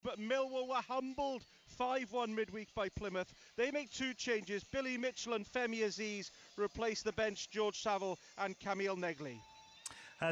But Millwall were humbled 5-1 midweek by Plymouth. They make two changes. Billy Mitchell and Femi Aziz replace the bench George Saville and Camille Negley.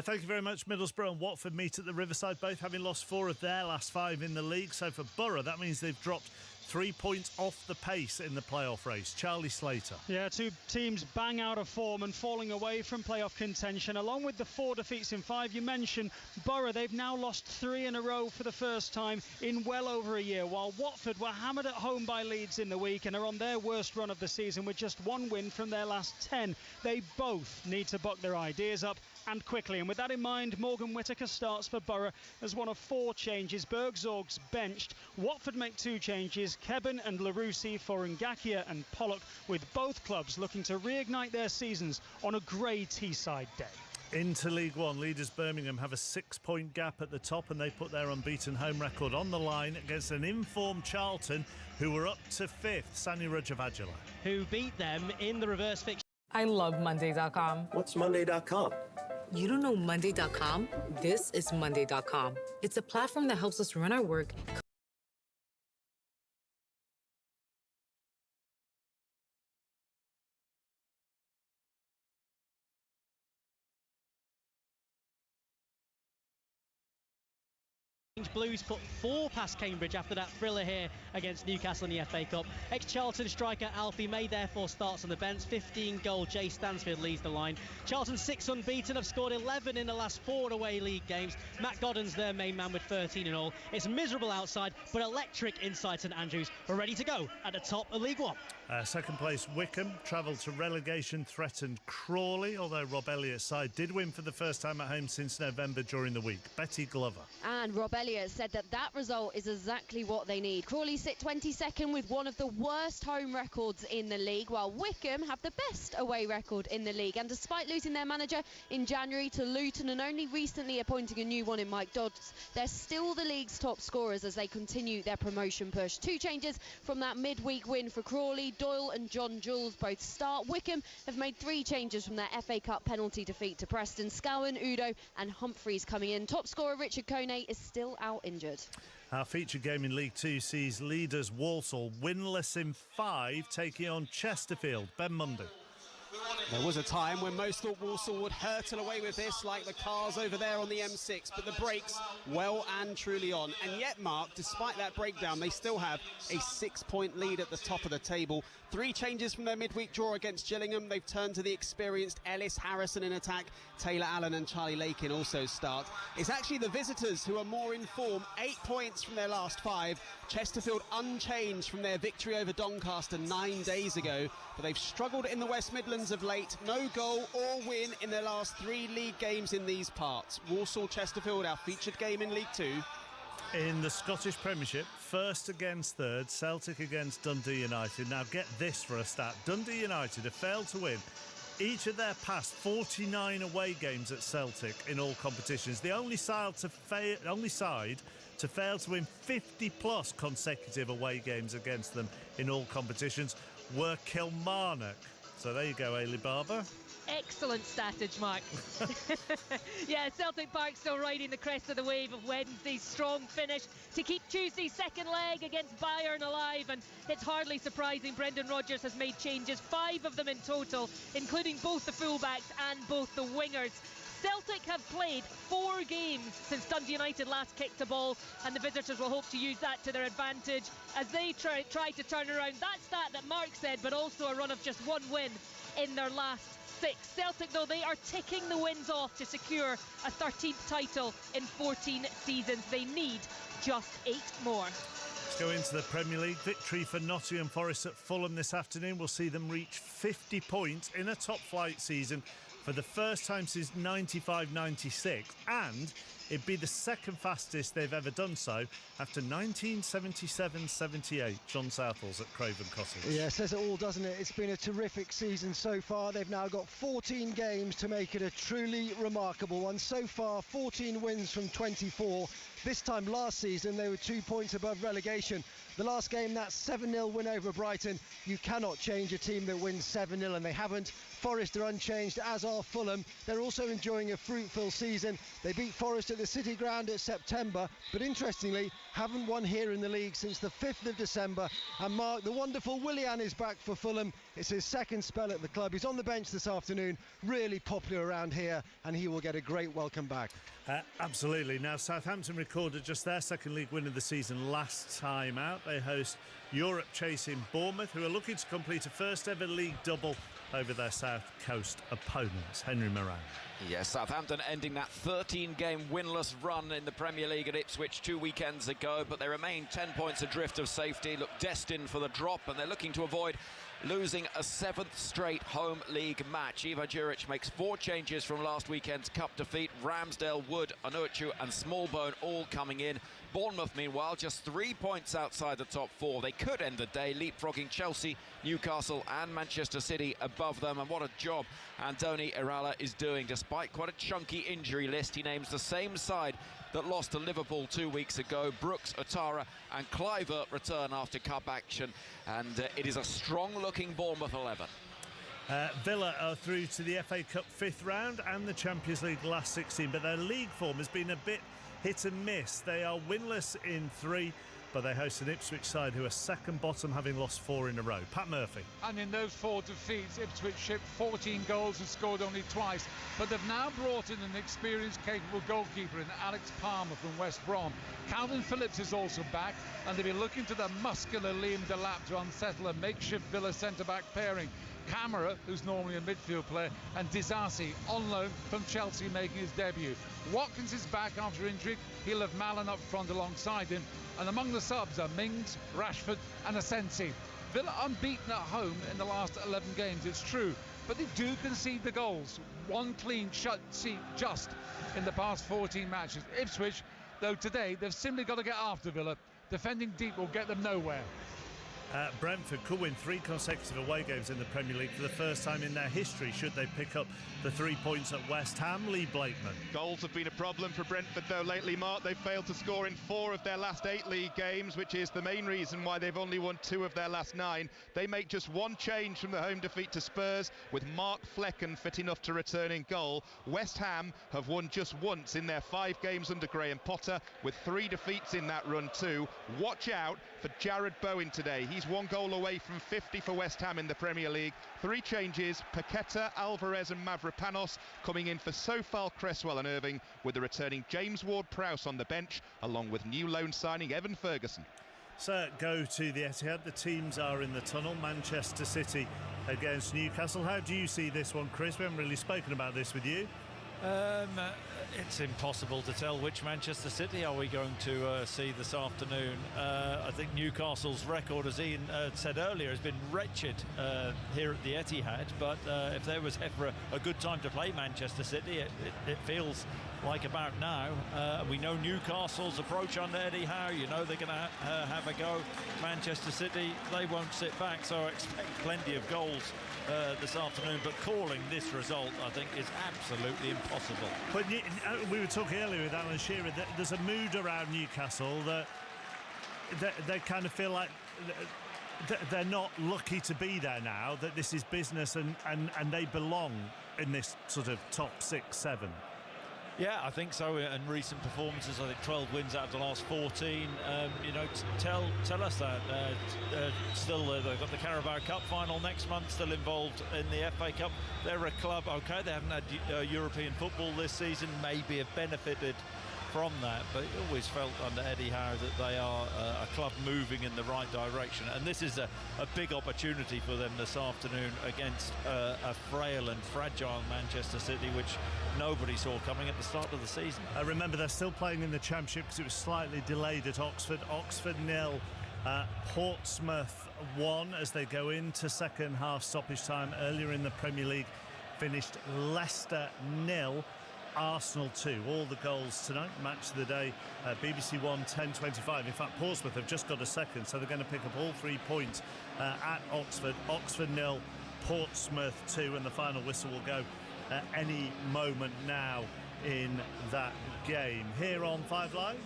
Thank you very much. Middlesbrough and Watford meet at the Riverside, both having lost 4 of their last 5 in the league. So for Borough, that means they've dropped 3 points off the pace in the playoff race. Charlie Slater. Yeah, two teams bang out of form and falling away from playoff contention. Along with the 4 defeats in 5 you mentioned, Borough, they've now lost 3 in a row for the first time in well over a year, while Watford were hammered at home by Leeds in the week and are on their worst run of the season with just 1 win from their last 10. They both need to buck their ideas up, and quickly. And with that in mind, Morgan Whittaker starts for Borough as one of 4 changes. Bergzorg's benched. Watford make 2 changes. Kebben and Larousse for Ngakia and Pollock, with both clubs looking to reignite their seasons on a grey Teesside day. Into League One, leaders Birmingham have a 6-point gap at the top, and they put their unbeaten home record on the line against an informed Charlton, who were up to 5th. Sani Rajavajala, who beat them in the reverse fixture. I love Monday.com. What's Monday.com? You don't know Monday.com? This is Monday.com. It's a platform that helps us run our work. Blues put 4 past Cambridge after that thriller here against Newcastle in the FA Cup. Ex-Charlton striker Alfie May therefore starts on the bench. 15-goal Jay Stansfield leads the line. Charlton 6 unbeaten, have scored 11 in the last 4 away league games. Matt Godden's their main man with 13 in all. It's miserable outside, but electric inside St Andrews. We're ready to go at the top of League One. Second place Wycombe travelled to relegation-threatened Crawley, although Rob Elliott's side did win for the first time at home since November during the week. Betty Glover. And Rob Elliott said that result is exactly what they need. Crawley sit 22nd with one of the worst home records in the league, while Wycombe have the best away record in the league. And despite losing their manager in January to Luton and only recently appointing a new one in Mike Dodds, they're still the league's top scorers as they continue their promotion push. 2 changes from that midweek win for Crawley. Doyle and John Jules both start. Wycombe have made 3 changes from their FA Cup penalty defeat to Preston. Scowen, Udo and Humphreys coming in. Top scorer Richard Kone is still out injured. Our featured game in League Two sees leaders Walsall winless in 5, taking on Chesterfield. Ben Mundy. There was a time when most thought Walsall would hurtle away with this, like the cars over there on the M6, but the brakes well and truly on. And yet, Mark, despite that breakdown, they still have a 6-point lead at the top of the table. 3 changes from their midweek draw against Gillingham. They've turned to the experienced Ellis Harrison in attack. Taylor Allen and Charlie Lakin also start. It's actually the visitors who are more in form. 8 points from their last 5. Chesterfield unchanged from their victory over Doncaster 9 days ago, but they've struggled in the West Midlands of late. No goal or win in their last 3 league games in these parts. Walsall Chesterfield, our featured game in League Two. In the Scottish Premiership, first against third, Celtic against Dundee United. Now get this for a stat. Dundee United have failed to win each of their past 49 away games at Celtic in all competitions. The only side to fail to win 50-plus consecutive away games against them in all competitions were Kilmarnock. So there you go, Ailey Barber. Excellent statage, Mark. Yeah, Celtic Park still riding the crest of the wave of Wednesday's strong finish to keep Tuesday's second leg against Bayern alive, and it's hardly surprising Brendan Rodgers has made changes, 5 of them in total, including both the fullbacks and both the wingers. Celtic have played 4 games since Dundee United last kicked a ball, and the visitors will hope to use that to their advantage as they try to turn around that stat that Mark said, but also a run of just 1 win in their last 6. Celtic, though, they are ticking the wins off to secure a 13th title in 14 seasons. They need just 8 more. Let's go into the Premier League. Victory for Nottingham Forest at Fulham this afternoon will see them reach 50 points in a top-flight season for the first time since 95-96, and it'd be the second fastest they've ever done so after 1977-78. John Southall's at Craven Cottage. Yeah, says it all, doesn't it? It's been a terrific season so far. They've now got 14 games to make it a truly remarkable one. So far, 14 wins from 24. This time last season, they were 2 points above relegation. The last game, that 7-0 win over Brighton. You cannot change a team that wins 7-0, and they haven't. Forest are unchanged, as are Fulham. They're also enjoying a fruitful season. They beat Forest at the the City Ground at September, but interestingly, haven't won here in the league since the 5th of December. And Mark, the wonderful Willian is back for Fulham. It's his second spell at the club. He's on the bench this afternoon, really popular around here, and he will get a great welcome back. Absolutely. Now, Southampton recorded just their second league win of the season last time out. They host Europe chasing Bournemouth, who are looking to complete a first ever league double over their South Coast opponents. Henry Moran. Yes, Southampton ending that 13-game winless run in the Premier League at Ipswich 2 weekends ago, but they remain 10 points adrift of safety, look destined for the drop, and they're looking to avoid losing a 7th straight home league match. Ivo Juric makes 4 changes from last weekend's cup defeat. Ramsdale, Wood, Onuachu and Smallbone all coming in. Bournemouth, meanwhile, just 3 points outside the top 4. They could end the day leapfrogging Chelsea, Newcastle and Manchester City above them. And what a job Andoni Iraola is doing. Despite quite a chunky injury list, he names the same side that lost to Liverpool 2 weeks ago. Brooks, Otara and Cliver return after cup action, and it is a strong-looking Bournemouth 11. Villa are through to the FA Cup 5th round and the Champions League last 16, but their league form has been a bit hit and miss. They are winless in 3, but they host an Ipswich side who are second bottom, having lost 4 in a row. Pat Murphy. And in those 4 defeats, Ipswich shipped 14 goals and scored only twice. But they've now brought in an experienced, capable goalkeeper in Alex Palmer from West Brom. Calvin Phillips is also back, and they'll be looking to the muscular Liam Delap to unsettle a makeshift Villa centre-back pairing. Camara, who's normally a midfield player, and Disasi on loan from Chelsea making his debut. Watkins is back after injury. He'll have Mallon up front alongside him. And among the subs are Mings, Rashford and Asensi. Villa unbeaten at home in the last 11 games, it's true, but they do concede the goals. 1 clean sheet just in the past 14 matches. Ipswich, though today, they've simply got to get after Villa. Defending deep will get them nowhere. Brentford could win 3 consecutive away games in the Premier League for the first time in their history should they pick up the 3 points at West Ham. Lee Blakeman. Goals have been a problem for Brentford though lately, Mark. They've failed to score in 4 of their last 8 league games, which is the main reason why they've only won 2 of their last 9. They make just 1 change from the home defeat to Spurs, with Mark Flecken fit enough to return in goal. West Ham have won just once in their 5 games under Graham Potter, with 3 defeats in that run too. Watch out for Jared Bowen today. He's 1 goal away from 50 for West Ham in the Premier League. 3 changes: Paqueta, Alvarez and Mavropanos coming in for Sofal, Cresswell and Irving, with the returning James Ward-Prowse on the bench, along with new loan signing Evan Ferguson. So go to the Etihad. The teams are in the tunnel. Manchester City against Newcastle. How do you see this one, Chris? We haven't really spoken about this with you. It's impossible to tell which Manchester City are we going to see this afternoon. I think Newcastle's record, as Ian said earlier, has been wretched here at the Etihad, but if there was ever a good time to play Manchester City, it feels like about now. We know Newcastle's approach under Eddie Howe. You know they're going to have a go. Manchester City, they won't sit back, so I expect plenty of goals this afternoon, but calling this result, I think, is absolutely impossible. But we were talking earlier with Alan Shearer that there's a mood around Newcastle that they kind of feel like they're not lucky to be there now, that this is business and they belong in this sort of top 6, 7. Yeah, I think so. In recent performances, I think 12 wins out of the last 14. You know, tell us that. Still, they've got the Carabao Cup final next month, still involved in the FA Cup. They're a club, okay, they haven't had European football this season, maybe have benefited from that, but it always felt under Eddie Howe that they are a club moving in the right direction, and this is a big opportunity for them this afternoon against a frail and fragile Manchester City, which nobody saw coming at the start of the season. I remember they're still playing in the Championship because it was slightly delayed at Oxford. Oxford 0, Portsmouth 1 as they go into second half stoppage time. Earlier in the Premier League finished Leicester 0, Arsenal 2. All the goals tonight. Match of the day, BBC 1, 10:25. In fact, Portsmouth have just got a second, so they're going to pick up all 3 points at Oxford. Oxford 0, Portsmouth 2, and the final whistle will go any moment now in that game. Here on 5 Live,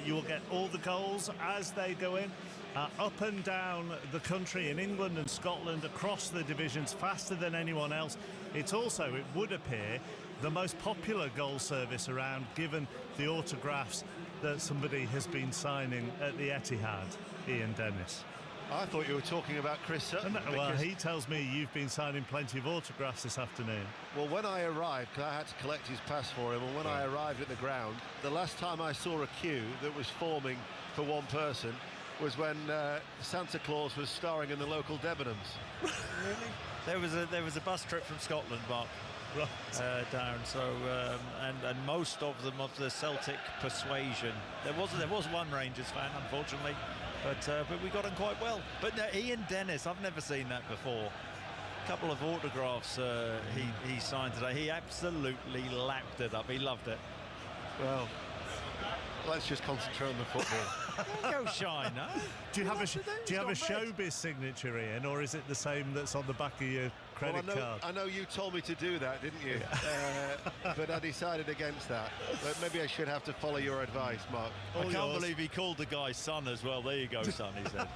you will get all the goals as they go in. Up and down the country, in England and Scotland, across the divisions, faster than anyone else. It's also, it would appear, the most popular goal service around, given the autographs that somebody has been signing at the Etihad, Ian Dennis? I thought you were talking about Chris Sutton. Well, he tells me you've been signing plenty of autographs this afternoon. Well, when I arrived, because I had to collect his pass for him, and when I arrived at the ground, the last time I saw a queue that was forming for one person was when Santa Claus was starring in the local Debenhams. Really? There was a bus trip from Scotland, Mark. Right. Down, so and most of them of the Celtic persuasion. There was one Rangers fan, unfortunately, but we got on quite well. But no, Ian Dennis, I've never seen that before. A couple of autographs he signed today. He absolutely lapped it up. He loved it. Well, let's just concentrate on the football. Go shine, no? Do you have a showbiz signature, Ian, or is it the same that's on the back of your credit card? I know you told me to do that, didn't you? But I decided against that. But maybe I should have to follow your advice, Mark. I can't believe he called the guy son as well. There you go, son, he said.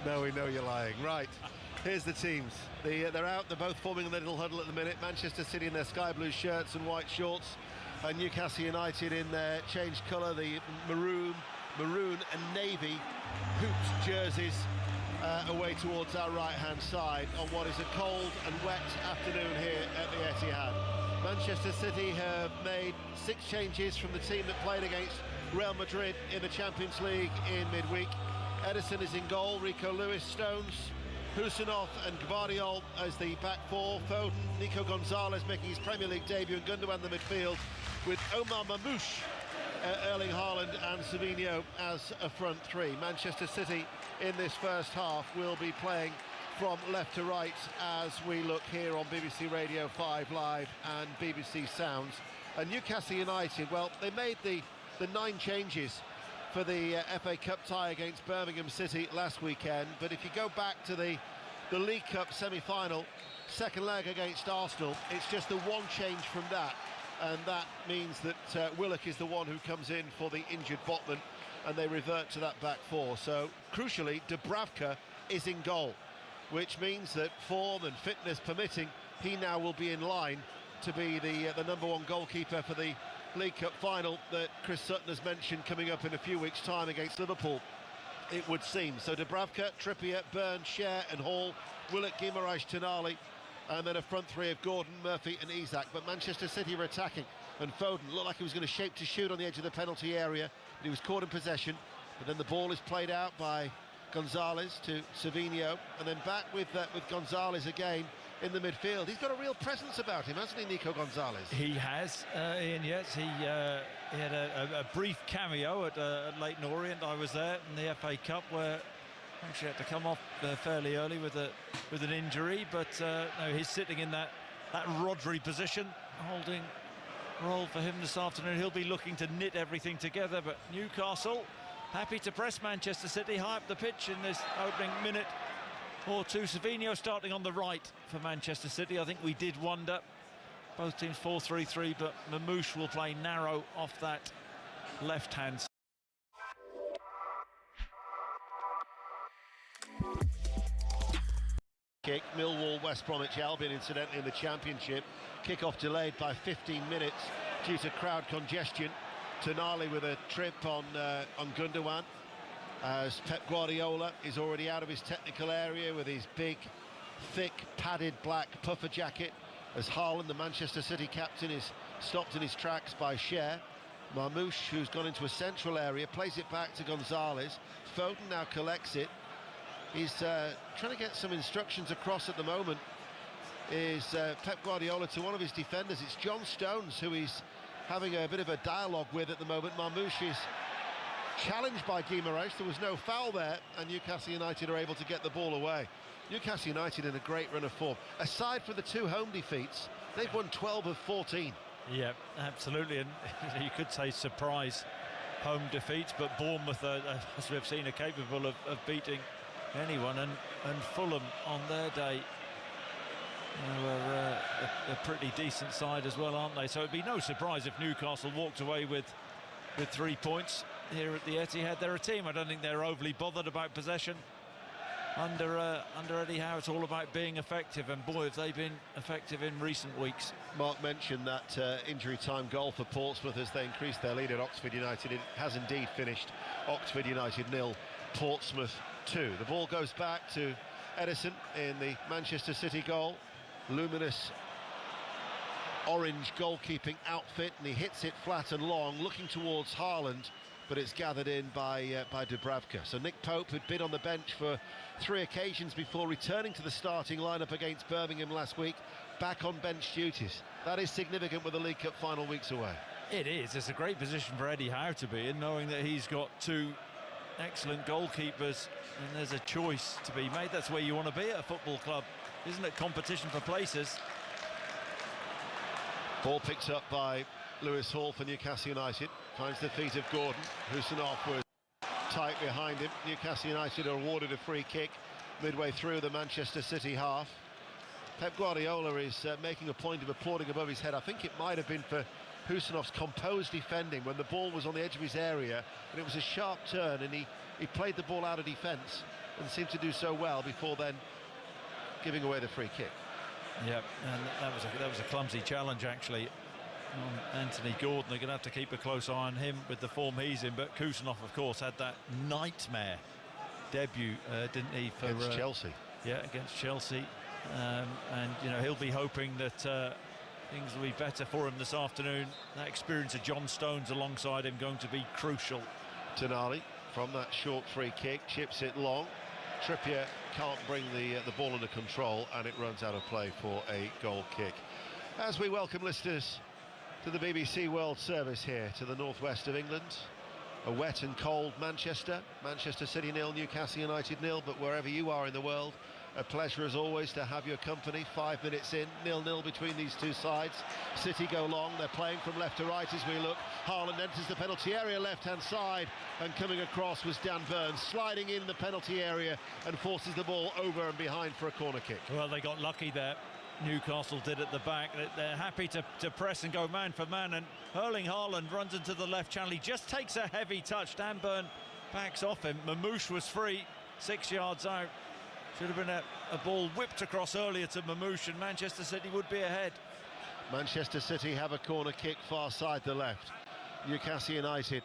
No, we know you're lying. Right, here's the teams. They're out. They're both forming a little huddle at the minute. Manchester City in their sky blue shirts and white shorts. And Newcastle United in their changed colour, the maroon and navy hoops jerseys away towards our right-hand side on what is a cold and wet afternoon here at the Etihad. Manchester City have made 6 changes from the team that played against Real Madrid in the Champions League in midweek. Edison is in goal, Rico Lewis, Stones, Husinov and Gvardiol as the back four. Foden, Nico Gonzalez making his Premier League debut, and Gundogan in the midfield with Omar Mamouche, Erling Haaland and Savinho as a front three. Manchester City in this first half will be playing from left to right as we look here on BBC Radio 5 Live and BBC Sounds. And Newcastle United, well, they made the 9 changes for the FA Cup tie against Birmingham City last weekend, but if you go back to the League Cup semi-final, second leg against Arsenal, it's just the one change from that, and that means that Willock is the one who comes in for the injured Botman, and they revert to that back four. So crucially, Dubravka is in goal, which means that form and fitness permitting, he now will be in line to be the number 1 goalkeeper for the League Cup final that Chris Sutton has mentioned coming up in a few weeks' time against Liverpool, it would seem. So Dubravka, Trippier, Burns, Schär and Hall, Willock, Guimaraes, Tonali, and then a front three of Gordon, Murphy and Isak. But Manchester City were attacking, and Foden looked like he was going to shape to shoot on the edge of the penalty area, but he was caught in possession. But then the ball is played out by Gonzalez to Savinho, and then back with Gonzalez again in the midfield. He's got a real presence about him, hasn't he, Nico Gonzalez? He has, Ian, yes. He had a brief cameo at Leyton Orient. I was there in the FA Cup where actually had to come off fairly early with an injury, but no, he's sitting in that Rodri position, holding role for him this afternoon. He'll be looking to knit everything together, but Newcastle happy to press Manchester City high up the pitch in this opening minute or two. Savinho starting on the right for Manchester City. I think we did wonder. Both teams 4-3-3, but Mamouche will play narrow off that left-hand side. Kick, Millwall, West Bromwich Albion, incidentally, in the Championship. Kick-off delayed by 15 minutes due to crowd congestion. Tonali with a trip on Gundogan, as Pep Guardiola is already out of his technical area with his big, thick, padded black puffer jacket, as Haaland, the Manchester City captain, is stopped in his tracks by Schär. Mamouche, who's gone into a central area, plays it back to Gonzalez. Foden now collects it. He's trying to get some instructions across at the moment, is Pep Guardiola to one of his defenders. It's John Stones who he's having a bit of a dialogue with at the moment. Mamouche is challenged by Guimaraes. There was no foul there, and Newcastle United are able to get the ball away. Newcastle United in a great run of form. Aside from the 2 home defeats, they've won 12 of 14. Yeah, absolutely, and you could say surprise home defeats, but Bournemouth, as we've seen, are capable of beating anyone, and Fulham on their day were a pretty decent side as well, aren't they? So it'd be no surprise if Newcastle walked away with 3 points here at the Etihad. They're a team, I don't think they're overly bothered about possession. under Eddie Howe, it's all about being effective, and boy, have they been effective in recent weeks. Mark mentioned that injury time goal for Portsmouth as they increased their lead at Oxford United. It has indeed finished Oxford United 0, Portsmouth 2. The ball goes back to Edison in the Manchester City goal. Luminous orange goalkeeping outfit, and he hits it flat and long, looking towards Haaland, but it's gathered in by Dubravka. So Nick Pope had been on the bench for 3 occasions before returning to the starting lineup against Birmingham last week, back on bench duties. That is significant with the League Cup final weeks away. It is. It's a great position for Eddie Howe to be in, knowing that he's got 2 excellent goalkeepers, and there's a choice to be made. That's where you want to be at a football club, isn't it? Competition for places. Ball picked up by Lewis Hall for Newcastle United. Finds the feet of Gordon. Husanov was tight behind him. Newcastle United are awarded a free kick midway through the Manchester City half. Pep Guardiola is making a point of applauding above his head. I think it might have been for Husanov's composed defending when the ball was on the edge of his area, and it was a sharp turn, and he played the ball out of defence and seemed to do so well before then giving away the free kick. Yeah, and that was a clumsy challenge actually on Anthony Gordon. They're going to have to keep a close eye on him with the form he's in. But Kusanov, of course, had that nightmare debut, didn't he? For against Chelsea. Yeah, against Chelsea. And you know, he'll be hoping that things will be better for him this afternoon. That experience of John Stones alongside him going to be crucial. Tonali from that short free kick chips it long. Trippier can't bring the ball under control, and it runs out of play for a goal kick. As we welcome listeners to the BBC World Service here to the northwest of England, a wet and cold Manchester City 0, Newcastle United 0, but wherever you are in the world, a pleasure as always to have your company. 5 minutes in, 0-0 between these two sides. City go long, they're playing from left to right as we look. Haaland enters the penalty area, left-hand side, and coming across was Dan Burns, sliding in the penalty area and forces the ball over and behind for a corner kick. Well, they got lucky there. Newcastle did at the back. They're happy to press and go man for man, and Erling Haaland runs into the left channel. He just takes a heavy touch. Dan Burn backs off him. Mamouche was free, 6 yards out. Should have been a ball whipped across earlier to Mamouche, and Manchester City would be ahead. Manchester City have a corner kick far side the left. Newcastle United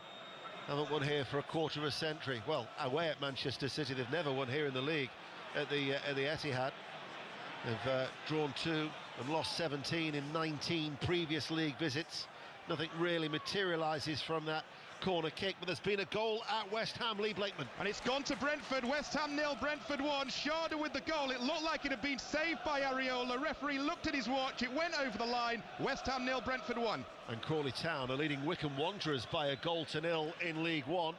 haven't won here for a quarter of a century. Well, away at Manchester City, they've never won here in the league at the Etihad. They've drawn 2 and lost 17 in 19 previous league visits. Nothing really materialises from that corner kick, but there's been a goal at West Ham. Lee Blakeman. And it's gone to Brentford. West Ham 0, Brentford 1. Sharda with the goal. It looked like it had been saved by Areola. Referee looked at his watch. It went over the line. West Ham 0, Brentford 1. And Crawley Town are leading Wycombe Wanderers by a goal to 0 in League One.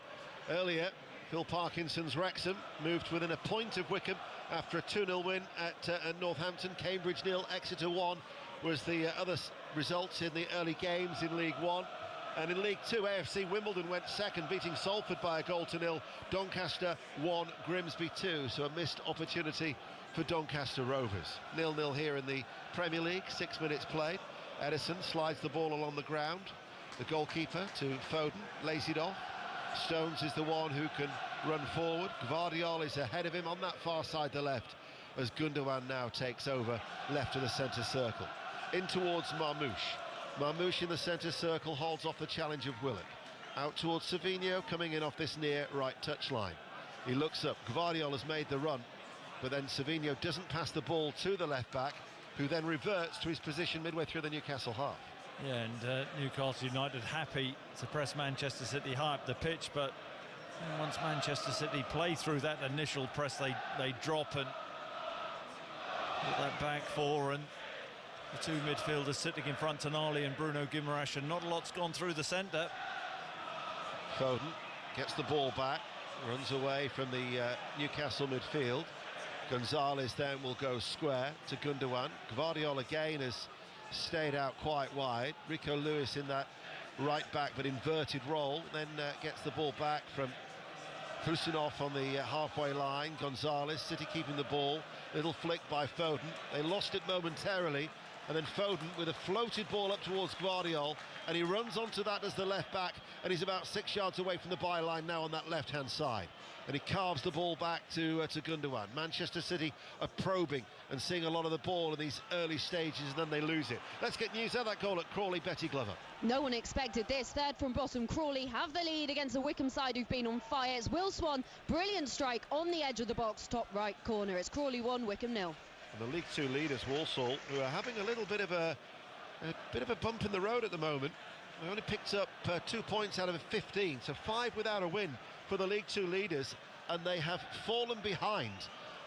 Earlier, Phil Parkinson's Wrexham moved within a point of Wycombe after a 2-0 win at Northampton. Cambridge 0, Exeter 1 was the other results in the early games in League One. And in League Two, AFC Wimbledon went second, beating Salford by a goal to 0. Doncaster 1, Grimsby 2. So a missed opportunity for Doncaster Rovers. 0-0 here in the Premier League, 6 minutes played. Edison slides the ball along the ground. The goalkeeper to Foden, lays it off. Stones is the one who can run forward. Gvardiol is ahead of him on that far side the left, as Gundogan now takes over left of the centre circle. In towards Marmouche. Marmouche in the centre circle holds off the challenge of Willock. Out towards Savinho, coming in off this near right touchline. He looks up. Gvardiol has made the run, but then Savinho doesn't pass the ball to the left back, who then reverts to his position midway through the Newcastle half. Yeah, and Newcastle United happy to press Manchester City high up the pitch, but once Manchester City play through that initial press, they drop and get that back four, and the two midfielders sitting in front, Tonali and Bruno Guimaraes, and not a lot's gone through the centre. Foden gets the ball back, runs away from the Newcastle midfield. Gonzalez then will go square to Gundogan. Gvardiol again has stayed out quite wide. Rico Lewis in that right back but inverted role, then gets the ball back from Husanov on the halfway line. Gonzalez, City keeping the ball. Little flick by Foden. They lost it momentarily, and then Foden with a floated ball up towards Guardiola, and he runs onto that as the left back, and he's about 6 yards away from the byline now on that left-hand side, and he carves the ball back to Gundogan. Manchester City are probing and seeing a lot of the ball in these early stages, and then they lose it. Let's get news of that goal at Crawley. Betty Glover. No one expected this. Third from bottom, Crawley have the lead against the Wycombe side who've been on fire. It's Will Swan, brilliant strike on the edge of the box, top right corner. It's Crawley 1, Wycombe 0. And the League Two leaders, Walsall, who are having a little bit of a bump in the road at the moment. They only picked up 2 points out of 15, so 5 without a win for the League Two leaders, and they have fallen behind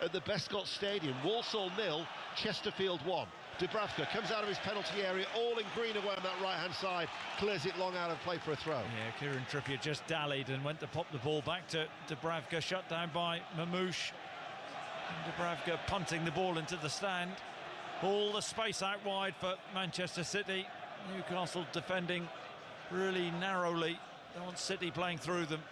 at the Bescott Stadium. Walsall 0, Chesterfield 1. Dubravka comes out of his penalty area, all in green away on that right-hand side, clears it long out of play for a throw. Yeah, Kieran Trippier just dallied and went to pop the ball back to Dubravka, shut down by Mamouche. And Dubravka punting the ball into the stand. All the space out wide for Manchester City. Newcastle defending really narrowly. They want City playing through them.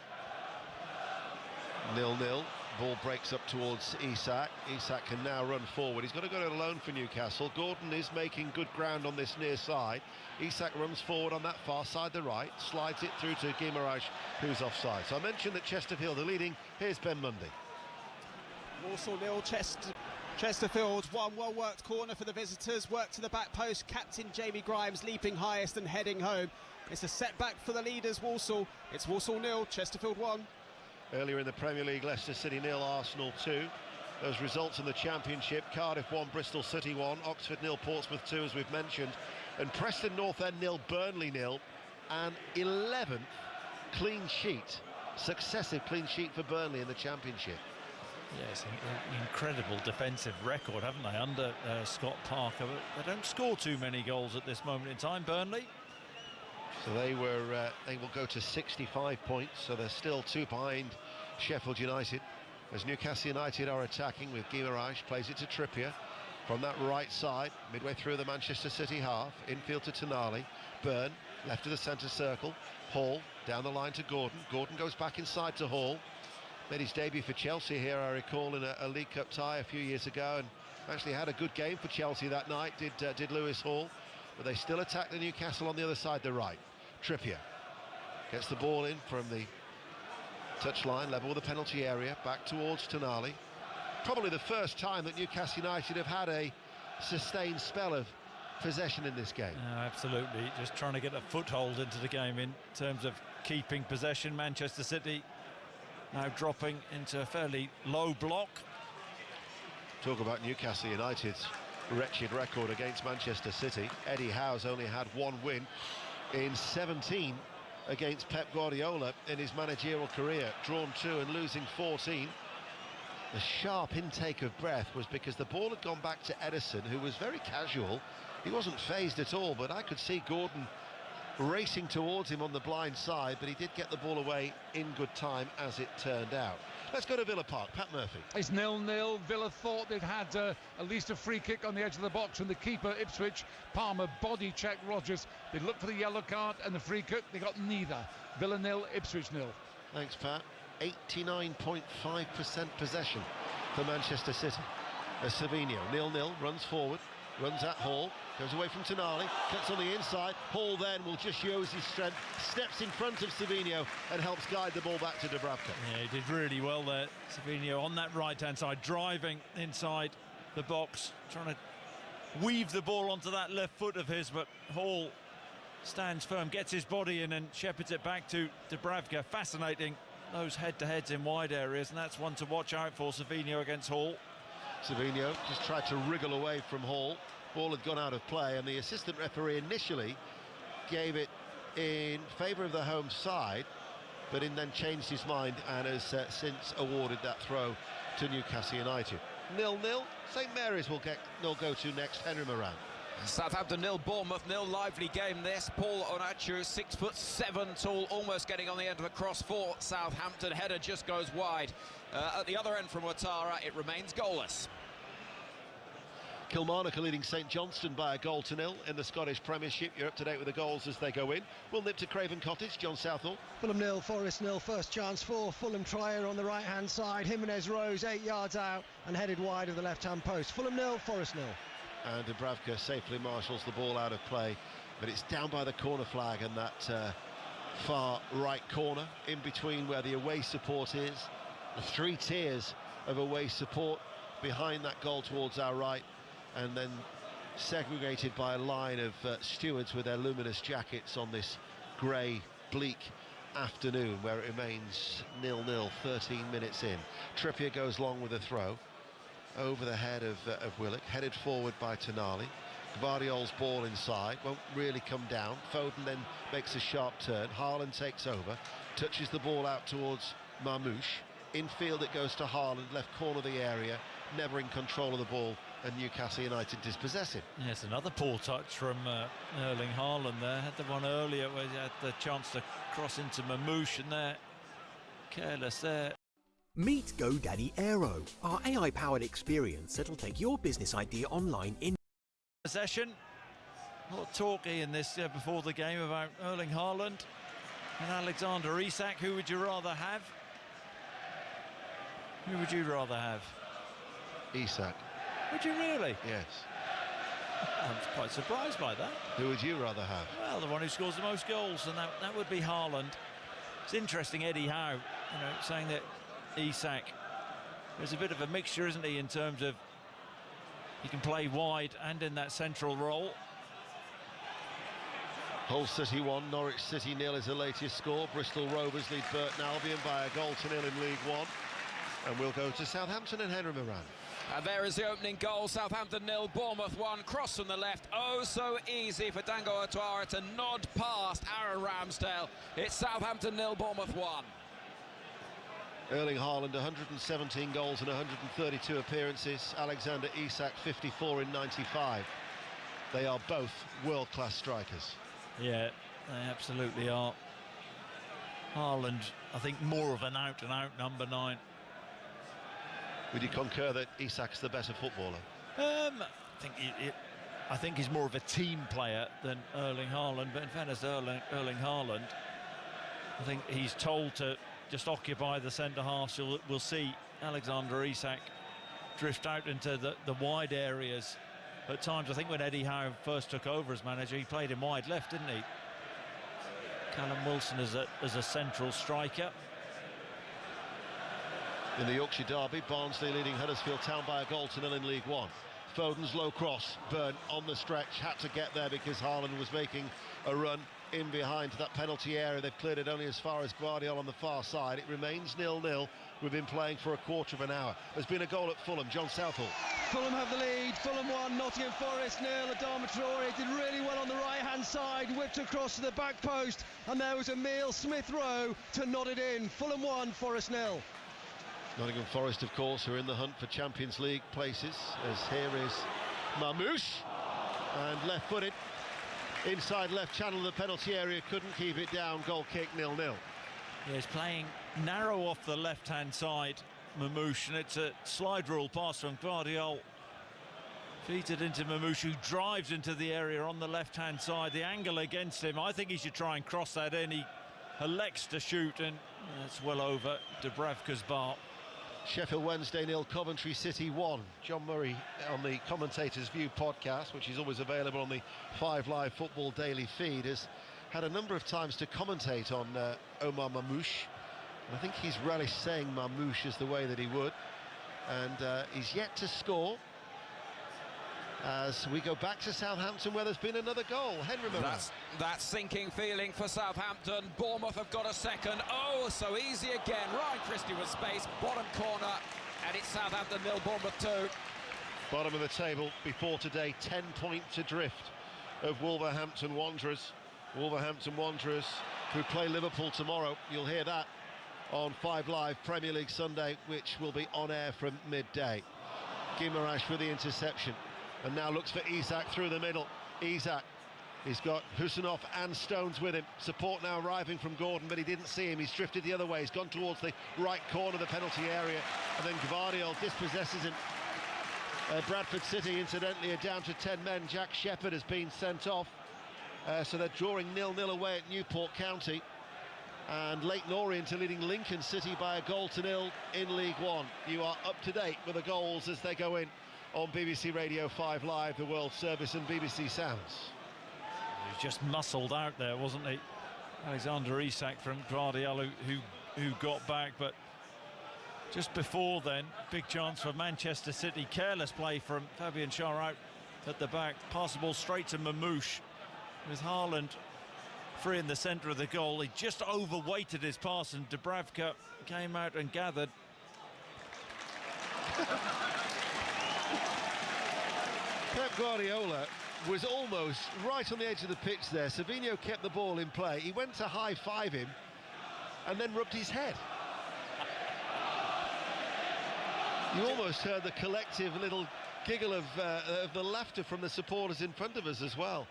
0-0. Ball breaks up towards Isak. Isak can now run forward. He's got to go it alone for Newcastle. Gordon is making good ground on this near side. Isak runs forward on that far side, the right, slides it through to Guimaraes, who's offside. So I mentioned that Chesterfield are leading. Here's Ben Mundy. Walsall 0, Chesterfield 1. Well-worked corner for the visitors. Work to the back post. Captain Jamie Grimes leaping highest and heading home. It's a setback for the leaders, Walsall. It's Walsall 0, Chesterfield 1. Earlier in the Premier League, Leicester City 0, Arsenal 2. Those results in the Championship: Cardiff 1, Bristol City 1, Oxford 0, Portsmouth 2, as we've mentioned, and Preston North End 0, Burnley 0, and 11th clean sheet, successive clean sheet for Burnley in the Championship. Yes, an incredible defensive record, haven't they, under Scott Parker? They don't score too many goals at this moment in time, Burnley. So they will go to 65 points, so they're still 2 behind Sheffield United, as Newcastle United are attacking with Guimaraes, plays it to Trippier from that right side, midway through the Manchester City half, infield to Tonali. Byrne, left of the centre circle. Hall, down the line to Gordon. Gordon goes back inside to Hall. Made his debut for Chelsea here, I recall, in a League Cup tie a few years ago, and actually had a good game for Chelsea that night, did Lewis Hall. But they still attack the Newcastle on the other side, the right. Trippier gets the ball in from the touchline, level with the penalty area, back towards Tonali. Probably the first time that Newcastle United have had a sustained spell of possession in this game. Absolutely, just trying to get a foothold into the game in terms of keeping possession. Manchester City now dropping into a fairly low block. Talk about Newcastle United's wretched record against Manchester City. Eddie Howe's only had 1 win in 17 against Pep Guardiola in his managerial career, drawn 2 and losing 14. The sharp intake of breath was because the ball had gone back to Ederson, who was very casual. He wasn't phased at all, but I could see Gordon racing towards him on the blind side, but he did get the ball away in good time, as it turned out. Let's go to Villa Park. Pat Murphy. It's 0-0. Villa thought they'd had at least a free kick on the edge of the box from the keeper, Ipswich. Palmer body checked Rodgers. They looked for the yellow card and the free kick. They got neither. Villa 0, Ipswich 0. Thanks, Pat. 89.5% possession for Manchester City. Savinho, 0-0, runs forward, runs at Hall, goes away from Tonali, cuts on the inside. Hall then will just use his strength, steps in front of Savinho and helps guide the ball back to Dubravka. Yeah, he did really well there, Savinho, on that right-hand side, driving inside the box, trying to weave the ball onto that left foot of his, but Hall stands firm, gets his body in and shepherds it back to Dubravka. Fascinating, those head-to-heads in wide areas, and that's one to watch out for, Savinho against Hall. Savinho just tried to wriggle away from Hall. Ball had gone out of play, and the assistant referee initially gave it in favour of the home side, but then changed his mind and has since awarded that throw to Newcastle United. 0-0. St Mary's will go to next. Henry Moran. Southampton 0, Bournemouth 0. Lively game this. Paul Onachu, 6'7" tall, almost getting on the end of the cross for Southampton. Header just goes wide. At the other end from Ouattara, it remains goalless. Kilmarnock are leading St Johnstone by 1-0 in the Scottish Premiership. You're up to date with the goals as they go in. We'll nip to Craven Cottage. John Southall. Fulham 0, Forest 0. First chance for Fulham. Trier on the right-hand side. Jimenez rose 8 yards out and headed wide of the left-hand post. Fulham 0, Forest 0. and Dubravka safely marshals the ball out of play, but it's down by the corner flag and that far right corner, in between where the away support is. The 3 tiers of away support behind that goal towards our right, and then segregated by a line of stewards with their luminous jackets on this grey, bleak afternoon, where it remains 0-0, 13 minutes in. Trippier goes long with a throw over the head of Willock, headed forward by Tonali. Gvardiol's ball inside, won't really come down. Foden then makes a sharp turn. Haaland takes over, touches the ball out towards Marmoush. Infield it goes to Haaland, left corner of the area, never in control of the ball, and Newcastle United dispossess him. Yes, another poor touch from Erling Haaland there. Had the one earlier where he had the chance to cross into Mamouche, and they're careless there. Meet GoDaddy Aero, our AI-powered experience that'll take your business idea online in possession. A lot of talk in this before the game about Erling Haaland and Alexander Isak. Who would you rather have? Who would you rather have? Isak. Would you really? Yes. I'm quite surprised by that. Who would you rather have? Well, the one who scores the most goals, and that would be Haaland. It's interesting, Eddie Howe, saying that Isak, there's a bit of a mixture, isn't he, in terms of he can play wide and in that central role. Hull City 1, Norwich City 0 is the latest score. Bristol Rovers lead Burton Albion by 1-0 in League One. And we'll go to Southampton and Henry Moran. And there is the opening goal. Southampton 0, Bournemouth 1. Cross from the left. Oh, so easy for Dango Otawara to nod past Aaron Ramsdale. It's Southampton 0, Bournemouth 1. Erling Haaland, 117 goals and 132 appearances. Alexander Isak, 54 in 95. They are both world-class strikers. Yeah, they absolutely are. Haaland, I think, more of an out-and-out number 9. Would you concur that Isak's the better footballer? I think he's more of a team player than Erling Haaland, but in fairness, Erling Haaland, I think he's told to just occupy the centre half, so we'll see Alexander Isak drift out into the wide areas. At times, I think when Eddie Howe first took over as manager, he played him wide left, didn't he? Callum Wilson as a central striker. In the Yorkshire derby, Barnsley leading Huddersfield Town by 1-0 in League One. Foden's low cross, Burn on the stretch, had to get there because Haaland was making a run in behind that penalty area. They've cleared it only as far as Gvardiol on the far side. It remains 0-0. We've been playing for a quarter of an hour. There's been a goal at Fulham. John Southall. Fulham have the lead. Fulham 1, Nottingham Forest 0. Adama Traore did really well on the right-hand side, whipped across to the back post, and there was Emile Smith-Rowe to nod it in. Fulham 1, Forest 0. Nottingham Forest, of course, are in the hunt for Champions League places, as here is Marmoush, and left-footed, inside left channel of the penalty area, couldn't keep it down, goal kick, 0-0. Yeah, he's playing narrow off the left-hand side, Mamouche, and it's a slide rule pass from Gvardiol. Feeds it into Mamouche, who drives into the area on the left-hand side. The angle against him, I think he should try and cross that in. He elects to shoot, and that's well over Dubravka's bar. Sheffield Wednesday 0, Coventry City 1. John Murray on the Commentators View podcast, which is always available on the 5 Live Football Daily feed, has had a number of times to commentate on Omar Mamouche. And I think he's relished saying Mamouche as the way that he would. And he's yet to score. As we go back to Southampton, where there's been another goal. Henry Moran. That sinking feeling for Southampton. Bournemouth have got a second. Oh, so easy again. Ryan Christie with space, bottom corner, and it's Southampton 0, Bournemouth 2. Bottom of the table before today, 10 points adrift of Wolverhampton Wanderers. Wolverhampton Wanderers, who play Liverpool tomorrow. You'll hear that on 5 Live Premier League Sunday, which will be on air from midday. Guimaraes with the interception. And now looks for Isak through the middle. Isak, he's got Husanov and Stones with him. Support now arriving from Gordon, but he didn't see him. He's drifted the other way. He's gone towards the right corner of the penalty area. And then Gvardiol dispossesses him. Bradford City, incidentally, are down to 10 men. Jack Shepherd has been sent off. So they're drawing 0-0 away at Newport County. And Leyton Orient are leading Lincoln City by 1-0 in League One. You are up to date with the goals as they go in. on BBC Radio 5 Live, the World Service and BBC Sounds. He was just muscled out there, wasn't he? Alexander Isak from Guardiola who got back, but just before then, big chance for Manchester City. Careless play from Fabian Schär out at the back. Pass the ball straight to Mamouche with Haaland free in the centre of the goal. He just overweighted his pass and Dubravka came out and gathered. Pep Guardiola was almost right on the edge of the pitch there. Savinho kept the ball in play. He went to high-five him and then rubbed his head. You almost heard the collective little giggle of the laughter from the supporters in front of us as well.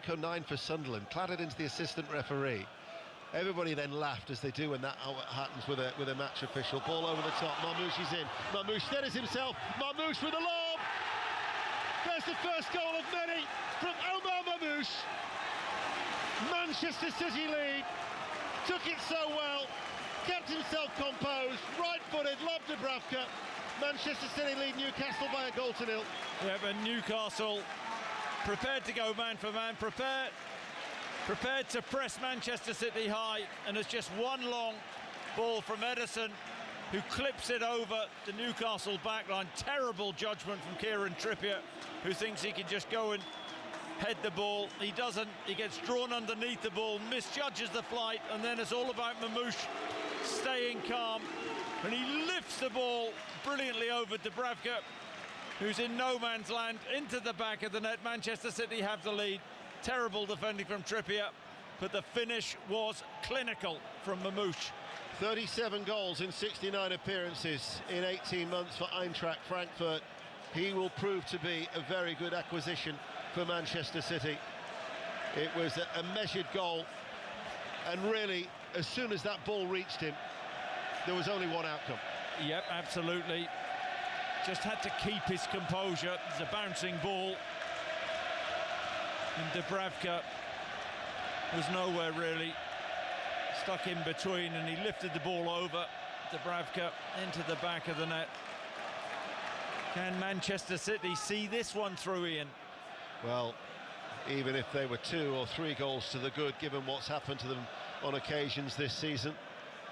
Co 9 for Sunderland, clattered into the assistant referee. Everybody then laughed, as they do when that happens with a match official. Ball over the top, Mamouche is in. Mamouche steadies himself. Mamouche with a lob. There's the first goal of many from Omar Mamouche. Manchester City lead. Took it so well. Kept himself composed. Right-footed, lobbed Dubravka. Manchester City lead Newcastle by a goal to nil. Yeah, but Newcastle prepared to go man for man, prepared to press Manchester City high, and it's just one long ball from Ederson, who clips it over the Newcastle backline. Terrible judgment from Kieran Trippier, who thinks he can just go and head the ball. He doesn't. He gets drawn underneath the ball, misjudges the flight, and then it's all about Mamouche staying calm, and he lifts the ball brilliantly over Dubravka, who's in no man's land, into the back of the net. Manchester City have the lead. Terrible defending from Trippier, but the finish was clinical from Mamouche. 37 goals in 69 appearances in 18 months for Eintracht Frankfurt. He will prove to be a very good acquisition for Manchester City. It was a measured goal, and really, as soon as that ball reached him, there was only one outcome. Yep, absolutely. Just had to keep his composure. It's a bouncing ball, and Dubravka was nowhere really, stuck in between, and he lifted the ball over Dubravka into the back of the net. Can Manchester City see this one through, Ian? Well, even if they were 2 or 3 goals to the good, given what's happened to them on occasions this season,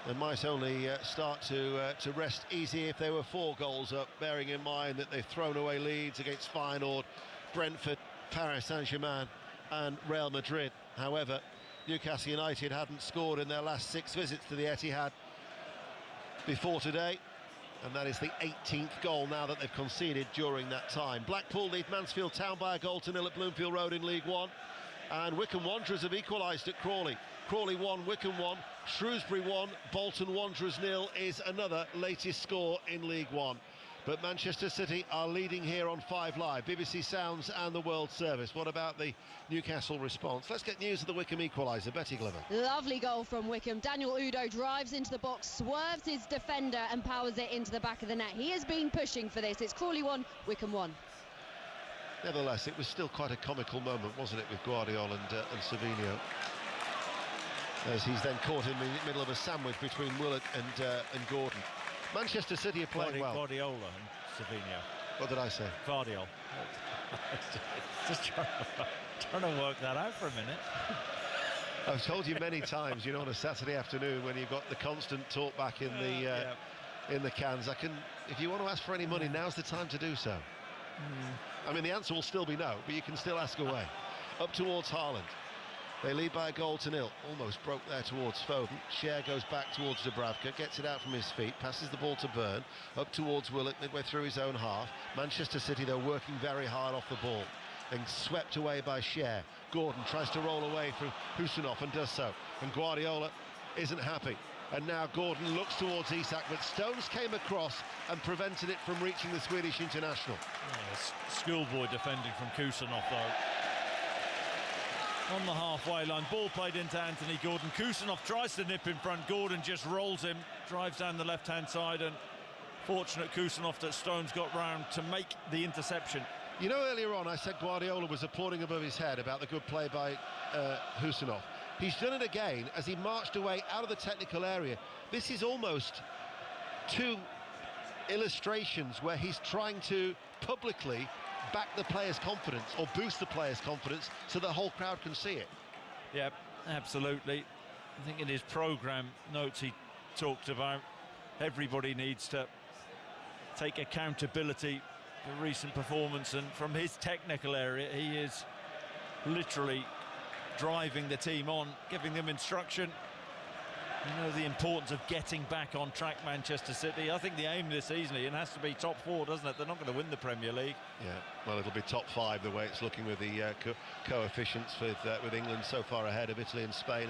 they might only start to rest easy if they were 4 goals up, bearing in mind that they've thrown away leads against Feyenoord, Brentford, Paris Saint-Germain and Real Madrid. However, Newcastle United hadn't scored in their last 6 visits to the Etihad before today, and that is the 18th goal now that they've conceded during that time. Blackpool lead Mansfield Town by a goal to nil at Bloomfield Road in League One, and Wycombe Wanderers have equalised at Crawley. Crawley 1, Wycombe 1, Shrewsbury 1, Bolton Wanderers 0 is another latest score in League One. But Manchester City are leading here on 5 Live, BBC Sounds and the World Service. What about the Newcastle response? Let's get news of the Wycombe equaliser. Betty Glover. Lovely goal from Wycombe. Daniel Udo drives into the box, swerves his defender and powers it into the back of the net. He has been pushing for this. It's Crawley 1, Wycombe 1. Nevertheless, it was still quite a comical moment, wasn't it, with Guardiola and Savinho, as he's then caught in the middle of a sandwich between Willock and Gordon. Manchester City are playing well. Guardiola and Savinho. What did I say? Guardiola. Just trying to work that out for a minute. I've told you many times, you know, on a Saturday afternoon when you've got the constant talk back in the cans, if you want to ask for any money, now's the time to do so. I mean, the answer will still be no, but you can still ask away. Up towards Haaland. They lead by a goal to nil. Almost broke there towards Foden. Schär goes back towards Dubravka, gets it out from his feet, passes the ball to Byrne, up towards Willock, midway through his own half. Manchester City, they're working very hard off the ball. Then swept away by Schär. Gordon tries to roll away from Husinov and does so. And Guardiola isn't happy. And now Gordon looks towards Isak, but Stones came across and prevented it from reaching the Swedish international. Yeah, schoolboy defending from Husinov, though. On the halfway line, ball played into Anthony Gordon. Husinov tries to nip in front. Gordon just rolls him, drives down the left-hand side, and fortunate Husinov that Stones got round to make the interception. You know, earlier on I said Guardiola was applauding above his head about the good play by Husinov. He's done it again as he marched away out of the technical area. This is almost too illustrations where he's trying to publicly back the players' confidence or boost the players' confidence so the whole crowd can see it. Yeah, absolutely. I think in his programme notes he talked about everybody needs to take accountability for recent performance, and from his technical area he is literally driving the team on, giving them instruction. You know the importance of getting back on track, Manchester City. I think the aim this season, Ian, has to be top 4, doesn't it? They're not going to win the Premier League. Yeah, well, it'll be top 5 the way it's looking with the coefficients with England so far ahead of Italy and Spain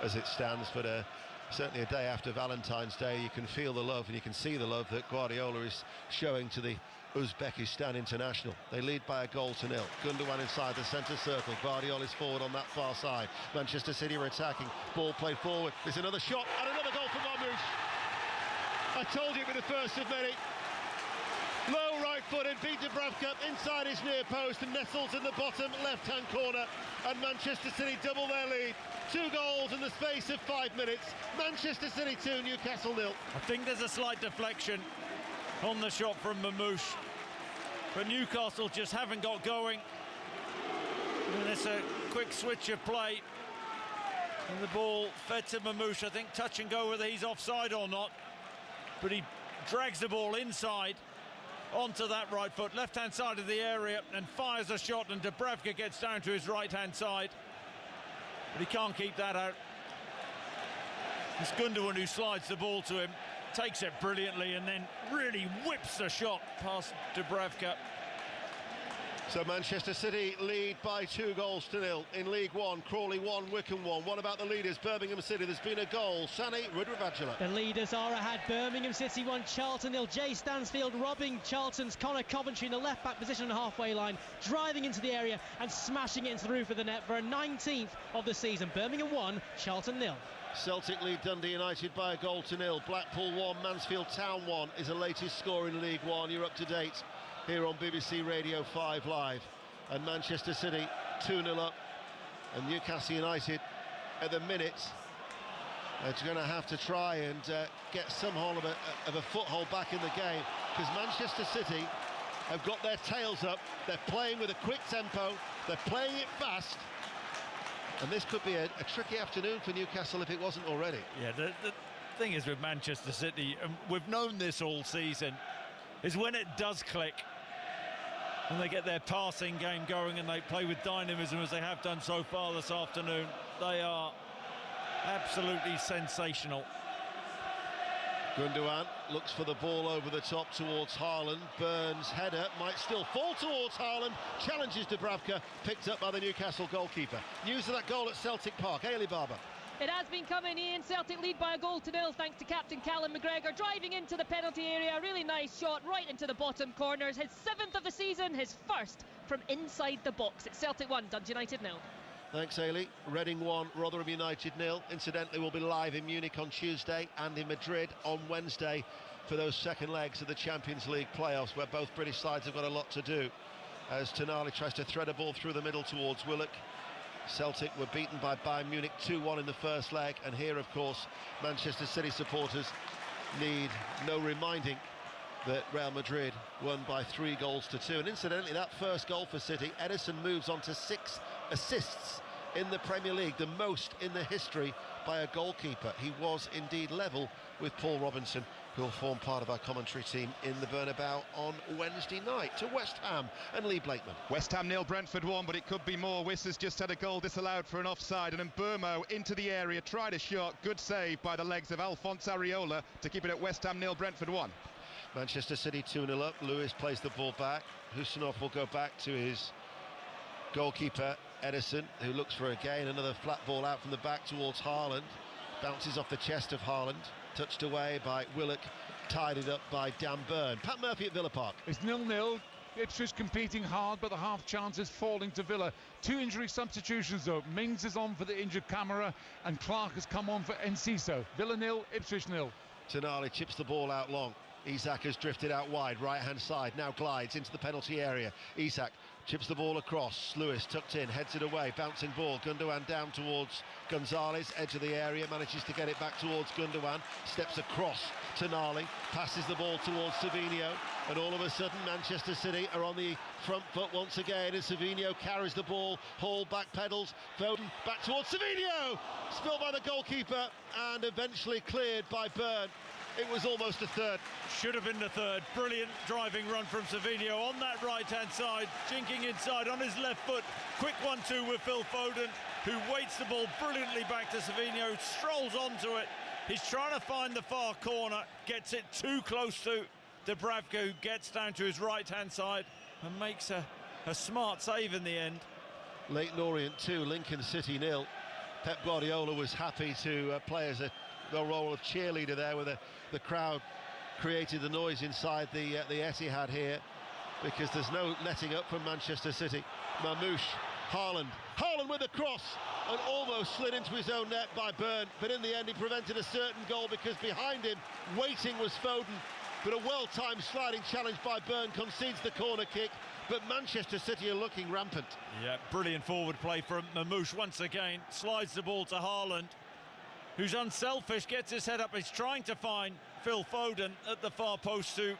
as it stands. But certainly a day after Valentine's Day, you can feel the love and you can see the love that Guardiola is showing to the Uzbekistan international. They lead by a goal to 0. Gundogan inside the centre circle. Guardiola is forward on that far side. Manchester City are attacking. Ball played forward. There's another shot and another goal for Marmoush. I told you it would be the first of many. Low right-footed, beat Dubravka inside his near post and nestles in the bottom left-hand corner. And Manchester City double their lead. 2 goals in the space of 5 minutes. Manchester City 2, Newcastle 0. I think there's a slight deflection on the shot from Mamouche, but Newcastle just haven't got going, and it's a quick switch of play and the ball fed to Mamouche. I think touch and go whether he's offside or not, but he drags the ball inside onto that right foot, left hand side of the area, and fires a shot, and Dubravka gets down to his right hand side, but he can't keep that out. It's Gundogan who slides the ball to him, takes it brilliantly, and then really whips the shot past Dubravka. So Manchester City lead by 2 goals to 0 in League One. Crawley 1, Wycombe 1. What about the leaders? Birmingham City, there's been a goal. Sani Rudravajula. The leaders are ahead. Birmingham City 1, Charlton 0. Jay Stansfield robbing Charlton's Connor Coventry in the left-back position on the halfway line, driving into the area and smashing it into the roof of the net for a 19th of the season. Birmingham 1, Charlton 0. Celtic lead Dundee United by a goal to 0. Blackpool 1, Mansfield Town 1 is the latest score in League One. You're up to date here on BBC Radio 5 Live. And Manchester City 2-0 up, and Newcastle United at the minute are going to have to try and get some of a foothold back in the game, because Manchester City have got their tails up. They're playing with a quick tempo, they're playing it fast, and this could be a tricky afternoon for Newcastle if it wasn't already. Yeah, the thing is with Manchester City, and we've known this all season, is when it does click and they get their passing game going and they play with dynamism as they have done so far this afternoon, they are absolutely sensational. Gundogan looks for the ball over the top towards Haaland. Burns' header might still fall towards Haaland. Challenges Dubravka, picked up by the Newcastle goalkeeper. News of that goal at Celtic Park. Ailey Barber. It has been coming in. Celtic lead by a goal to 0 thanks to captain Callum McGregor driving into the penalty area. A really nice shot right into the bottom corners. His 7th of the season, his first from inside the box. It's Celtic 1, Dundee United 0. Thanks, Ailey. Reading 1, Rotherham United 0. Incidentally, we'll be live in Munich on Tuesday and in Madrid on Wednesday for those second legs of the Champions League playoffs, where both British sides have got a lot to do, as Tonali tries to thread a ball through the middle towards Willock. Celtic were beaten by Bayern Munich 2-1 in the first leg, and here, of course, Manchester City supporters need no reminding that Real Madrid won by 3 goals to 2. And incidentally, that first goal for City, Ederson moves on to 6 assists in the Premier League, the most in the history by a goalkeeper. He was indeed level with Paul Robinson, who will form part of our commentary team in the Bernabeu on Wednesday night. To West Ham and Lee Blakeman. West Ham 0, Brentford 1, but it could be more. Wiss has just had a goal disallowed for an offside, and Mbeumo into the area, tried a shot, good save by the legs of Alphonse Areola to keep it at West Ham 0, Brentford 1. Manchester City 2-0 up. Lewis plays the ball back. Husinov will go back to his goalkeeper Ederson, who looks for again another flat ball out from the back towards Haaland. Bounces off the chest of Haaland, touched away by Willock, tidied up by Dan Burn. Pat Murphy at Villa Park. It's 0-0. Ipswich competing hard, but the half chance is falling to Villa. 2 injury substitutions though. Mings is on for the injured Camara, and Clark has come on for Enciso. Villa 0, Ipswich 0. Tonali chips the ball out long. Isak has drifted out wide, right hand side, now glides into the penalty area. Isak Chips the ball across, Lewis tucked in, heads it away, bouncing ball, Gundogan down towards Gonzalez, edge of the area, manages to get it back towards Gundogan, steps across to Nali, passes the ball towards Savinho, and all of a sudden Manchester City are on the front foot once again as Savinho carries the ball, Hall back pedals, Foden back towards Savinho, spilled by the goalkeeper and eventually cleared by Byrne. It was almost a third. Should have been the third. Brilliant driving run from Savinho on that right-hand side, jinking inside on his left foot. Quick 1-2 with Phil Foden, who waits the ball brilliantly back to Savinho, strolls onto it. He's trying to find the far corner, gets it too close to Dubravka, who gets down to his right-hand side and makes a smart save in the end. Leyton Orient 2, Lincoln City 0. Pep Guardiola was happy to play as the role of cheerleader there, with the crowd created the noise inside the Etihad here, because there's no letting up from Manchester City. Mamouche, Haaland with a cross and almost slid into his own net by Byrne, but in the end he prevented a certain goal because behind him, waiting, was Foden, but a well-timed sliding challenge by Byrne concedes the corner kick. But Manchester City are looking rampant. Yeah, brilliant forward play from Mamouche once again, slides the ball to Haaland, who's unselfish, gets his head up, he's trying to find Phil Foden at the far post, who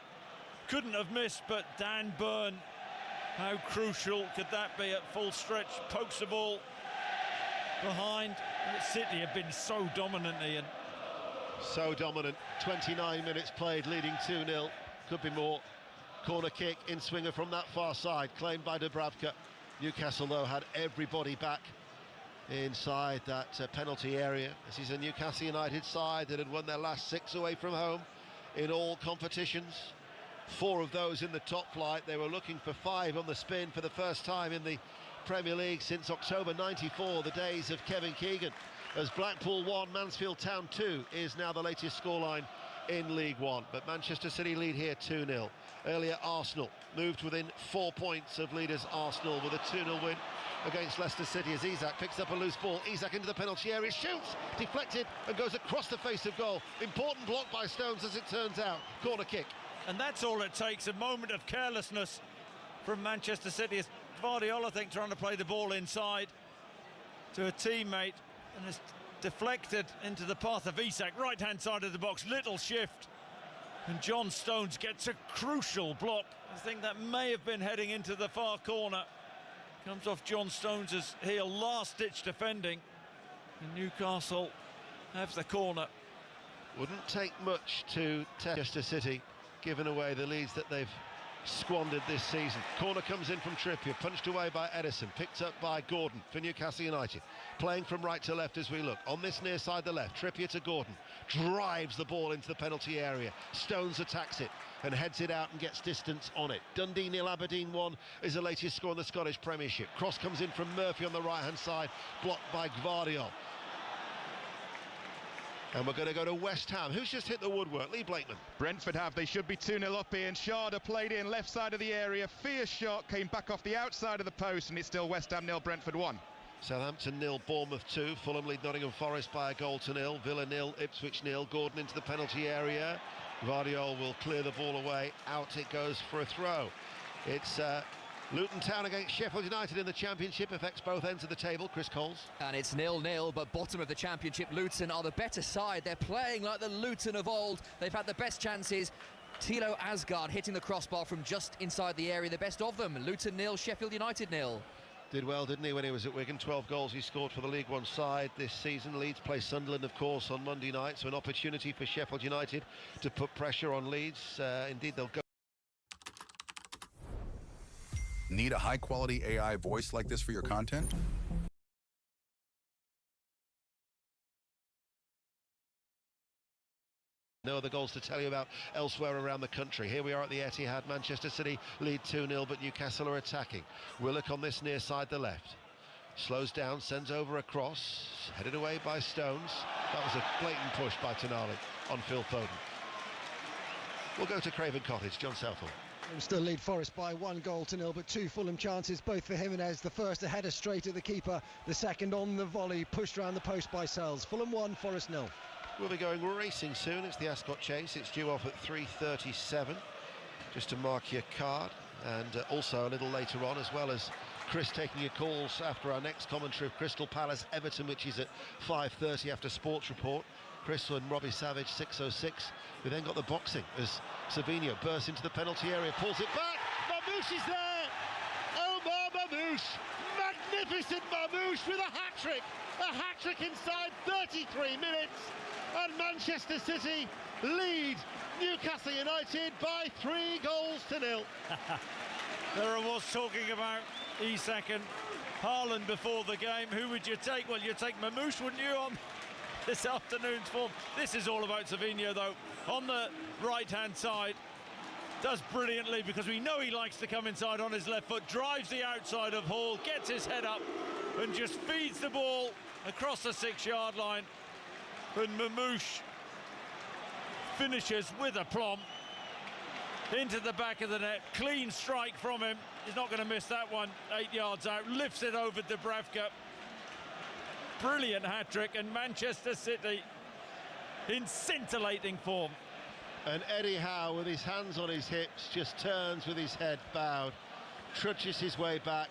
couldn't have missed, but Dan Byrne, how crucial could that be at full stretch, pokes the ball behind. City have been so dominant, Ian. So dominant, 29 minutes played, leading 2-0, could be more. Corner kick, in swinger from that far side, claimed by Dubravka. Newcastle, though, had everybody back inside that penalty area. This is a Newcastle United side that had won their last 6 away from home in all competitions. 4 of those in the top flight. They were looking for 5 on the spin for the first time in the Premier League since October '94, the days of Kevin Keegan. As Blackpool 1, Mansfield Town 2 is now the latest scoreline in League One. But Manchester City lead here 2-0. Earlier, Arsenal moved within 4 points of leaders Arsenal with a 2-0 win against Leicester City as Isak picks up a loose ball. Isak into the penalty area, shoots, deflected and goes across the face of goal. Important block by Stones, as it turns out. Corner kick. And that's all it takes, a moment of carelessness from Manchester City. As Guardiola, I think, trying to play the ball inside to a teammate and has deflected into the path of Isak, right-hand side of the box, little shift. And John Stones gets a crucial block. I think that may have been heading into the far corner. Comes off John Stones' heel, last-ditch defending. And Newcastle have the corner. Wouldn't take much to Manchester City, given away the leads that they've squandered this season. Corner comes in from Trippier, punched away by Edison, picked up by Gordon for Newcastle United. Playing from right to left as we look. On this near side, the left, Trippier to Gordon. Drives the ball into the penalty area. Stones attacks it and heads it out and gets distance on it. Dundee 0, Aberdeen 1 is the latest score in the Scottish Premiership. Cross comes in from Murphy on the right-hand side, blocked by Gvardiol. And we're going to go to West Ham. Who's just hit the woodwork? Lee Blakeman. Brentford have. They should be 2-0 up here. And Sharda played in left side of the area. Fierce shot, came back off the outside of the post, and it's still West Ham 0, Brentford 1. Southampton 0, Bournemouth 2. Fulham lead Nottingham Forest by a goal to 0. Villa 0, Ipswich 0. Gordon into the penalty area. Gvardiol will clear the ball away. Out it goes for a throw. It's Luton Town against Sheffield United in the Championship. Affects both ends of the table. Chris Coles. And it's 0-0, but bottom of the Championship, Luton are the better side. They're playing like the Luton of old. They've had the best chances. Thilo Asgard hitting the crossbar from just inside the area, the best of them. Luton 0, Sheffield United 0. Did well, didn't he, when he was at Wigan? 12 goals he scored for the League One side this season. Leeds play Sunderland, of course, on Monday night, so an opportunity for Sheffield United to put pressure on Leeds. Indeed, they'll go. Need a high-quality AI voice like this for your content? No other goals to tell you about elsewhere around the country. Here we are at the Etihad. Manchester City lead 2-0, but Newcastle are attacking. Willock on this near side, the left. Slows down, sends over a cross, headed away by Stones. That was a blatant push by Tonali on Phil Foden. We'll go to Craven Cottage. John Southall. Still lead Forest by 1 goal to 0, but 2 Fulham chances, both for Jimenez. The first a header straight at the keeper, the second on the volley, pushed around the post by Sells. Fulham 1, Forest 0. We'll be going racing soon. It's the Ascot Chase. It's due off at 3:37. Just to mark your card. And also a little later on, as well as Chris taking your calls after our next commentary of Crystal Palace Everton, which is at 5:30 after Sports Report. Chris and Robbie Savage, 6:06. We then got the boxing as Savinho bursts into the penalty area, pulls it back. Mamouche is there. Omar Mamouche, magnificent Mamouche with a hat-trick inside 33 minutes, and Manchester City lead Newcastle United by 3-0. There was talking about Isak and Haaland before the game. Who would you take? Well, you'd take Mamouche, wouldn't you, on this afternoon's form? This is all about Savinho, though, on the right-hand side. Does brilliantly, because we know he likes to come inside on his left foot, drives the outside of Hall, gets his head up and just feeds the ball across the 6-yard line. And Mamouche finishes with aplomb into the back of the net. Clean strike from him. He's not going to miss that one. 8 yards out, lifts it over Dubravka. Brilliant hat-trick, and Manchester City in scintillating form. And Eddie Howe, with his hands on his hips, just turns with his head bowed, trudges his way back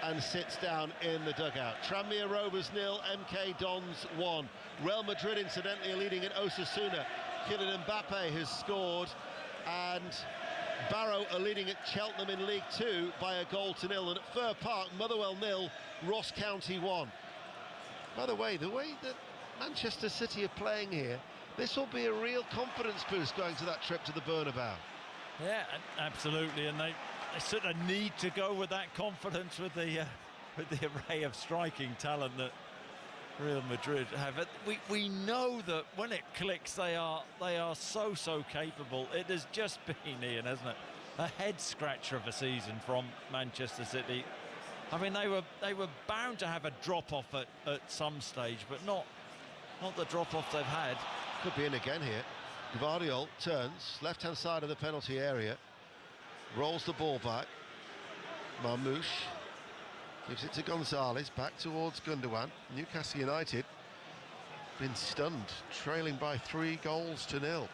and sits down in the dugout. Tranmere Rovers 0, MK Dons 1. Real Madrid, incidentally, are leading at Osasuna. Kylian Mbappe has scored, and Barrow are leading at Cheltenham in League 2 by 1-0. And at Fir Park, Motherwell 0, Ross County 1. By the way that Manchester City are playing here, this will be a real confidence boost going to that trip to the Bernabeu. Yeah, absolutely, and they sort of need to go with that confidence with the array of striking talent that Real Madrid have. We know that when it clicks, they are so capable. It has just been, Ian, hasn't it, a head scratcher of a season from Manchester City. I mean, they were bound to have a drop-off at some stage, but not the drop-off they've had. Could be in again here. Gvardiol turns, left-hand side of the penalty area, rolls the ball back. Mamouche gives it to Gonzalez, back towards Gundogan. Newcastle United been stunned, trailing by 3-0.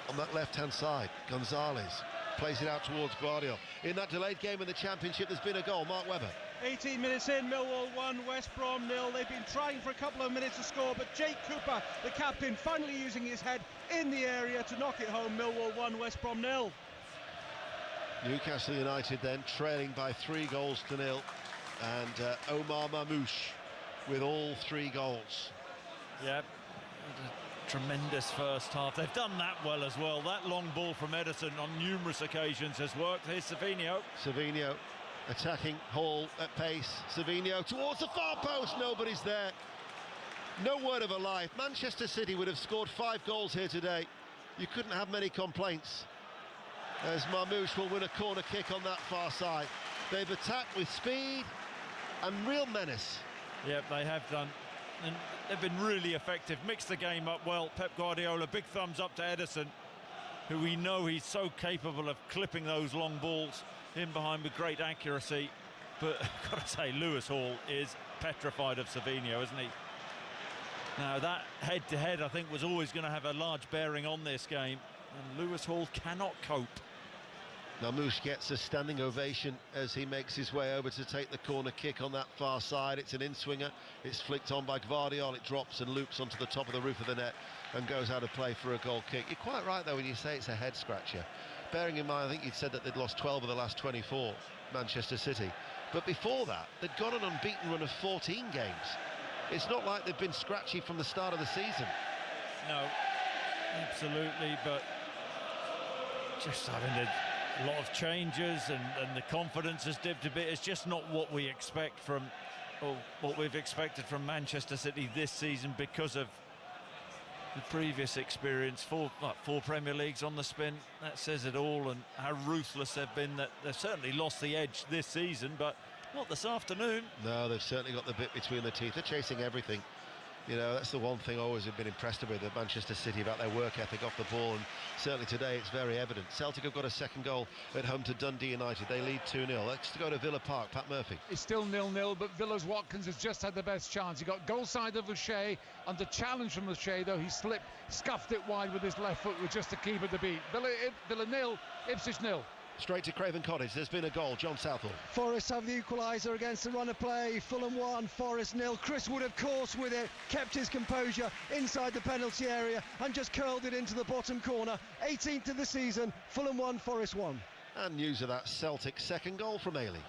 On that left-hand side, Gonzalez plays it out towards Gvardiol. In that delayed game in the Championship, there's been a goal. Mark Webber. 18 minutes in, Millwall 1, West Brom 0. They've been trying for a couple of minutes to score, but Jake Cooper, the captain, finally using his head in the area to knock it home. Millwall 1, West Brom 0. Newcastle United then trailing by 3-0, and Omar Mamouche with all 3 goals. Yeah, tremendous first half. They've done that well as well. That long ball from Edison on numerous occasions has worked. Here's Savinho. Savinho attacking Hall at pace. Savinho towards the far post. Nobody's there. No word of a lie. Manchester City would have scored 5 goals here today. You couldn't have many complaints, as Mamouche will win a corner kick on that far side. They've attacked with speed and real menace. Yep, they have done. And they've been really effective. Mixed the game up well. Pep Guardiola, big thumbs up to Edison, who we know he's so capable of clipping those long balls in behind with great accuracy. But I've got to say, Lewis Hall is petrified of Savinho, isn't he? Now, that head-to-head, I think, was always going to have a large bearing on this game. And Lewis Hall cannot cope. Mamouche gets a standing ovation as he makes his way over to take the corner kick on that far side. It's an in-swinger. It's flicked on by Gvardiol. It drops and loops onto the top of the roof of the net and goes out of play for a goal kick. You're quite right, though, when you say it's a head-scratcher. Bearing in mind, I think you'd said that they'd lost 12 of the last 24, Manchester City. But before that, they'd got an unbeaten run of 14 games. It's not like they've been scratchy from the start of the season. No, absolutely, but just having a lot of changes and the confidence has dipped a bit. It's just not what we expect from, or what we've expected from Manchester City this season because of the previous experience. Four Premier Leagues on the spin, that says it all, and how ruthless they've been. That they've certainly lost the edge this season, but not this afternoon. No, they've certainly got the bit between the teeth. They're chasing everything. You know, that's the one thing I always have been impressed with at Manchester City, about their work ethic off the ball, and certainly today it's very evident. Celtic have got a second goal at home to Dundee United. They lead 2-0. Let's go to Villa Park. Pat Murphy. It's still 0-0, but Villa's Watkins has just had the best chance. He got goal side of O'Shea, under challenge from O'Shea, though he scuffed it wide with his left foot with just to keep at the beat. Villa 0, Ipswich 0. Straight to Craven Cottage. There's been a goal. John Southall. Forest have the equaliser against the run of play. Fulham 1, Forest 0. Chris Wood, of course, with it, kept his composure inside the penalty area and just curled it into the bottom corner. 18th of the season. Fulham 1, Forest 1. And news of that Celtic second goal from Ailey.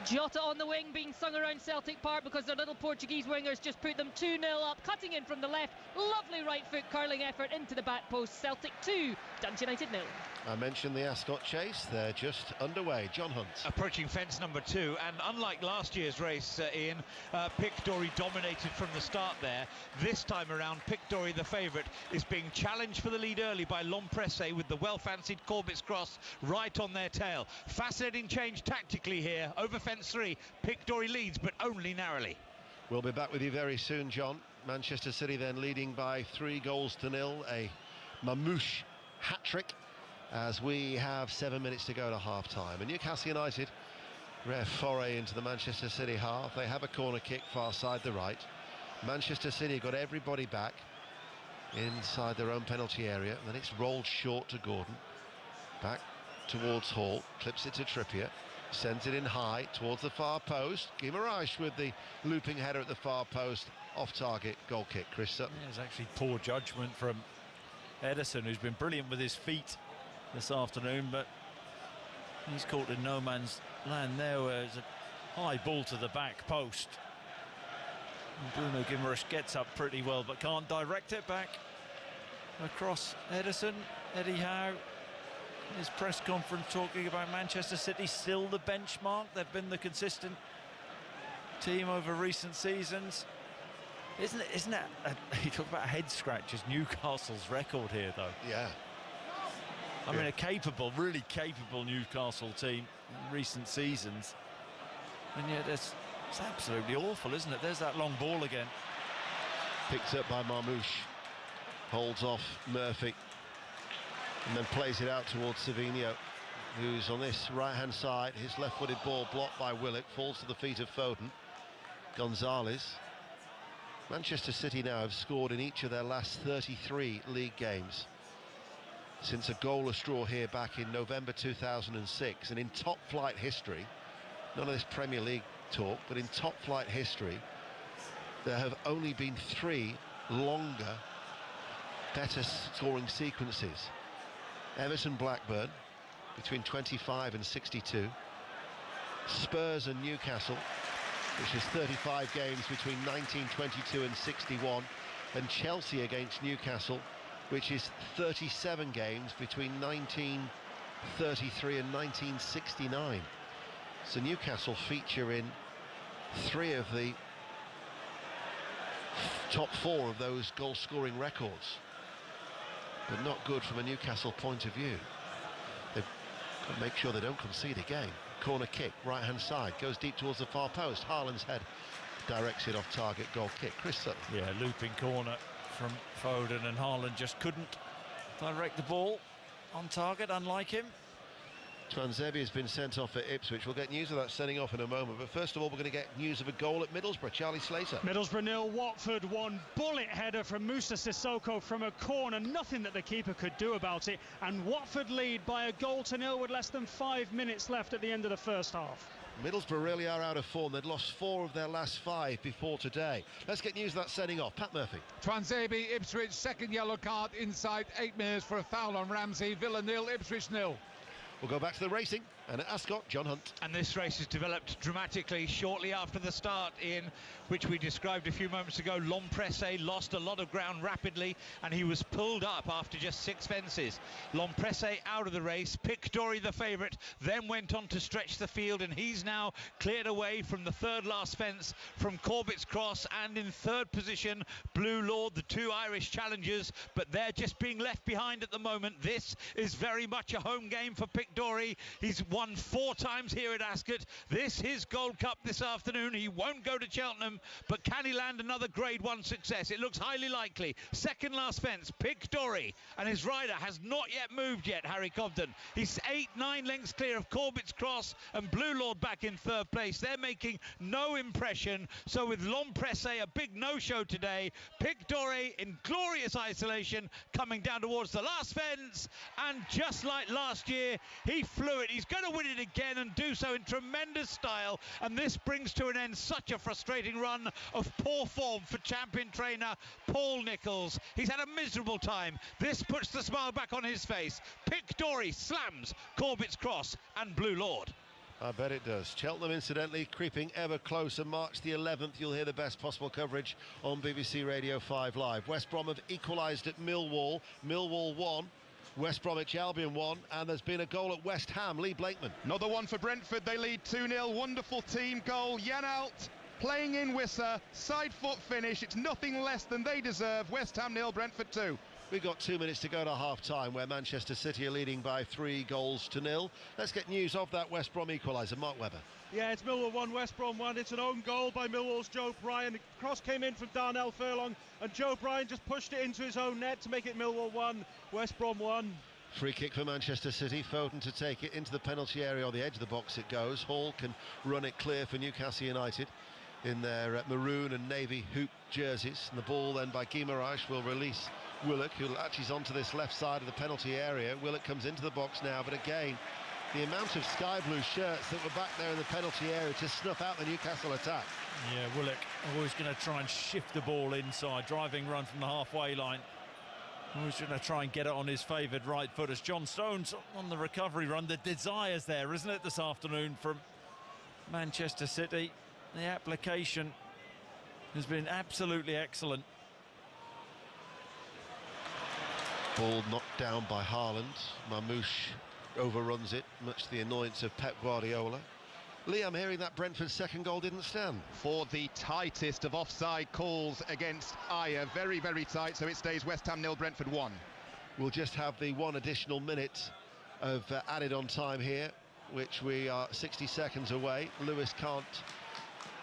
Jota on the wing being sung around Celtic Park because their little Portuguese wingers just put them 2-0 up, cutting in from the left. Lovely right foot curling effort into the back post. Celtic 2, Dundee United 0. I mentioned the Ascot chase. They're just underway. John Hunt. Approaching fence number 2, and unlike last year's race, Ian, Pickdory dominated from the start there. This time around, Pickdory, the favourite, is being challenged for the lead early by Lompresse with the well-fancied Corbett's Cross right on their tail. Fascinating change tactically here. Over fence 3, Pickdory leads, but only narrowly. We'll be back with you very soon, John. Manchester City then leading by 3-0. A Mamouche hat-trick as we have 7 minutes to go to half-time. And Newcastle United, rare foray into the Manchester City half. They have a corner kick far side the right. Manchester City got everybody back inside their own penalty area. Then it's rolled short to Gordon. Back towards Hall. Clips it to Trippier. Sends it in high towards the far post. Guimaraes with the looping header at the far post. Off target, goal kick. Chris Sutton. Yeah, it's actually poor judgment from Ederson, who's been brilliant with his feet this afternoon, but he's caught in no man's land there, where it's a high ball to the back post. And Bruno Guimaraes gets up pretty well, but can't direct it back across Ederson. Eddie Howe, in his press conference, talking about Manchester City still the benchmark. They've been the consistent team over recent seasons. Isn't that you talk about head scratches, Newcastle's record here, though? Yeah. I mean, a capable, really capable Newcastle team in recent seasons. And yet it's absolutely awful, isn't it? There's that long ball again. Picked up by Marmouche. Holds off Murphy. And then plays it out towards Savinho, who's on this right-hand side. His left-footed ball blocked by Willock. Falls to the feet of Foden. Gonzalez. Manchester City now have scored in each of their last 33 league games since a goalless draw here back in November 2006. And in top-flight history, none of this Premier League talk, but in top-flight history, there have only been 3 longer, better scoring sequences. Everton-Blackburn between 25 and 62. Spurs and Newcastle, which is 35 games between 1922 and 61. And Chelsea against Newcastle, which is 37 games between 1933 and 1969. So Newcastle feature in 3 of the top 4 of those goal-scoring records. But not good from a Newcastle point of view. They've got to make sure they don't concede again. Corner kick, right-hand side, goes deep towards the far post. Haaland's head directs it off target, goal kick. Chris Sutton. Yeah, looping corner from Foden, and Haaland just couldn't direct the ball on target, unlike him. Twanzebe has been sent off at Ipswich. We'll get news of that sending off in a moment, but first of all we're going to get news of a goal at Middlesbrough. Charlie Slater. Middlesbrough 0, Watford 1. Bullet header from Moussa Sissoko from a corner. Nothing that the keeper could do about it, and Watford lead by a goal to 0 with less than 5 minutes left at the end of the first half. Middlesbrough really are out of form. They'd lost 4 of their last 5 before today. Let's get news of that sending off. Pat Murphy. Twanzebe, Ipswich, second yellow card inside 8 minutes for a foul on Ramsey. Villa 0, Ipswich 0. We'll go back to the racing, and at Ascot, John Hunt. And this race has developed dramatically shortly after the start, in which we described a few moments ago. Lompresse lost a lot of ground rapidly, and he was pulled up after just 6 fences. Lompresse out of the race. Pickdory, the favourite, then went on to stretch the field, and he's now cleared away from the third last fence from Corbett's Cross, and in third position, Blue Lord, the 2 Irish challengers, but they're just being left behind at the moment. This is very much a home game for Pickdory. He's won 4 times here at Ascot. This his Gold Cup this afternoon. He won't go to Cheltenham, but can he land another Grade 1 success? It looks highly likely. Second last fence, Pickdory, and his rider has not yet moved yet, Harry Cobden. He's 8-9 lengths clear of Corbett's Cross, and Blue Lord back in third place. They're making no impression, so with Lompresse a big no-show today, Pickdory in glorious isolation coming down towards the last fence, and just like last year, He flew it. He's going to win it again and do so in tremendous style. And this brings to an end such a frustrating run of poor form for champion trainer Paul Nicholls. He's had a miserable time. This puts the smile back on his face. Pic Dory slams Corbett's Cross and Blue Lord. I bet it does. Cheltenham, incidentally, creeping ever closer. March the 11th, you'll hear the best possible coverage on BBC Radio 5 Live. West Brom have equalised at Millwall. Millwall 1, West Bromwich Albion 1, and there's been a goal at West Ham. Lee Blakeman. Another one for Brentford. They lead 2-0. Wonderful team goal. Janelt playing in Wissa. Side foot finish. It's nothing less than they deserve. West Ham 0, Brentford 2. We've got 2 minutes to go to half-time, where Manchester City are leading by 3-0. Let's get news of that West Brom equaliser. Mark Webber. Yeah, it's Millwall 1, West Brom 1. It's an own goal by Millwall's Joe Bryan. The cross came in from Darnell Furlong, and Joe Bryan just pushed it into his own net to make it Millwall 1, West Brom 1. Free kick for Manchester City. Foden to take it into the penalty area, or the edge of the box it goes. Hall can run it clear for Newcastle United in their maroon and navy hoop jerseys. And the ball then by Guimaraes will release Willock, who latches onto this left side of the penalty area. Willock comes into the box now, but again, the amount of sky blue shirts that were back there in the penalty area to snuff out the Newcastle attack. Yeah, Willock always going to try and shift the ball inside, driving run from the halfway line. Always going to try and get it on his favoured right foot. As John Stones on the recovery run, the desire's there, isn't it, this afternoon from Manchester City? The application has been absolutely excellent. Ball knocked down by Haaland. Mamouche overruns it, much to the annoyance of Pep Guardiola. Lee, I'm hearing that Brentford's second goal didn't stand. For the tightest of offside calls against Ayer. Very, very tight, so it stays West Ham 0, Brentford 1. We'll just have the 1 additional minute of added on time here, which we are 60 seconds away. Lewis can't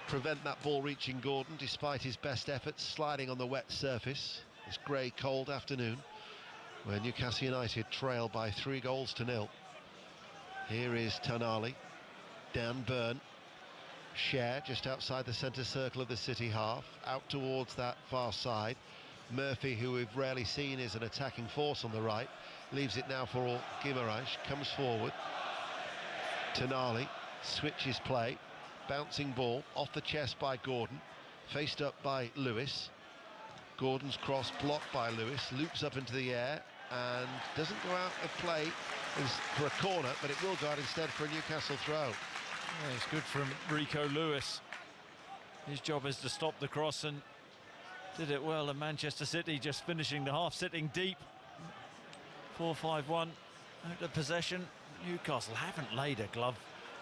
prevent that ball reaching Gordon, despite his best efforts, sliding on the wet surface. This grey, cold afternoon, where Newcastle United trail by 3-0. Here is Tonali, Dan Burn, Cher just outside the centre circle of the City half, out towards that far side. Murphy, who we've rarely seen as an attacking force on the right, leaves it now for Guimaraes, comes forward. Tonali switches play, bouncing ball off the chest by Gordon, faced up by Lewis. Gordon's cross blocked by Lewis, loops up into the air and doesn't go out of play for a corner, but it will go out instead for a Newcastle throw. Yeah, it's good from Rico Lewis. His job is to stop the cross, and did it well. And Manchester City just finishing the half, sitting deep. 4-5-1 out of possession. Newcastle haven't laid a glove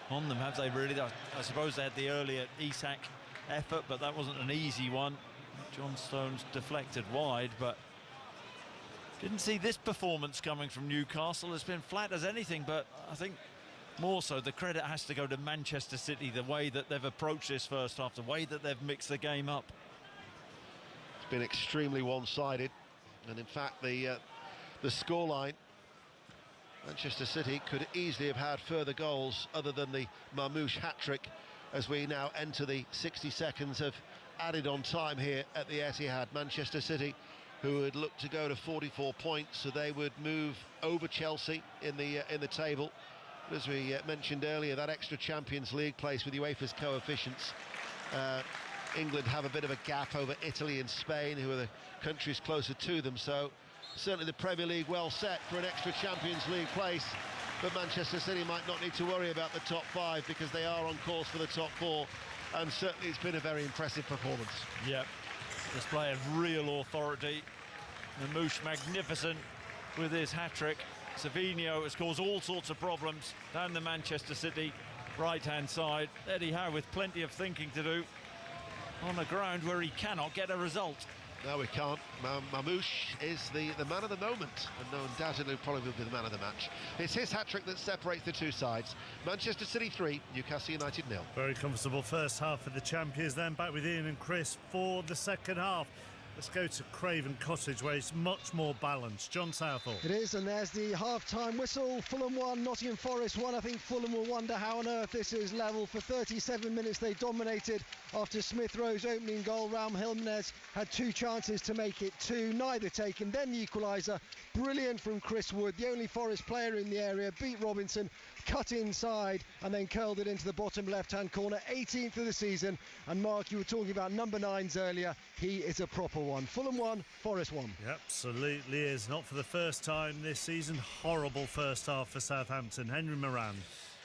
on them, have they really? I suppose they had the earlier Isak effort, but that wasn't an easy one. John Stones deflected wide, but didn't see this performance coming from Newcastle. It's been flat as anything, but I think more so the credit has to go to Manchester City, the way that they've approached this first half, the way that they've mixed the game up. It's been extremely one-sided, and in fact the scoreline, Manchester City could easily have had further goals other than the Mamouche hat-trick, as we now enter the 60 seconds of added on time here at the Etihad. Manchester City, who had looked to go to 44 points, so they would move over Chelsea in the table. But as we mentioned earlier, that extra Champions League place with UEFA's coefficients, England have a bit of a gap over Italy and Spain, who are the countries closer to them. So certainly the Premier League well set for an extra Champions League place, but Manchester City might not need to worry about the top 5 because they are on course for the top 4. And certainly it's been a very impressive performance. Yep, display of real authority. Mamouche magnificent with his hat-trick. Savino has caused all sorts of problems down the Manchester City right-hand side. Eddie Howe with plenty of thinking to do on a ground where he cannot get a result. No, we can't. Mamouche is the man of the moment, and undoubtedly probably will be the man of the match. It's his hat-trick that separates the two sides. Manchester City 3, Newcastle United 0. Very comfortable first half for the champions, then back with Ian and Chris for the second half. Let's go to Craven Cottage, where it's much more balanced. John Southall. It is, and there's the half-time whistle. Fulham 1, Nottingham Forest 1. I think Fulham will wonder how on earth this is level. For 37 minutes they dominated after Smith Rowe's opening goal. Raul Jimenez had 2 chances to make it 2, neither taken. Then the equaliser, brilliant from Chris Wood, the only Forest player in the area, beat Robinson, cut inside and then curled it into the bottom left-hand corner. 18th of the season, and Mark, you were talking about number 9s earlier. He is a proper one. Fulham 1, Forest 1. He absolutely is. Not for the first time this season. Horrible first half for Southampton. Henry Moran.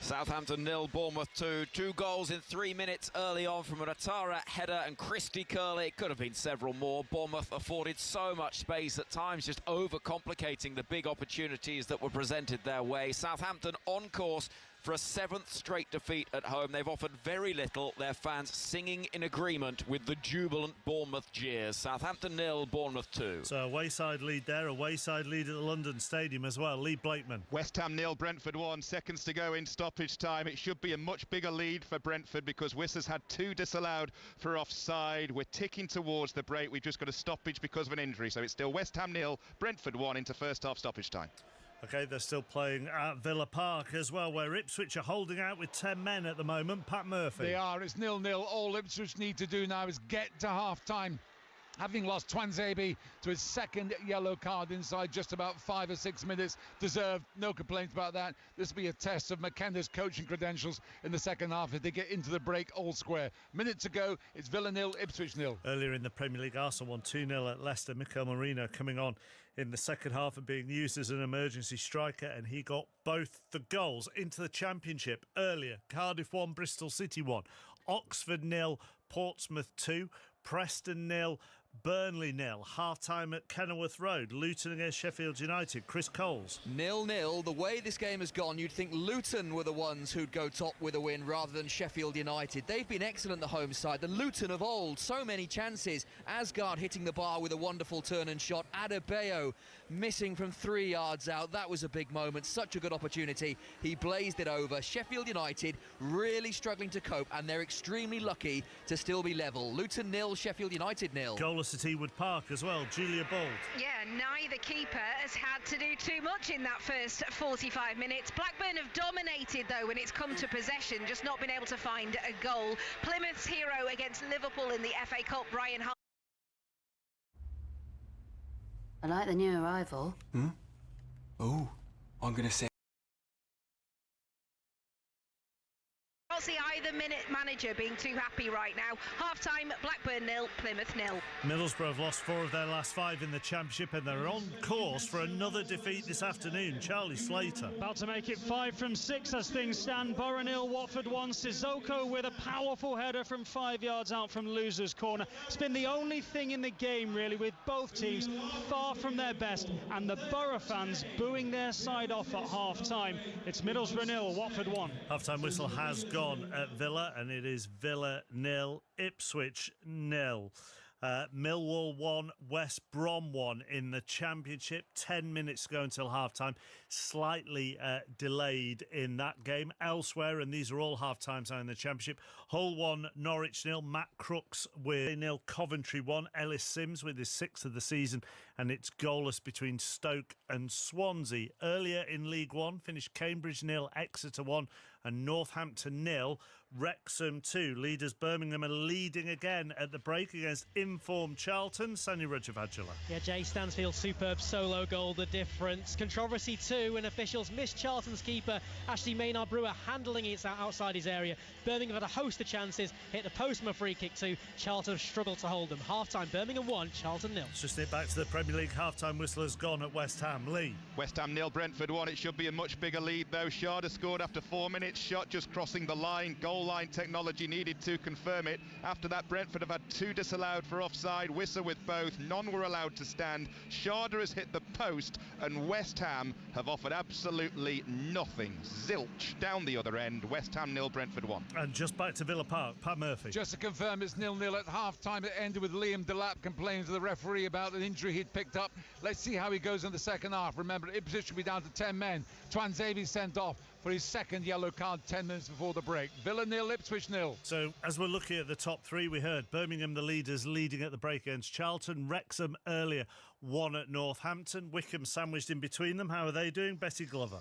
Southampton 0, Bournemouth 2. 2 goals in 3 minutes early on from a Ratara header and Christy Curley. It could have been several more. Bournemouth afforded so much space at times, just overcomplicating the big opportunities that were presented their way. Southampton on course for a 7th straight defeat at home. They've offered very little, their fans singing in agreement with the jubilant Bournemouth jeers. Southampton 0, Bournemouth 2. So a wayside lead there, a wayside lead at the London Stadium as well. Lee Blakeman. West Ham 0, Brentford 1. Seconds to go in stoppage time. It should be a much bigger lead for Brentford because Wissa's had 2 disallowed for offside. We're ticking towards the break. We've just got a stoppage because of an injury. So it's still West Ham 0, Brentford 1 into first half stoppage time. OK, they're still playing at Villa Park as well, where Ipswich are holding out with 10 men at the moment. Pat Murphy. They are. It's 0-0. All Ipswich need to do now is get to half-time. Having lost Twanzebe to his 2nd yellow card inside just about 5 or 6 minutes. Deserved, no complaints about that. This will be a test of McKenna's coaching credentials in the second half if they get into the break all square. Minute to go, it's Villa 0, Ipswich 0. Earlier in the Premier League, Arsenal won 2-0 at Leicester. Mikel Merino coming on in the second half and being used as an emergency striker, and he got both the goals into the Championship earlier. Cardiff 1, Bristol City 1. Oxford 0, Portsmouth 2. Preston 0, Burnley 0. Half-time at Kenilworth Road. Luton against Sheffield United. Chris Coles. 0-0. The way this game has gone, you'd think Luton were the ones who'd go top with a win rather than Sheffield United. They've been excellent, the home side. The Luton of old. So many chances. Asgard hitting the bar with a wonderful turn and shot. Adebayo missing from 3 yards out. That was a big moment. Such a good opportunity. He blazed it over. Sheffield United really struggling to cope, and they're extremely lucky to still be level. Luton 0, Sheffield United 0. Goalless at Ewood Park as well. Julia Bold. Yeah, neither keeper has had to do too much in that first 45 minutes. Blackburn have dominated, though, when it's come to possession, just not been able to find a goal. Plymouth's hero against Liverpool in the FA Cup, Ryan Hart. I like the new arrival. Oh, I'm going to say... I can't see either manager being too happy right now. Half-time, Blackburn 0, Plymouth 0. Middlesbrough have lost 4 of their last 5 in the Championship, and they're on course for another defeat this afternoon. Charlie Slater. About to make it 5 from 6 as things stand. Borough 0, Watford 1. Sissoko with a powerful header from 5 yards out from loser's corner. It's been the only thing in the game, really, with both teams far from their best, and the Borough fans booing their side off at half-time. It's Middlesbrough 0, Watford 1. Half-time whistle has gone at Villa, and it is Villa 0, Ipswich 0. Millwall 1, West Brom 1 in the Championship. 10 minutes to go until half-time. Slightly delayed in that game. Elsewhere, and these are all half-times now in the Championship, Hull 1, Norwich 0, Matt Crooks with 0, Coventry 1, Ellis Sims with his 6th of the season, and it's goalless between Stoke and Swansea. Earlier in League One, finished Cambridge 0, Exeter 1, and Northampton 0, Wrexham 2. Leaders Birmingham are leading again at the break against informed Charlton. Sani Rajavajula. Yeah, Jay Stansfield's superb solo goal, the difference. Controversy too when officials missed Charlton's keeper Ashley Maynard-Brewer handling it outside his area. Birmingham had a host of chances, hit the post from a free kick too. Charlton struggled to hold them. Half-time, Birmingham 1, Charlton 0. Let's just nip back to the Premier League. Half-time whistle has gone at West Ham. Lee. West Ham 0, Brentford 1. It should be a much bigger lead though. Sharda scored after 4 minutes. Shot just crossing the line. Goal line technology needed to confirm it. After that, Brentford have had 2 disallowed for offside. Wissa with both. None were allowed to stand. Sharda has hit the post, and West Ham have offered absolutely nothing. Zilch down the other end. West Ham 0, Brentford 1. And just back to Villa Park, Pat Murphy. Just to confirm, it's 0-0 at half-time. It ended with Liam Delap complaining to the referee about an injury he'd picked up. Let's see how he goes in the second half. Remember, Ipswich will be down to 10 men. Twanzebe sent off. for his second yellow card 10 minutes before the break. Villa 0, Ipswich 0. So as we're looking at the top three, we heard Birmingham the leaders leading at the break against Charlton, Wrexham earlier, 1 at Northampton, Wycombe sandwiched in between them. How are they doing? Betty Glover.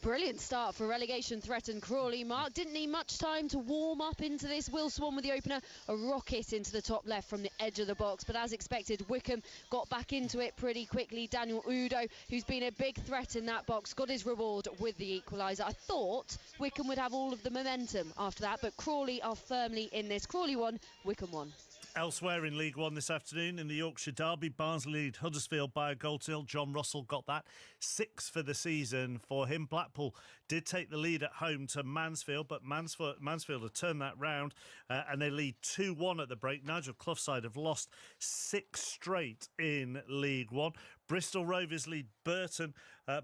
Brilliant start for relegation-threatened Crawley. Mark didn't need much time to warm up into this. Will Swan with the opener, a rocket into the top left from the edge of the box. But as expected, Wycombe got back into it pretty quickly. Daniel Udo, who's been a big threat in that box, got his reward with the equaliser. I thought Wycombe would have all of the momentum after that, but Crawley are firmly in this. Crawley 1, Wycombe 1. Elsewhere in League One this afternoon, in the Yorkshire Derby, Barnsley lead Huddersfield by a goal to nil. John Russell got that, 6 for the season for him. Blackpool did take the lead at home to Mansfield, but Mansfield have turned that round and they lead 2-1 at the break. Nigel Clough's side have lost 6 straight in League One. Bristol Rovers lead Burton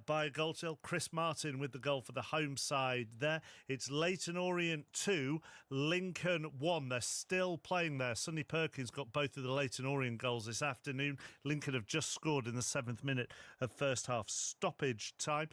by a goal to nil. Chris Martin with the goal for the home side there. It's Leyton Orient 2, Lincoln 1. They're still playing there. Sonny Perkins got both of the Leyton Orient goals this afternoon. Lincoln have just scored in the 7th minute of first half stoppage time.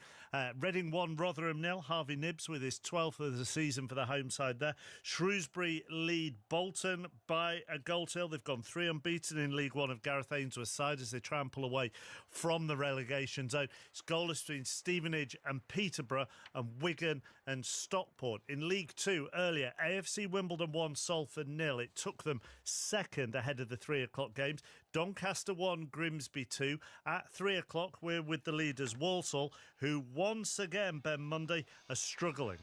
Reading 1, Rotherham 0. Harvey Nibbs with his 12th of the season for the home side there. Shrewsbury lead Bolton by a goal to nil. They've gone 3 unbeaten in League One of Gareth Ainsworth's side as they try and pull away from the relegation zone. It's goalless between Stevenage and Peterborough and Wigan and Stockport. In League Two earlier, AFC Wimbledon 1, Salford 0. It took them second ahead of the 3 o'clock games. Doncaster 1, Grimsby 2. At 3 o'clock, we're with the leaders Walsall, who once again, Ben Monday, are struggling.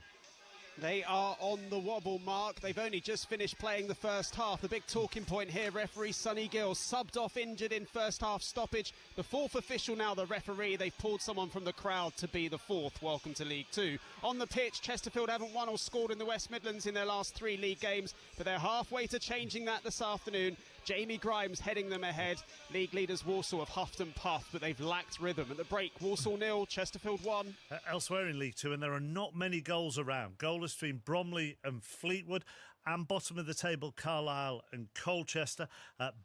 They are on the wobble, Mark. They've only just finished playing the first half. The big talking point here, referee Sonny Gill subbed off injured in first half stoppage. The 4th official now the referee. They've pulled someone from the crowd to be the 4th. Welcome to League Two. On the pitch, Chesterfield haven't won or scored in the West Midlands in their last 3 league games, but they're halfway to changing that this afternoon. Jamie Grimes heading them ahead. League leaders Walsall have huffed and puffed, but they've lacked rhythm. At the break, Walsall 0, Chesterfield 1. Elsewhere in League Two, and there are not many goals around. Goalless between Bromley and Fleetwood, and bottom of the table, Carlisle and Colchester.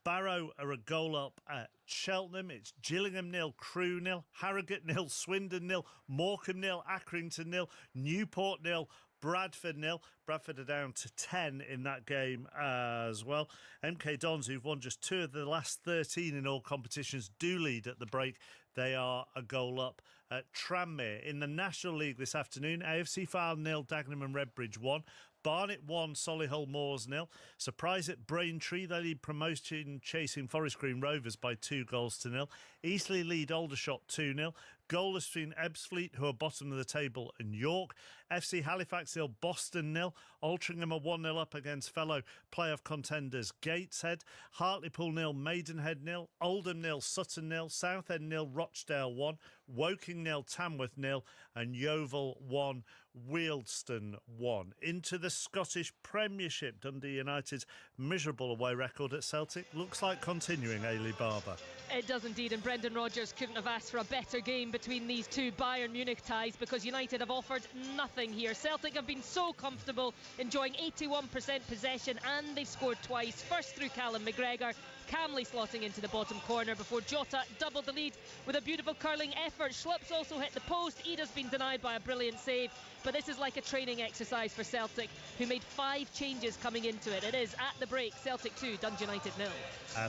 Barrow are a goal up at Cheltenham. It's Gillingham 0, Crewe 0, Harrogate 0, Swindon 0, Morecambe 0, Accrington 0, Newport 0, Bradford 0. Bradford are down to 10 in that game as well. MK Dons, who've won just 2 of the last 13 in all competitions, do lead at the break. They are a goal up at Tranmere. In the National League this afternoon, AFC Fylde 0, Dagenham and Redbridge 1. Barnet 1, Solihull Moors 0. Surprise at Braintree, they lead promotion chasing Forest Green Rovers by 2 goals to 0. Eastleigh lead Aldershot 2-0. Goalless between Ebbsfleet, who are bottom of the table, and York. FC Halifax 0, Boston 0. Altrincham are 1-0 up against fellow playoff contenders Gateshead. Hartlepool 0, Maidenhead 0. Oldham 0, Sutton 0. Southend 0, Rochdale 1. Woking 0, Tamworth 0. And Yeovil 1, Wealdstone 1. Into the Scottish Premiership, Dundee United's miserable away record at Celtic looks like continuing, Ailey Barber. It does indeed, and Brendan Rodgers couldn't have asked for a better game between these two Bayern Munich ties, because United have offered nothing here. Celtic have been so comfortable, enjoying 81% possession, and they've scored twice. First through Callum McGregor, calmly slotting into the bottom corner before Jota doubled the lead with a beautiful curling effort. Schlupp's also hit the post. Ida's been denied by a brilliant save, but this is like a training exercise for Celtic, who made 5 changes coming into it. It is at the break, Celtic 2, Dundee United 0.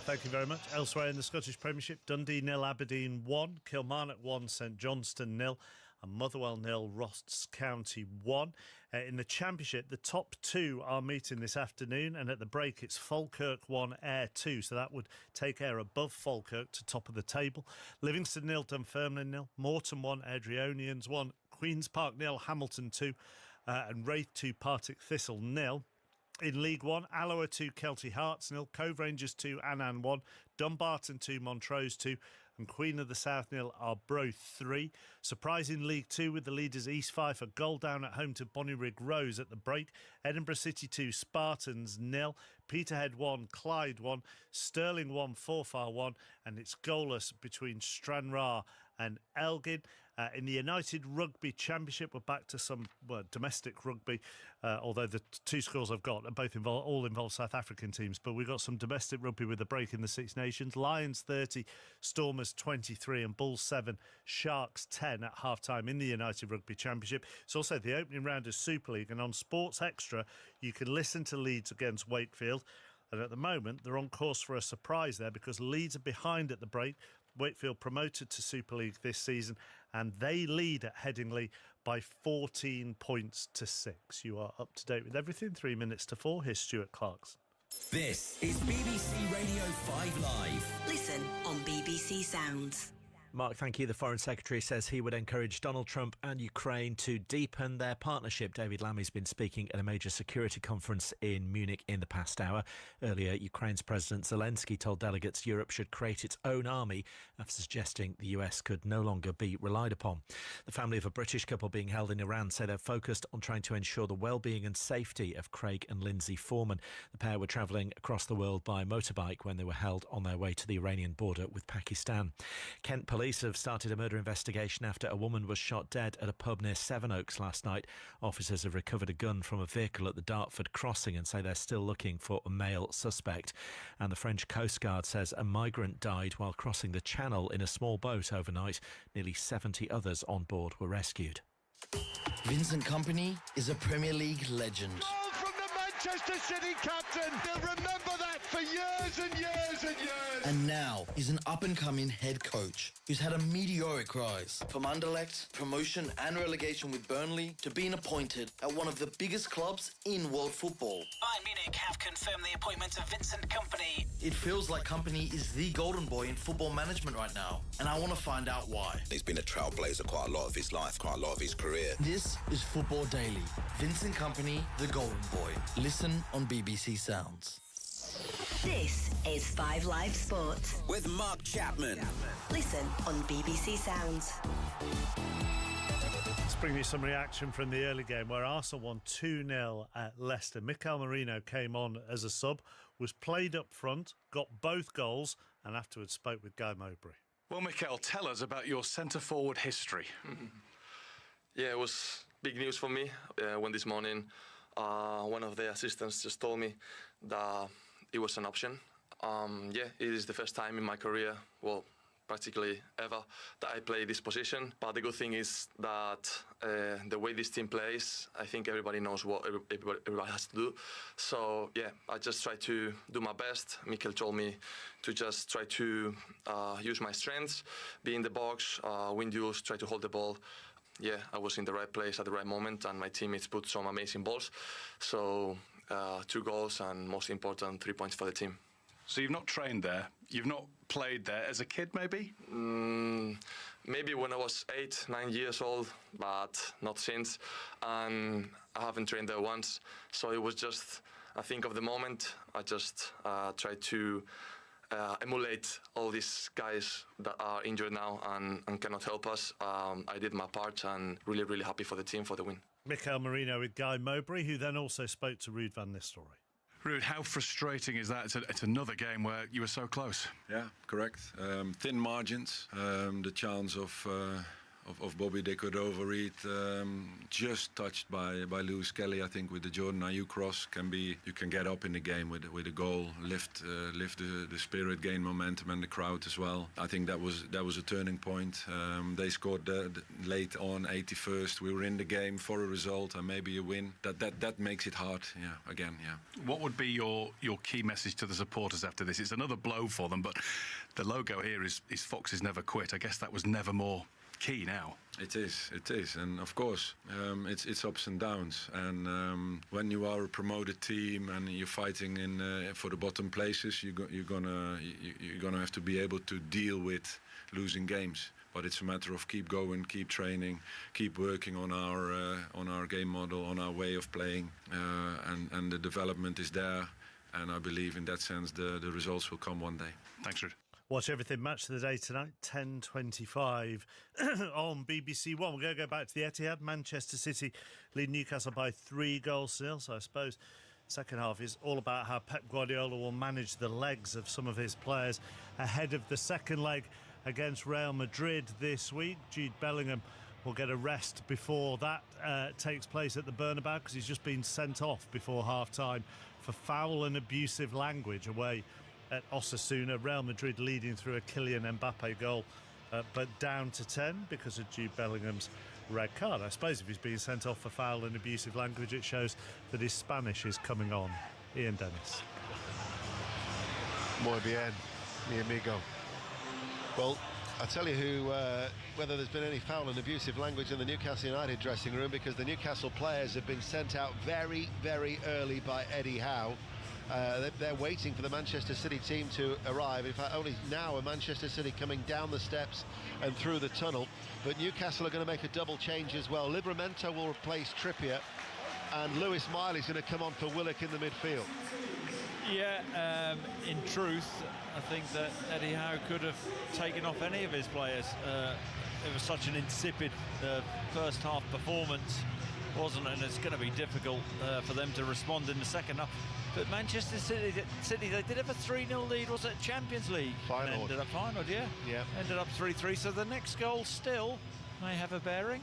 Thank you very much. Elsewhere in the Scottish Premiership, Dundee 0, Aberdeen 1, Kilmarnock 1, St Johnstone 0, and Motherwell 0, Ross County 1. In the Championship, the top 2 are meeting this afternoon, and at the break it's Falkirk 1, Ayr 2, so that would take Ayr above Falkirk to top of the table. Livingston 0, Dunfermline 0, Morton 1, Adrionians 1, Queen's Park 0, Hamilton 2, and Wraith 2, Partick Thistle 0. In League One, Alloa 2, Kelty Hearts 0, Cove Rangers 2, Annan 1, Dumbarton 2, Montrose 2, and Queen of the South 0, Arbroath 3. Surprise in League 2 with the leaders East Fife, a goal down at home to Bonnyrigg Rose at the break. Edinburgh City 2, Spartans 0, Peterhead 1, Clyde 1, Stirling 1, Forfar 1, and it's goalless between Stranraer and Elgin. In the United Rugby Championship, we're back to some domestic rugby, although the two scores I've got are both all involve South African teams. But we've got some domestic rugby with a break in the Six Nations. Lions 30, Stormers 23 and Bulls 7, Sharks 10 at half-time in the United Rugby Championship. It's also the opening round of Super League, and on Sports Extra, you can listen to Leeds against Wakefield. And at the moment, they're on course for a surprise there because Leeds are behind at the break. Wakefield promoted to Super League this season, and they lead at Headingley by 14 points to 6. You are up to date with everything. 3 minutes to 4. Here's Stuart Clarkson. This is BBC Radio 5 Live. Listen on BBC Sounds. Mark, thank you. The Foreign Secretary says he would encourage Donald Trump and Ukraine to deepen their partnership. David Lammy's been speaking at a major security conference in Munich in the past hour. Earlier, Ukraine's President Zelensky told delegates Europe should create its own army after suggesting the US could no longer be relied upon. The family of a British couple being held in Iran say they're focused on trying to ensure the well-being and safety of Craig and Lindsay Foreman. The pair were travelling across the world by motorbike when they were held on their way to the Iranian border with Pakistan. Kent Police have started a murder investigation after a woman was shot dead at a pub near Sevenoaks last night. Officers have recovered a gun from a vehicle at the Dartford crossing and say they're still looking for a male suspect. And the French Coast Guard says a migrant died while crossing the Channel in a small boat overnight. Nearly 70 others on board were rescued. Vincent Kompany is a Premier League legend. Goal from the Manchester City captain. They'll remember that for years and years and years. And now he's an up-and-coming head coach who's had a meteoric rise from Anderlecht, promotion and relegation with Burnley, to being appointed at one of the biggest clubs in world football. Bayern Munich have confirmed the appointment of Vincent Kompany. It feels like Kompany is the golden boy in football management right now, and I want to find out why. He's been a trailblazer quite a lot of his life, quite a lot of his career. This is Football Daily. Vincent Kompany, the golden boy. Listen on BBC Sounds. This is 5 Live Sports With Mark Chapman. Listen on BBC Sounds. Let's bring you some reaction from the early game where Arsenal won 2-0 at Leicester. Mikel Merino came on as a sub, was played up front, got both goals, and afterwards spoke with Guy Mowbray. Well, Mikel, tell us about your centre-forward history. Yeah, it was big news for me when this morning one of the assistants just told me that it was an option. Yeah, it is the first time in my career, well, practically ever, that I play this position. But the good thing is that the way this team plays, I think everybody knows what everybody has to do. So, yeah, I just try to do my best. Mikel told me to just try to use my strengths, be in the box, win duels, try to hold the ball. Yeah, I was in the right place at the right moment, and my teammates put some amazing balls. So 2 goals and, most important, 3 points for the team. So you've not trained there? You've not played there as a kid, maybe? Maybe when I was 8, 9 years old, but not since. And I haven't trained there once. So it was just, I think of the moment, I just tried to emulate all these guys that are injured now and cannot help us. I did my part and really, really happy for the team for the win. Mikel Merino with Guy Mowbray, who then also spoke to Ruud van Nistelrooy. Ruud, how frustrating is that? It's another game where you were so close. Yeah, correct. Thin margins. The chance of Bobby De Cordova-Reid just touched by Lewis Kelly. I think with the Jordan Ayew cross you can get up in the game with a goal, lift the spirit, gain momentum, and the crowd as well. I think that was a turning point. They scored late on, 81st. We were in the game for a result and maybe a win. That makes it hard. Yeah, again. Yeah. What would be your key message to the supporters after this? It's another blow for them, but the logo here is Foxes Never Quit. I guess that was never more key now. It is, and of course it's ups and downs. And when you are a promoted team and you're fighting for the bottom places, you're gonna have to be able to deal with losing games. But it's a matter of keep going, keep training, keep working on our game model, on our way of playing, and the development is there. And I believe in that sense the results will come one day. Thanks, Ruud. Watch everything Match of the Day tonight, 10:25 on BBC One. We're going to go back to the Etihad. Manchester City lead Newcastle by 3-0. So I suppose the second half is all about how Pep Guardiola will manage the legs of some of his players ahead of the second leg against Real Madrid this week. Jude Bellingham will get a rest before that takes place at the Bernabeu, because he's just been sent off before half-time for foul and abusive language away at Osasuna. Real Madrid leading through a Kylian Mbappe goal, but down to 10 because of Jude Bellingham's red card. I suppose if he's being sent off for foul and abusive language, it shows that his Spanish is coming on. Ian Dennis. Muy bien, mi amigo. Well, I'll tell you whether there's been any foul and abusive language in the Newcastle United dressing room, because the Newcastle players have been sent out very, very early by Eddie Howe. They're waiting for the Manchester City team to arrive. In fact, only now are Manchester City coming down the steps and through the tunnel. But Newcastle are going to make a double change as well. Livramento will replace Trippier, and Lewis Miley's going to come on for Willock in the midfield. Yeah, in truth, I think that Eddie Howe could have taken off any of his players. It was such an insipid first half performance, wasn't it? And it's going to be difficult for them to respond in the second half. But Manchester City, they did have a 3-0 lead, was it Champions League? Final. Ended up final, yeah. Ended up 3-3, so the next goal still may have a bearing.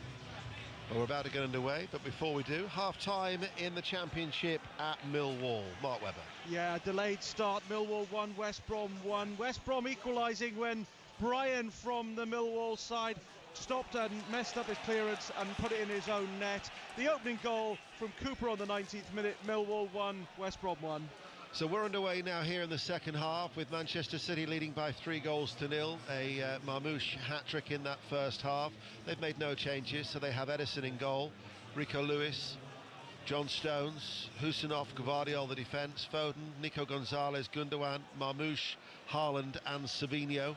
Well, we're about to get underway, but before we do, half-time in the Championship at Millwall. Mark Webber. Yeah, delayed start. Millwall 1, West Brom 1. West Brom equalising when Brian from the Millwall side stopped and messed up his clearance and put it in his own net. The opening goal from Cooper on the 19th minute. Millwall 1, West Brom 1. So we're underway now here in the second half, with Manchester City leading by 3-0. A Marmoush hat-trick in that first half. They've made no changes, so they have Edison in goal, Rico Lewis, John Stones, Husinov, Gvardiol the defence, Foden, Nico Gonzalez, Gundogan, Marmoush, Haaland and Savino.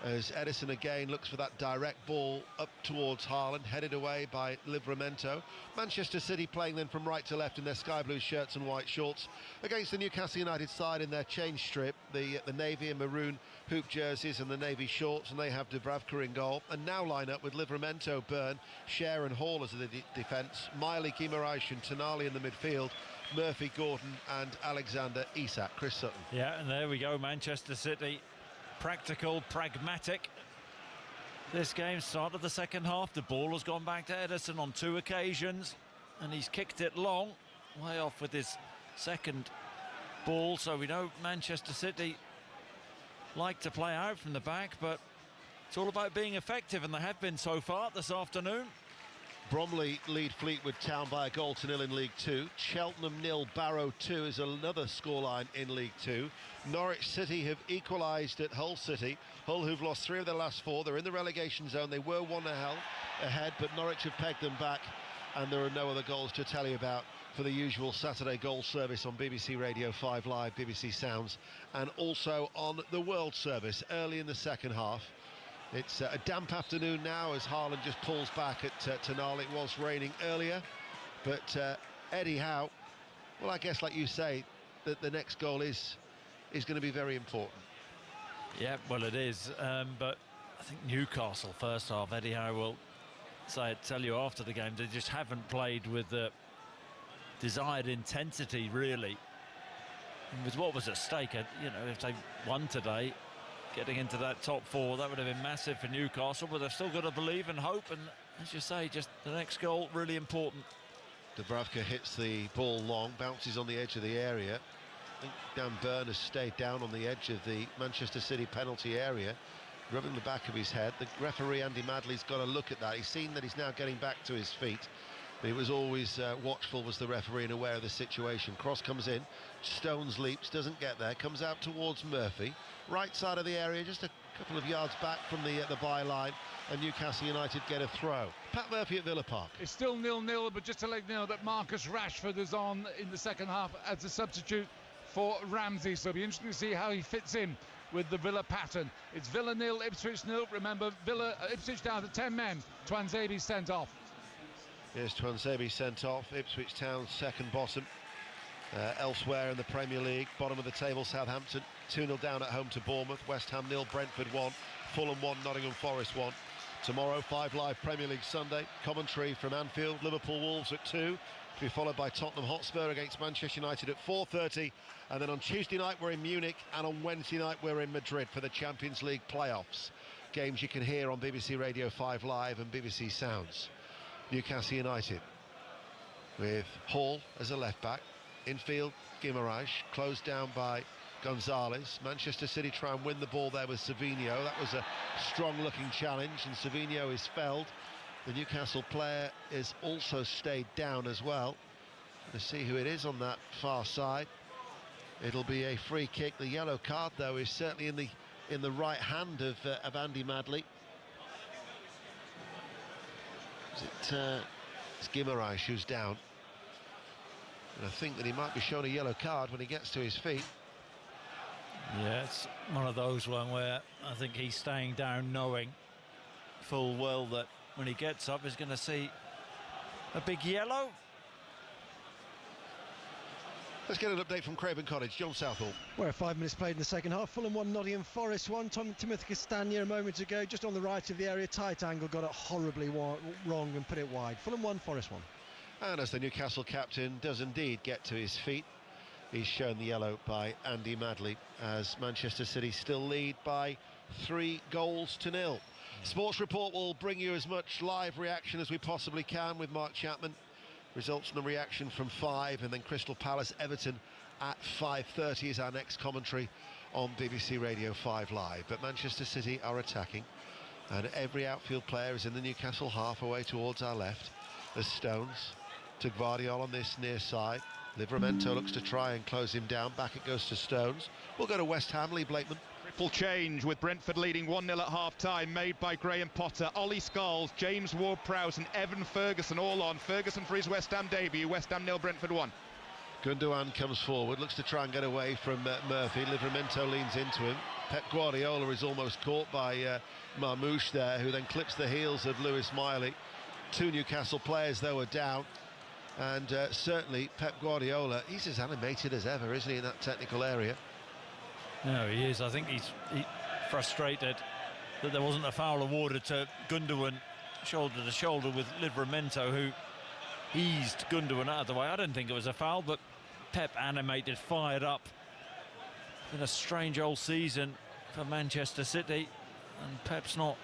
As Edison again looks for that direct ball up towards Haaland, headed away by Livramento. Manchester City playing then from right to left in their sky blue shirts and white shorts, against the Newcastle United side in their change strip, the navy and maroon hoop jerseys and the navy shorts, and they have Dubravka in goal, and now line up with Livramento, Byrne, Cher and Hall as the defence, Miley, Guimaraes and Tonali in the midfield, Murphy, Gordon and Alexander Isak. Chris Sutton. Yeah, and there we go, Manchester City. Practical, pragmatic. This game started the second half. The ball has gone back to Edison on 2 occasions, and he's kicked it long, way off with his second ball. So we know Manchester City like to play out from the back, but it's all about being effective, and they have been so far this afternoon. Bromley lead Fleetwood Town by 1-0 in League 2. Cheltenham 0, Barrow 2 is another scoreline in League 2. Norwich City have equalised at Hull City. Hull, who've lost 3 of their last 4. They're in the relegation zone. They were 1-0 ahead, but Norwich have pegged them back, and there are no other goals to tell you about for the usual Saturday goal service on BBC Radio 5 Live, BBC Sounds, and also on the World Service early in the second half. It's a damp afternoon now as Haaland just pulls back at Tonali. It was raining earlier, but Eddie Howe, well, I guess like you say, that the next goal is going to be very important. Yeah, well, it is, but I think Newcastle first half, Eddie Howe will tell you after the game, they just haven't played with the desired intensity, really. With what was at stake, if they won today, getting into that top 4, that would have been massive for Newcastle, but they've still got to believe and hope, and as you say, just the next goal really important. Dubravka hits the ball long, bounces on the edge of the area. I think Dan Byrne has stayed down on the edge of the Manchester City penalty area, rubbing the back of his head. The referee Andy Madley's got a look at that. He's seen that he's now getting back to his feet. But he was always watchful, was the referee, and aware of the situation. Cross comes in, Stones leaps, doesn't get there, comes out towards Murphy. Right side of the area, just a couple of yards back from the byline, and Newcastle United get a throw. Pat Murphy at Villa Park. It's still 0-0, but just to let you know that Marcus Rashford is on in the second half as a substitute for Ramsey, so it'll be interesting to see how he fits in with the Villa pattern. It's Villa 0, Ipswich 0. Remember, Ipswich down to 10 men. Twanzebe sent off. Yes, Twanzebe sent off. Ipswich Town second bottom. Elsewhere in the Premier League, bottom of the table, Southampton 2-0 down at home to Bournemouth. West Ham 0, Brentford 1, Fulham 1, Nottingham Forest 1. Tomorrow, 5 Live Premier League Sunday, commentary from Anfield, Liverpool Wolves at 2, to be followed by Tottenham Hotspur against Manchester United at 4:30, and then on Tuesday night we're in Munich, and on Wednesday night we're in Madrid for the Champions League playoffs. games you can hear on BBC Radio 5 Live and BBC Sounds. Newcastle United with Hall as a left-back. Infield, Guimaraes, closed down by Gonzalez. Manchester City try and win the ball there with Savinho. That was a strong-looking challenge, and Savinho is felled. The Newcastle player is also stayed down as well. Let's see who it is on that far side. It'll be a free kick. The yellow card, though, is certainly in the right hand of Andy Madley. It's Guimaraes who's down. And I think that he might be shown a yellow card when he gets to his feet. Yeah, it's one of those where I think he's staying down knowing full well that when he gets up he's going to see a big yellow. Let's get an update from Craven Cottage. John Southall. We're 5 minutes played in the second half. Fulham 1, Nottingham Forest 1. Timothy Castagna a moment ago, just on the right of the area. Tight angle, got it horribly wrong and put it wide. Fulham 1, Forest 1. And as the Newcastle captain does indeed get to his feet, he's shown the yellow by Andy Madley, as Manchester City still lead by 3-0. Sports Report will bring you as much live reaction as we possibly can with Mark Chapman. Results from the reaction from 5, and then Crystal Palace Everton at 5:30 is our next commentary on BBC Radio 5 Live. But Manchester City are attacking, and every outfield player is in the Newcastle half away towards our left. There's Stones to Gvardiol on this near side. Livramento looks to try and close him down. Back it goes to Stones. We'll go to West Ham, Lee Blakeman. Triple change with Brentford leading 1-0 at half-time, made by Graham Potter, Ollie Scholes, James Ward-Prowse and Evan Ferguson all on. Ferguson for his West Ham debut. West Ham 0, Brentford 1. Gundogan comes forward, looks to try and get away from Murphy. Livramento leans into him. Pep Guardiola is almost caught by Marmoush there, who then clips the heels of Lewis Miley. 2 Newcastle players, though, are down. And certainly Pep Guardiola, he's as animated as ever, isn't he, in that technical area? No, he is. I think he's frustrated that there wasn't a foul awarded to Gundogan shoulder to shoulder with Livramento, who eased Gundogan out of the way. I don't think it was a foul, but Pep animated, fired up. It's been a strange old season for Manchester City, and Pep's not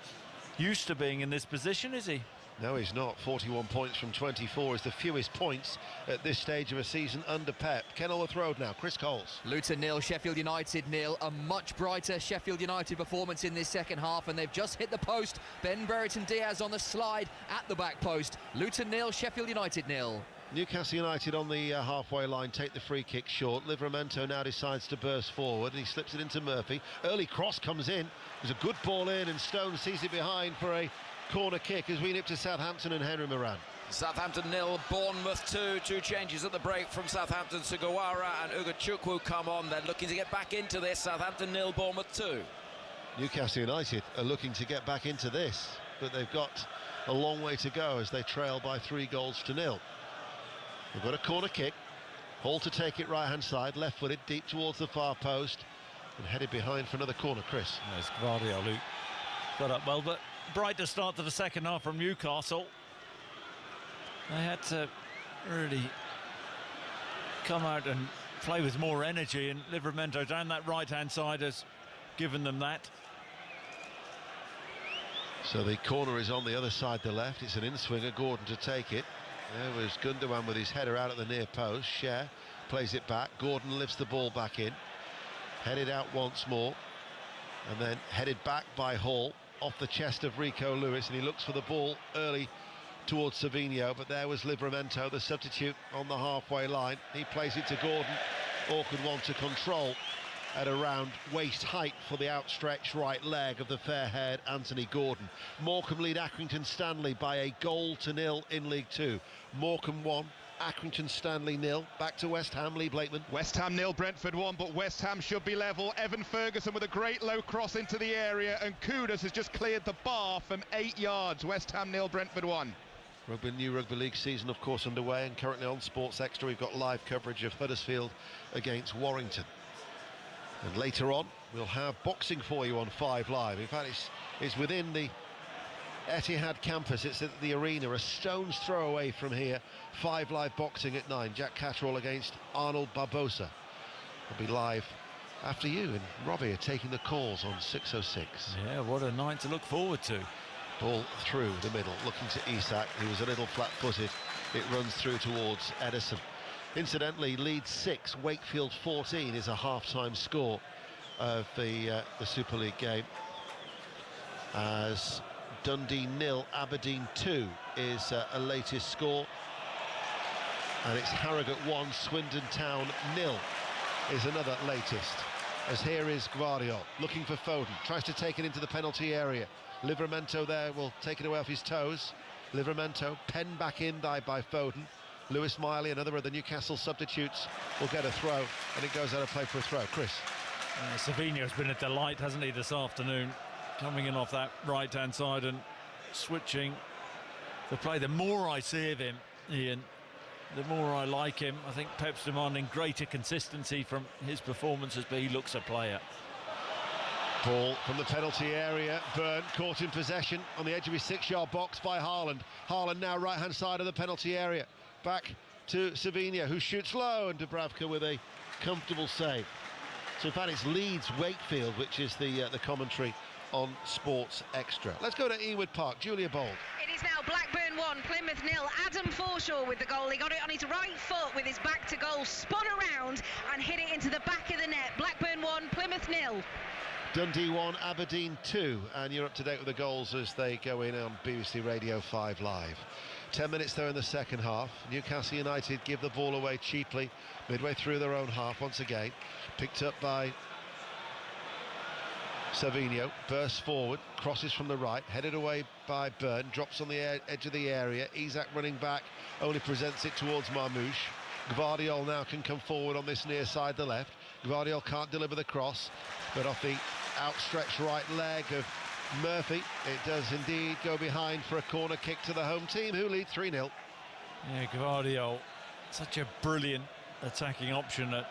used to being in this position, is he? No, he's not. 41 points from 24 is the fewest points at this stage of a season under Pep. Kenilworth Road now, Chris Coles. Luton 0, Sheffield United 0. A much brighter Sheffield United performance in this second half, and they've just hit the post. Ben Brereton Diaz on the slide at the back post. Luton 0, Sheffield United 0. Newcastle United on the halfway line take the free kick short. Livramento now decides to burst forward, and he slips it into Murphy. Early cross comes in. There's a good ball in, and Stone sees it behind for a corner kick as we nip to Southampton and Henry Moran. Southampton 0, Bournemouth 2. 2 changes at the break from Southampton. Sugawara and Ugachukwu come on. They're looking to get back into this. Southampton 0, Bournemouth 2. Newcastle United are looking to get back into this, but they've got a long way to go as they trail by 3-0. They've got a corner kick. Hall to take it right-hand side, left-footed, deep towards the far post, and headed behind for another corner. Chris. There's Gvardiol who got up well, but brighter start to the second half from Newcastle. They had to really come out and play with more energy, and Livramento down that right-hand side has given them that. So the corner is on the other side, the left. It's an in-swinger, Gordon to take it. There was Gundogan with his header out at the near post. Scher plays it back. Gordon lifts the ball back in. Headed out once more. And then headed back by Hall. Off the chest of Rico Lewis, and he looks for the ball early towards Savinho, but there was Livramento, the substitute on the halfway line. He plays it to Gordon. Awkward one to control at around waist height for the outstretched right leg of the fair-haired Anthony Gordon. Morecambe lead Accrington Stanley by 1-0 in League Two. Morecambe 1, Accrington Stanley 0. Back to West Ham, Lee Blakeman. West Ham 0, Brentford 1, but West Ham should be level. Evan Ferguson with a great low cross into the area, and Kudus has just cleared the bar from 8 yards. West Ham 0, Brentford 1. New Rugby League season, of course, underway, and currently on Sports Extra we've got live coverage of Huddersfield against Warrington. And later on, we'll have boxing for you on 5 Live. In fact, it's within the Etihad campus. It's at the arena, a stone's throw away from here. 5 Live boxing at 9. Jack Catterall against Arnold Barbosa. Will be live after you, and Robbie are taking the calls on 6:06. Yeah, what a night to look forward to. Ball through the middle, looking to Isak, who was a little flat-footed. It runs through towards Edison. Incidentally, Leeds 6, Wakefield 14 is a half-time score of the Super League game. As Dundee 0, Aberdeen 2 is a latest score. And it's Harrogate 1, Swindon Town 0 is another latest. As here is Gvardiol looking for Foden, tries to take it into the penalty area. Livramento there will take it away off his toes. Livramento penned back in by Foden. Lewis Miley, another of the Newcastle substitutes, will get a throw, and it goes out of play for a throw. Chris. Savino's been a delight, hasn't he, this afternoon, coming in off that right-hand side and switching the play. The more I see of him, Ian, the more I like him. I think Pep's demanding greater consistency from his performances, but he looks a player. Ball from the penalty area. Byrne caught in possession on the edge of his 6-yard box by Haaland. Haaland now right-hand side of the penalty area. Back to Savinho, who shoots low, and Dubravka with a comfortable save. So in fact it's Leeds Wakefield, which is the commentary on Sports Extra. Let's go to Ewood Park. Julia Bold. It is now Blackburn 1, Plymouth 0. Adam Forshaw with the goal. He got it on his right foot with his back to goal, spun around and hit it into the back of the net. Blackburn 1, Plymouth 0. Dundee 1, Aberdeen 2, and you're up to date with the goals as they go in on BBC Radio 5 Live. 10 minutes there in the second half. Newcastle United give the ball away cheaply midway through their own half once again. Picked up by Savinho, bursts forward, crosses from the right, headed away by Byrne, drops on the edge of the area. Isak running back, only presents it towards Marmoush. Gvardiol now can come forward on this near side, the left. Gvardiol can't deliver the cross, but off the outstretched right leg of Murphy, it does indeed go behind for a corner kick to the home team, who lead 3-0. Yeah, Gvardiol, such a brilliant attacking option at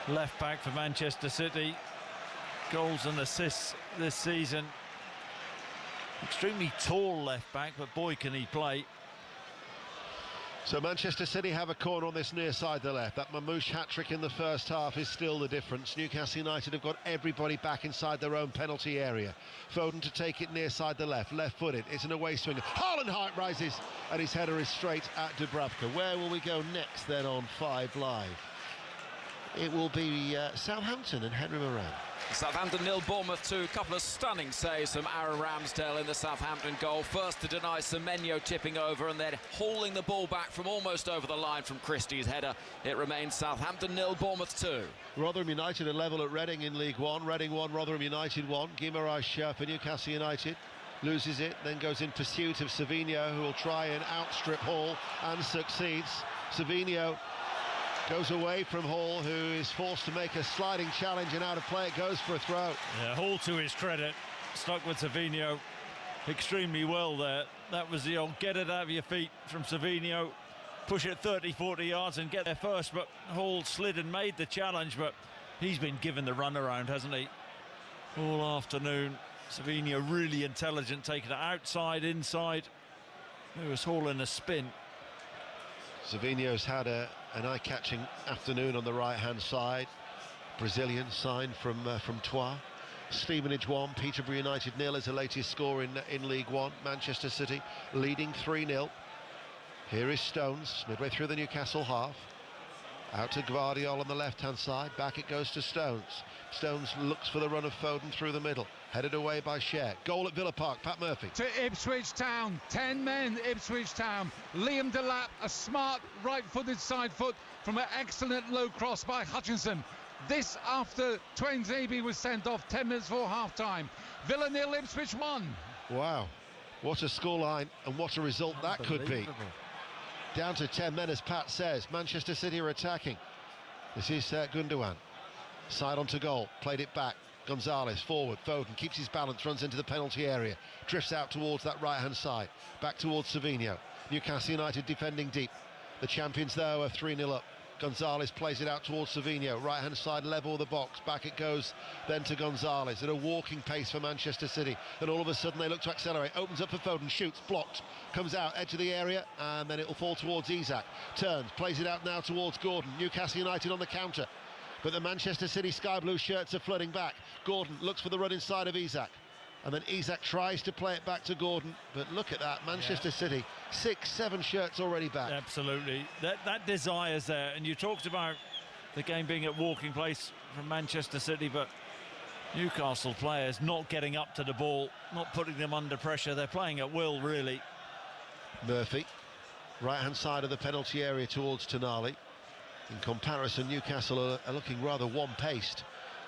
left back for Manchester City. Goals and assists this season. Extremely tall left back, but boy can he play. So Manchester City have a corner on this near side, the left. That Mamouche hat-trick in the first half is still the difference. Newcastle United have got everybody back inside their own penalty area. Foden to take it near side the left-footed. It's an away swing. Haaland height rises, and his header is straight at Dubravka. Where will we go next then on 5 Live? It will be Southampton and Henry Moran. Southampton 0, Bournemouth 2. A couple of stunning saves from Aaron Ramsdale in the Southampton goal. First to deny Semenyo tipping over, and then hauling the ball back from almost over the line from Christie's header. It remains Southampton 0, Bournemouth 2. Rotherham United are level at Reading in League One. Reading 1, Rotherham United 1. Guimaraes for Newcastle United. Loses it, then goes in pursuit of Savinho, who will try and outstrip Hall and succeeds. Savinho goes away from Hall, who is forced to make a sliding challenge, and out of play it goes for a throw. Yeah, Hall, to his credit, stuck with Savinho extremely well there. That was the old get it out of your feet from Savinho, push it 30-40 yards and get there first, but Hall slid and made the challenge, but he's been given the runaround, hasn't he, all afternoon. Savinho really intelligent, taking it outside, inside. Lewis Hall in a spin. Savinho's had an eye-catching afternoon on the right-hand side. Brazilian signed from Troyes. Stevenage 1, Peterborough United 0 is the latest score in League One. Manchester City leading 3-0. Here is Stones, midway through the Newcastle half. Out to Gvardiol on the left-hand side. Back it goes to Stones. Stones looks for the run of Foden through the middle. Headed away by Cher. Goal at Villa Park. Pat Murphy. To Ipswich Town. 10 men, Ipswich Town. Liam Delap, a smart right-footed side foot from an excellent low cross by Hutchinson. This after Twain-Zabey was sent off 10 minutes before half-time. Villa 0, Ipswich 1. Wow. What a scoreline and what a result that could be. Down to 10 men, as Pat says. Manchester City are attacking. This is Gundogan. Side onto goal. Played it back. Gonzalez forward. Foden keeps his balance, runs into the penalty area. Drifts out towards that right-hand side. Back towards Savinho. Newcastle United defending deep. The champions, though, are 3-0 up. Gonzalez plays it out towards Savinho. Right-hand side, level with the box. Back it goes then to Gonzalez at a walking pace for Manchester City. And all of a sudden they look to accelerate. Opens up for Foden, shoots, blocked. Comes out, edge of the area, and then it will fall towards Isak. Turns, plays it out now towards Gordon. Newcastle United on the counter. but the Manchester City sky blue shirts are flooding back. Gordon looks for the run inside of Isak, and then Isak tries to play it back to Gordon, but look at that, Manchester City, 6-7 shirts already back. Absolutely, that desire's there, and you talked about the game being at walking place from Manchester City, but Newcastle players not getting up to the ball, not putting them under pressure, they're playing at will, really. Murphy, right-hand side of the penalty area towards Tonali. In comparison, Newcastle are looking rather one-paced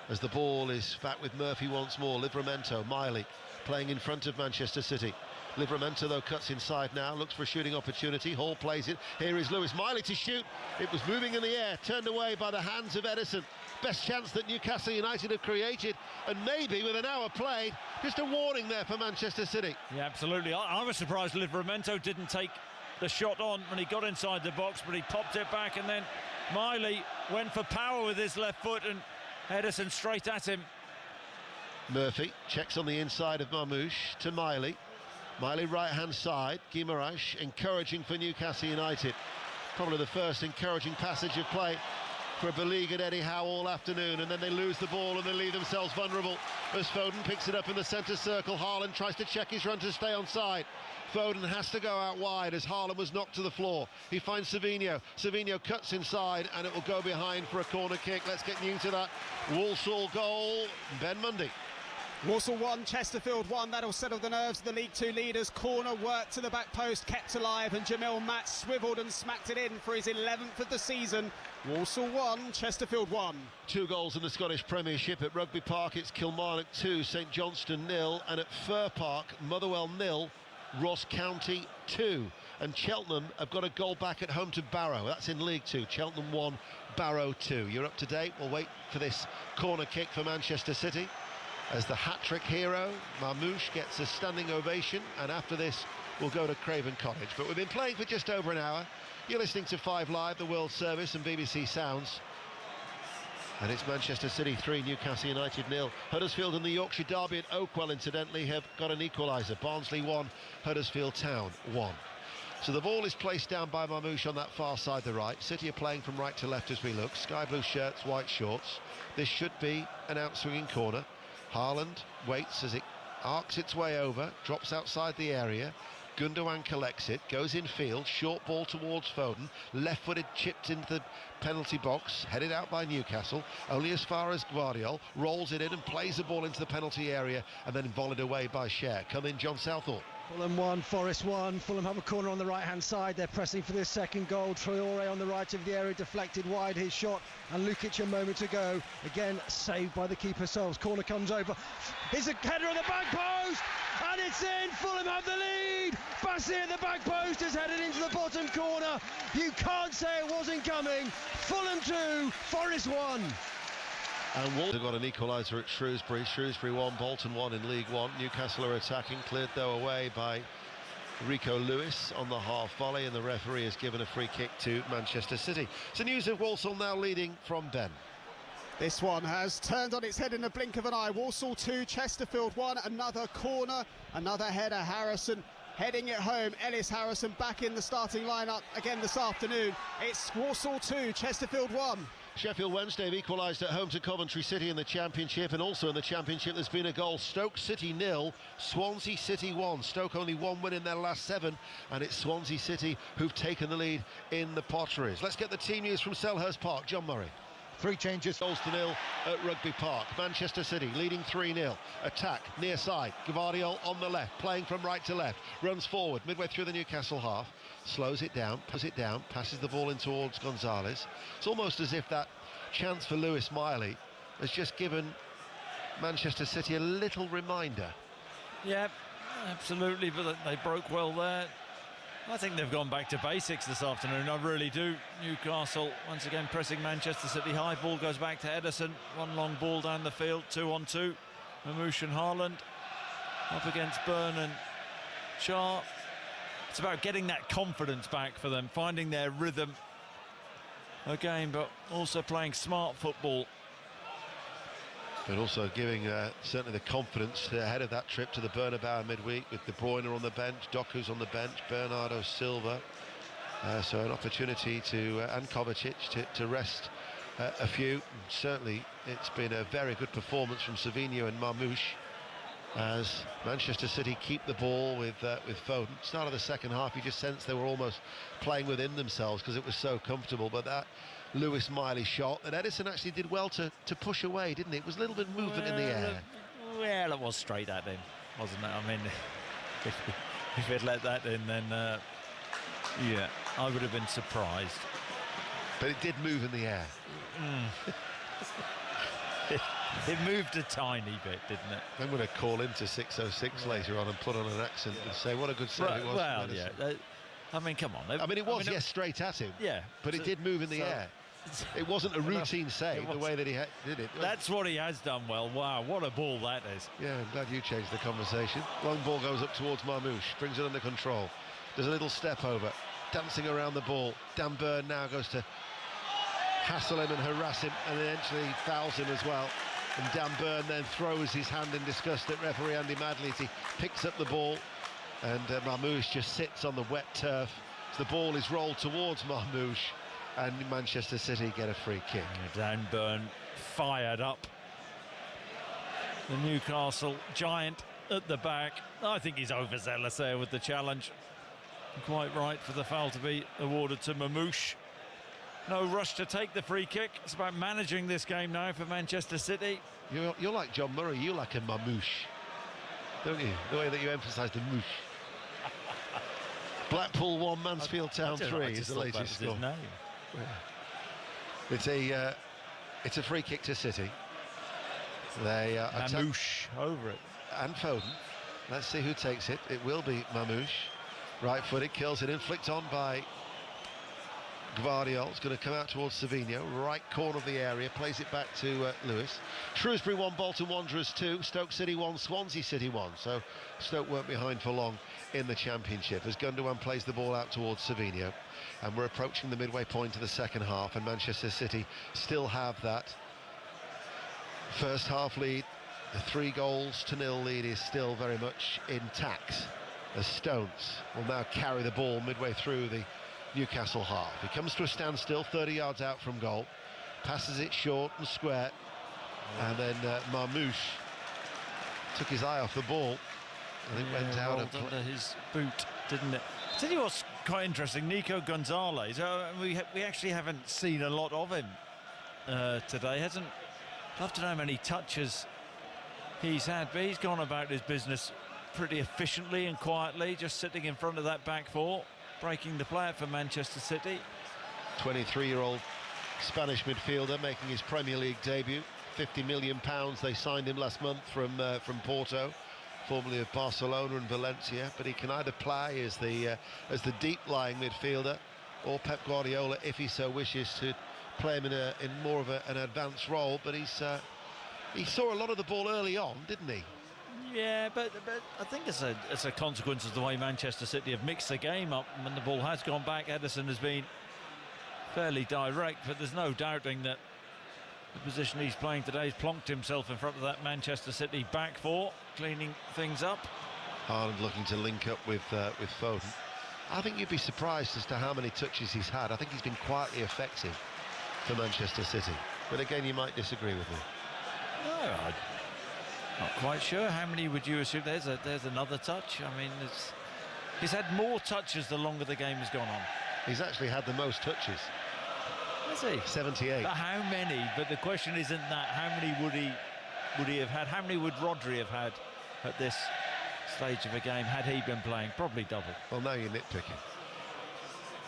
as the ball is back with Murphy once more. Livramento, Miley playing in front of Manchester City. Livramento, though, cuts inside now, looks for a shooting opportunity. Hall plays it. Here is Lewis Miley to shoot. It was moving in the air, turned away by the hands of Edison. Best chance that Newcastle United have created, and maybe with an hour played, just a warning there for Manchester City. Yeah, absolutely. I was surprised Livramento didn't take the shot on when he got inside the box, but he popped it back, and then Miley went for power with his left foot, and Edison straight at him. Murphy checks on the inside of Marmoush to Miley. Miley right-hand side, Guimaraes encouraging for Newcastle United. Probably the first encouraging passage of play for a beleaguered Eddie Howe all afternoon, and then they lose the ball and they leave themselves vulnerable as Foden picks it up in the centre circle. Haaland tries to check his run to stay on side. Foden has to go out wide as Haaland was knocked to the floor. He finds Savinho. Savinho cuts inside and it will go behind for a corner kick. Let's get new to that. Walsall goal, Ben Mundy. Walsall 1, Chesterfield 1. That'll settle the nerves of the League Two leaders. Corner work to the back post, kept alive, and Jamil Matt swiveled and smacked it in for his 11th of the season. Walsall 1, Chesterfield 1. 2 goals in the Scottish Premiership. At Rugby Park, it's Kilmarnock 2, St Johnstone 0, and at Fir Park, Motherwell 0, Ross County 2. And Cheltenham have got a goal back at home to Barrow. That's in League 2. Cheltenham 1, Barrow 2. You're up to date. We'll wait for this corner kick for Manchester City, as the hat-trick hero, Marmoush, gets a standing ovation, and after this, we'll go to Craven Cottage. But we've been playing for just over an hour. You're listening to 5 Live, the World Service, and BBC Sounds. And it's Manchester City 3, Newcastle United 0. Huddersfield and the Yorkshire Derby at Oakwell, incidentally, have got an equaliser. Barnsley 1, Huddersfield Town 1. So the ball is placed down by Marmoush on that far side, the right. City are playing from right to left as we look. Sky blue shirts, white shorts. This should be an outswinging corner. Haaland waits as it arcs its way over, drops outside the area. Gundogan collects it, goes in field, short ball towards Foden, left-footed chipped into the penalty box, headed out by Newcastle, only as far as Guardiola, rolls it in and plays the ball into the penalty area, and then volleyed away by Cher. Come in, John Southall. Fulham 1, Forest 1. Fulham have a corner on the right-hand side. They're pressing for this second goal. Traore on the right of the area, deflected wide his shot. And Lukic a moment ago, again saved by the keeper Selves. Corner comes over. It's a header on the back post, and it's in. Fulham have the lead. Bassi at the back post has headed into the bottom corner. You can't say it wasn't coming. Fulham 2, Forest 1. And Walter got an equaliser at Shrewsbury. Shrewsbury 1, Bolton 1 in League 1. Newcastle are attacking, cleared though away by Rico Lewis on the half volley, and the referee has given a free kick to Manchester City. So news of Walsall now leading from Ben. This one has turned on its head in the blink of an eye. Walsall 2, Chesterfield 1. Another corner, another header. Harrison heading it home. Ellis Harrison back in the starting lineup again this afternoon. It's Walsall 2, Chesterfield 1. Sheffield Wednesday have equalised at home to Coventry City in the Championship, and also in the Championship there's been a goal. Stoke City 0, Swansea City 1. Stoke only 1 win in their last 7, and it's Swansea City who've taken the lead in the Potteries. Let's get the team news from Selhurst Park. John Murray. 3 changes. Goals to 0 at Rugby Park. Manchester City leading 3-0. Attack near side. Gvardiol on the left, playing from right to left. Runs forward midway through the Newcastle half. Slows it down, passes the ball in towards Gonzalez. It's almost as if that chance for Lewis Miley has just given Manchester City a little reminder. Yeah, absolutely, but they broke well there. I think they've gone back to basics this afternoon, I really do. Newcastle once again pressing Manchester City high. Ball goes back to Edison. One long ball down the field, 2-on-2. Marmoush and Haaland up against Byrne and Schär. It's about getting that confidence back for them, finding their rhythm again, but also playing smart football. But also giving certainly the confidence ahead of that trip to the Bernabeu midweek, with De Bruyne on the bench, Doku's on the bench, Bernardo Silva. So an opportunity to, and Kovacic, to rest a few. Certainly, it's been a very good performance from Savinho and Marmouche as Manchester City keep the ball with Foden. Start of the second half, you just sensed they were almost playing within themselves because it was so comfortable. But that Lewis Miley shot that Edison actually did well to push away, didn't he? It was a little bit of movement in the air. Well, it was straight at him, wasn't it? I mean, if he'd let that in, then yeah, I would have been surprised. But it did move in the air. It moved a tiny bit, didn't it? I'm going to call into 606 later on and put on an accent and say what a good save it was. Well, yeah. I mean, come on. I mean, it was, yes, straight at him. Yeah. But it did move in the air. It wasn't a routine save the way that he did it. That's what he has done well. Wow, what a ball that is. Yeah, I'm glad you changed the conversation. Long ball goes up towards Marmouche, brings it under control. There's a little step over, dancing around the ball. Dan Burn now goes to hassle him and harass him, and eventually fouls him as well. And Dan Burn then throws his hand in disgust at referee Andy Madley as he picks up the ball, and Marmouche just sits on the wet turf. So the ball is rolled towards Marmouche, and Manchester City get a free kick. Dan Burn fired up. The Newcastle giant at the back. I think he's overzealous there with the challenge. Quite right for the foul to be awarded to Marmouche. No rush to take the free kick. It's about managing this game now for Manchester City. You're like John Murray. You like a Marmouche, don't you? The way that you emphasise the moosh. Blackpool 1, Mansfield Town 3 is the latest score. It's a free kick to City. They Marmouche over it. And Foden. Let's see who takes it. It will be Marmouche. Right footed, kills it in, flicked on by Gvardiol. It's going to come out towards Savinho, right corner of the area, plays it back to Lewis. Shrewsbury 1, Bolton Wanderers 2, Stoke City 1, Swansea City 1. So Stoke weren't behind for long in the Championship as Gundogan plays the ball out towards Savinho. And we're approaching the midway point of the second half, and Manchester City still have that first half lead. The 3-0 lead is still very much intact, as Stones will now carry the ball midway through the Newcastle half. He comes to a standstill 30 yards out from goal, passes it short and square, and then Marmouche took his eye off the ball and it went out under his boot, didn't it? I'll tell you what's quite interesting, Nico Gonzalez, we actually haven't seen a lot of him today. I'd love to know how many touches he's had, but he's gone about his business pretty efficiently and quietly, just sitting in front of that back four, breaking the play for Manchester City. 23-year-old Spanish midfielder making his Premier League debut. £50 million they signed him last month from Porto, formerly of Barcelona and Valencia. But he can either play as the deep-lying midfielder, or Pep Guardiola, if he so wishes, to play him in more of an advanced role. But he saw a lot of the ball early on, didn't he? Yeah, but I think it's a consequence of the way Manchester City have mixed the game up. When the ball has gone back, Edison has been fairly direct, but there's no doubting that the position he's playing today has plonked himself in front of that Manchester City back four, cleaning things up. Haaland looking to link up with Foden. I think you'd be surprised as to how many touches he's had. I think he's been quietly effective for Manchester City. But again, you might disagree with me. No, I'm not quite sure. How many would you assume? There's another touch. I mean, he's had more touches the longer the game has gone on. He's actually had the most touches. Has he? 78. But how many? But the question isn't that. How many would he have had? How many would Rodri have had at this stage of a game had he been playing? Probably double. Well, now you're nitpicking.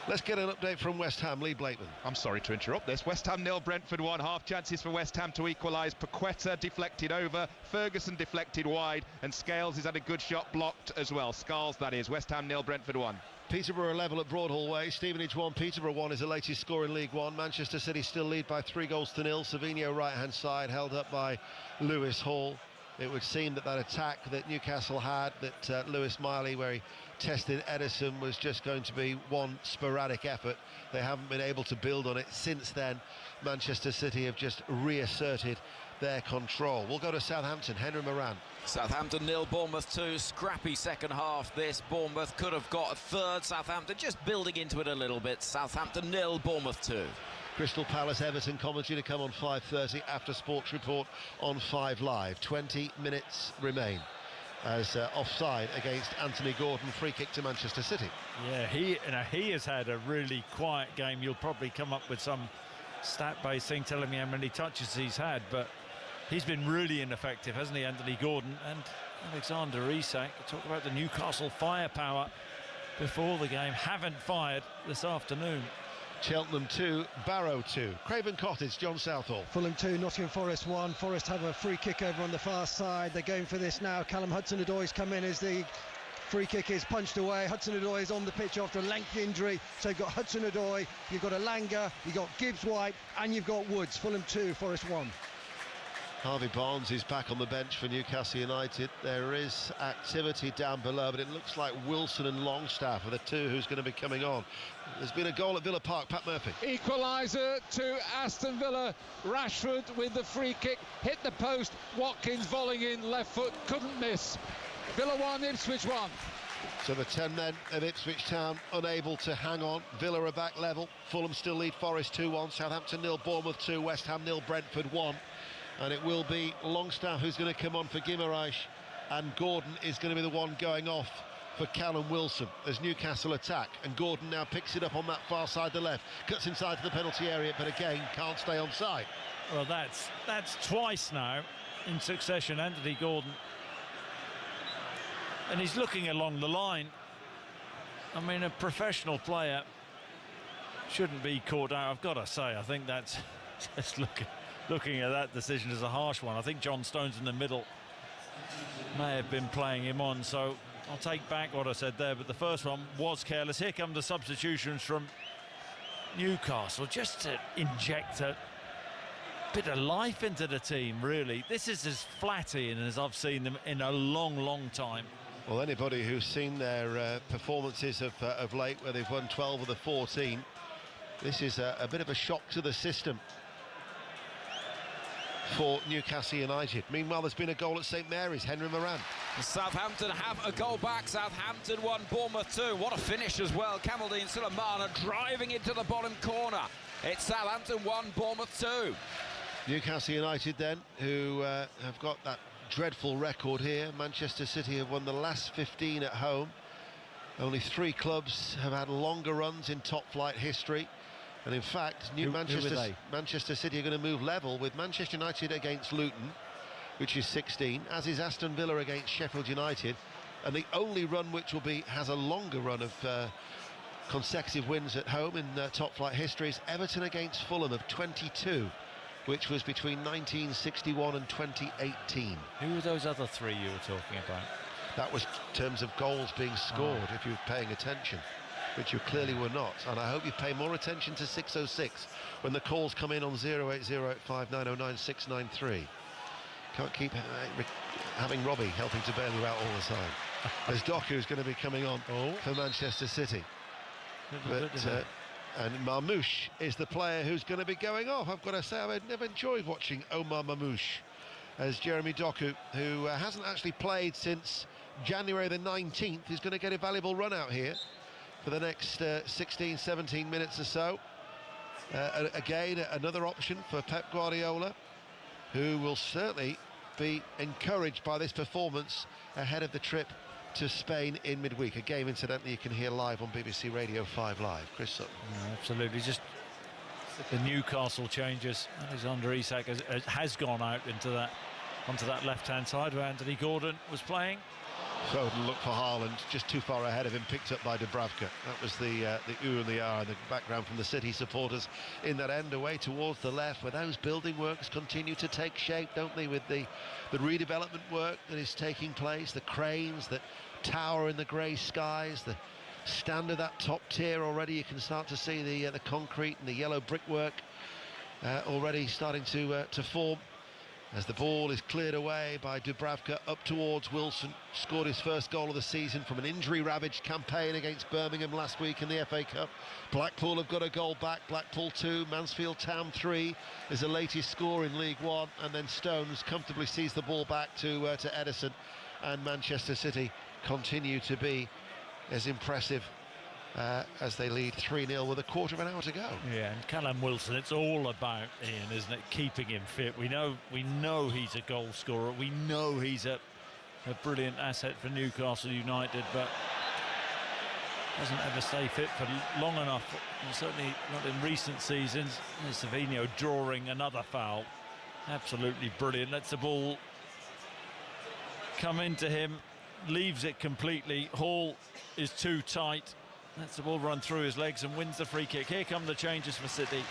Let's get an update from West Ham. Lee Blakeman. I'm sorry to interrupt this. West Ham 0, Brentford 1. Half chances for West Ham to equalise. Paqueta deflected over, Ferguson deflected wide, and Scales has had a good shot blocked as well. Scales, that is. West Ham 0, Brentford 1. Peterborough level at Broadhall Way. Stevenage 1, Peterborough 1 is the latest score in League One. Manchester City still lead by 3-0. Savinho right-hand side, held up by Lewis Hall. It would seem that attack that Newcastle had, that Lewis Miley, where he tested Edison, was just going to be one sporadic effort. They haven't been able to build on it since then. Manchester City have just reasserted their control. We'll go to Southampton. Henry Moran. Southampton 0, Bournemouth 2. Scrappy second half this. Bournemouth could have got a third. Southampton just building into it a little bit. Southampton 0, Bournemouth 2. Crystal Palace Everton commentary to come on 5:30 after Sports Report on 5 Live. 20 minutes remain as offside against Anthony Gordon, free kick to Manchester City. Yeah, he has had a really quiet game. You'll probably come up with some stat-based thing telling me how many touches he's had, but he's been really ineffective, hasn't he, Anthony Gordon? And Alexander Isak, talk about the Newcastle firepower before the game, haven't fired this afternoon. Cheltenham 2, Barrow 2. Craven Cottage, John Southall. Fulham 2, Nottingham Forest 1. Forest have a free kick over on the far side. They're going for this now. Callum Hudson-Odoi's come in as the free kick is punched away. Hudson-Odoi is on the pitch after a lengthy injury. So you've got Hudson-Odoi, you've got Elanga, you've got Gibbs-White, and you've got Woods. Fulham 2, Forest 1. Harvey Barnes is back on the bench for Newcastle United. There is activity down below, but it looks like Wilson and Longstaff are the two who's going to be coming on. There's been a goal at Villa Park. Pat Murphy. Equaliser to Aston Villa. Rashford with the free kick, hit the post. Watkins volleying in, left foot, couldn't miss. Villa 1, Ipswich 1. So the 10 men of Ipswich Town unable to hang on. Villa are back level. Fulham still lead Forest 2-1. Southampton 0, Bournemouth 2, West Ham 0, Brentford 1. And it will be Longstaff who's going to come on for Guimaraes, and Gordon is going to be the one going off for Callum Wilson as Newcastle attack. And Gordon now picks it up on that far side, the left, cuts inside to the penalty area, but again can't stay on side. Well, that's twice now in succession, Anthony Gordon, and he's looking along the line. I mean, a professional player shouldn't be caught out. I've got to say, I think that's just looking at that decision as a harsh one. I think John Stones in the middle may have been playing him on, so I'll take back what I said there, but the first one was careless. Here come the substitutions from Newcastle, just to inject a bit of life into the team, really. This is as flat-in as I've seen them in a long time. Well, anybody who's seen their performances of late, where they've won 12 of the 14, this is a bit of a shock to the system for Newcastle United. Meanwhile, there's been a goal at St Mary's. Henry Moran. Southampton have a goal back. Southampton 1, Bournemouth 2. What a finish as well. Kamaldeen Sulemana driving into the bottom corner. It's Southampton 1, Bournemouth 2. Newcastle United then, who have got that dreadful record here. Manchester City have won the last 15 at home. Only 3 clubs have had longer runs in top flight history. And in fact, Manchester City are going to move level with Manchester United against Luton, which is 16, as is Aston Villa against Sheffield United. And the only run which has a longer run of consecutive wins at home in top flight history is Everton against Fulham of 22, which was between 1961 and 2018. Who were those other 3 you were talking about? That was in terms of goals being scored, if you were paying attention, which you clearly were not. And I hope you pay more attention to 606 when the calls come in on 08085909693. Can't keep having Robbie helping to bail you out all the time. There's Doku who's going to be coming on for Manchester City. And Marmoush is the player who's going to be going off. I've got to say, I've never enjoyed watching Omar Marmoush as Jeremy Doku, who hasn't actually played since January the 19th, is going to get a valuable run out here for the next 16, 17 minutes or so. Again, another option for Pep Guardiola, who will certainly be encouraged by this performance ahead of the trip to Spain in midweek. A game, incidentally, you can hear live on BBC Radio 5 Live. Chris Sutton. Yeah, absolutely. Just the Newcastle changes. Alexander Isak has gone out onto that left-hand side where Anthony Gordon was playing. Foden looked for Haaland, just too far ahead of him, picked up by Dubravka. That was the ooh and the ah in the background from the City supporters in that end, away towards the left, where those building works continue to take shape, don't they, with the redevelopment work that is taking place, the cranes that tower in the grey skies, the stand of that top tier already. You can start to see the concrete and the yellow brickwork already starting to form. As the ball is cleared away by Dubravka up towards Wilson, scored his first goal of the season from an injury-ravaged campaign against Birmingham last week in the FA Cup. Blackpool have got a goal back, Blackpool 2, Mansfield Town 3 is the latest score in League One, and then Stones comfortably sees the ball back to Edison, and Manchester City continue to be as impressive as they lead 3-0 with a quarter of an hour to go. Yeah, and Callum Wilson, it's all about Ian, isn't it? Keeping him fit. We know he's a goal scorer. We know he's a brilliant asset for Newcastle United, but doesn't ever stay fit for long enough. And certainly not in recent seasons. There's Savino drawing another foul. Absolutely brilliant. Lets the ball come into him, leaves it completely. Hall is too tight. Lets the ball run through his legs and wins the free kick. Here come the changes for City.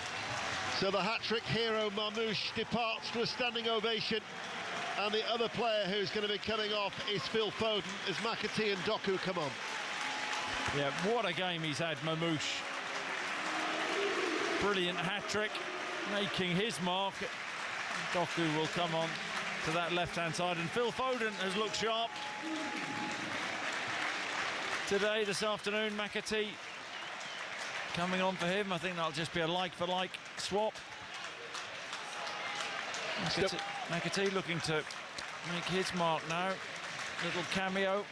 So the hat-trick hero Marmoush departs to a standing ovation, and the other player who's going to be coming off is Phil Foden as McAtee and Doku come on. Yeah, what a game he's had, Marmoush. Brilliant hat-trick, making his mark. Doku will come on to that left-hand side, and Phil Foden has looked sharp today, this afternoon. McAtee coming on for him. I think that'll just be a like-for-like swap. McAtee looking to make his mark now. Little cameo.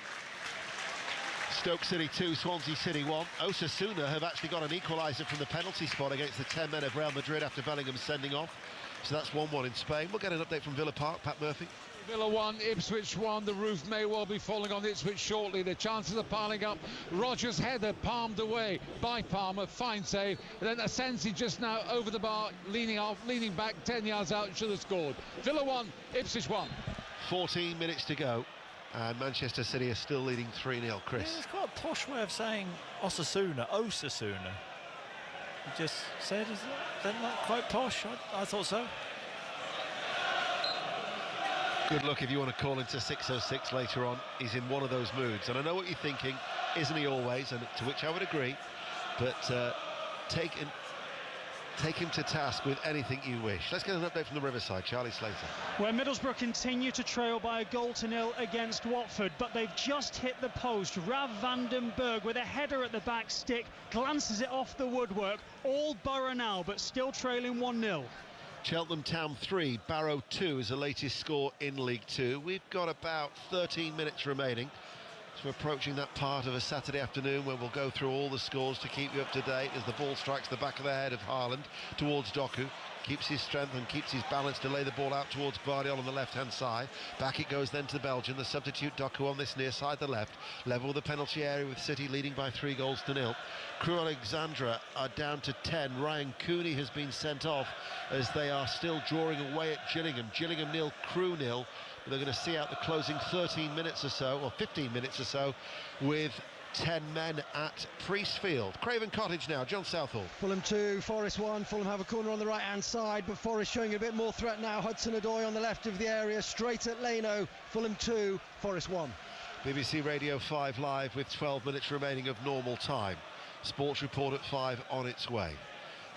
Stoke City 2, Swansea City 1. Osasuna have actually got an equaliser from the penalty spot against the 10 men of Real Madrid after Bellingham sending off. So that's 1-1 in Spain. We'll get an update from Villa Park. Pat Murphy. Villa 1, Ipswich 1. The roof may well be falling on Ipswich shortly. The chances are piling up. Rodgers' header palmed away by Palmer. Fine save. And then Asensi just now over the bar, leaning back 10 yards out, should have scored. Villa 1, Ipswich 1. 14 minutes to go. And Manchester City are still leading 3-0. Chris. Yeah, it's quite a posh way of saying Osasuna. You just said, is that not quite posh? I thought so. Good luck if you want to call into 606 later on. He's in one of those moods. And I know what you're thinking, isn't he always? And to which I would agree. But take him to task with anything you wish. Let's get an update from the Riverside. Charlie Slater. Where Middlesbrough continue to trail by 1-0 against Watford, but they've just hit the post. Rav van den Berg with a header at the back stick, glances it off the woodwork. All Borough now, but still trailing 1-0. Cheltenham Town 3, Barrow 2 is the latest score in League 2. We've got about 13 minutes remaining. So we're approaching that part of a Saturday afternoon where we'll go through all the scores to keep you up to date as the ball strikes the back of the head of Haaland towards Doku. Keeps his strength and keeps his balance to lay the ball out towards Guardiola on the left-hand side. Back it goes then to Belgium. The substitute Doku on this near side, the left. Level the penalty area with City leading by 3-0. Crewe Alexandra are down to 10. Ryan Cooney has been sent off as they are still drawing away at Gillingham. Gillingham 0, Crewe 0. They're going to see out the closing 13 minutes or so, or 15 minutes or so, with 10 men at Priestfield. Craven Cottage now, John Southall. Fulham 2, Forest 1. Fulham have a corner on the right-hand side, but Forest showing a bit more threat now. Hudson-Odoi on the left of the area, straight at Leno. Fulham 2, Forest 1. BBC Radio 5 live with 12 minutes remaining of normal time. Sports Report at 5 on its way.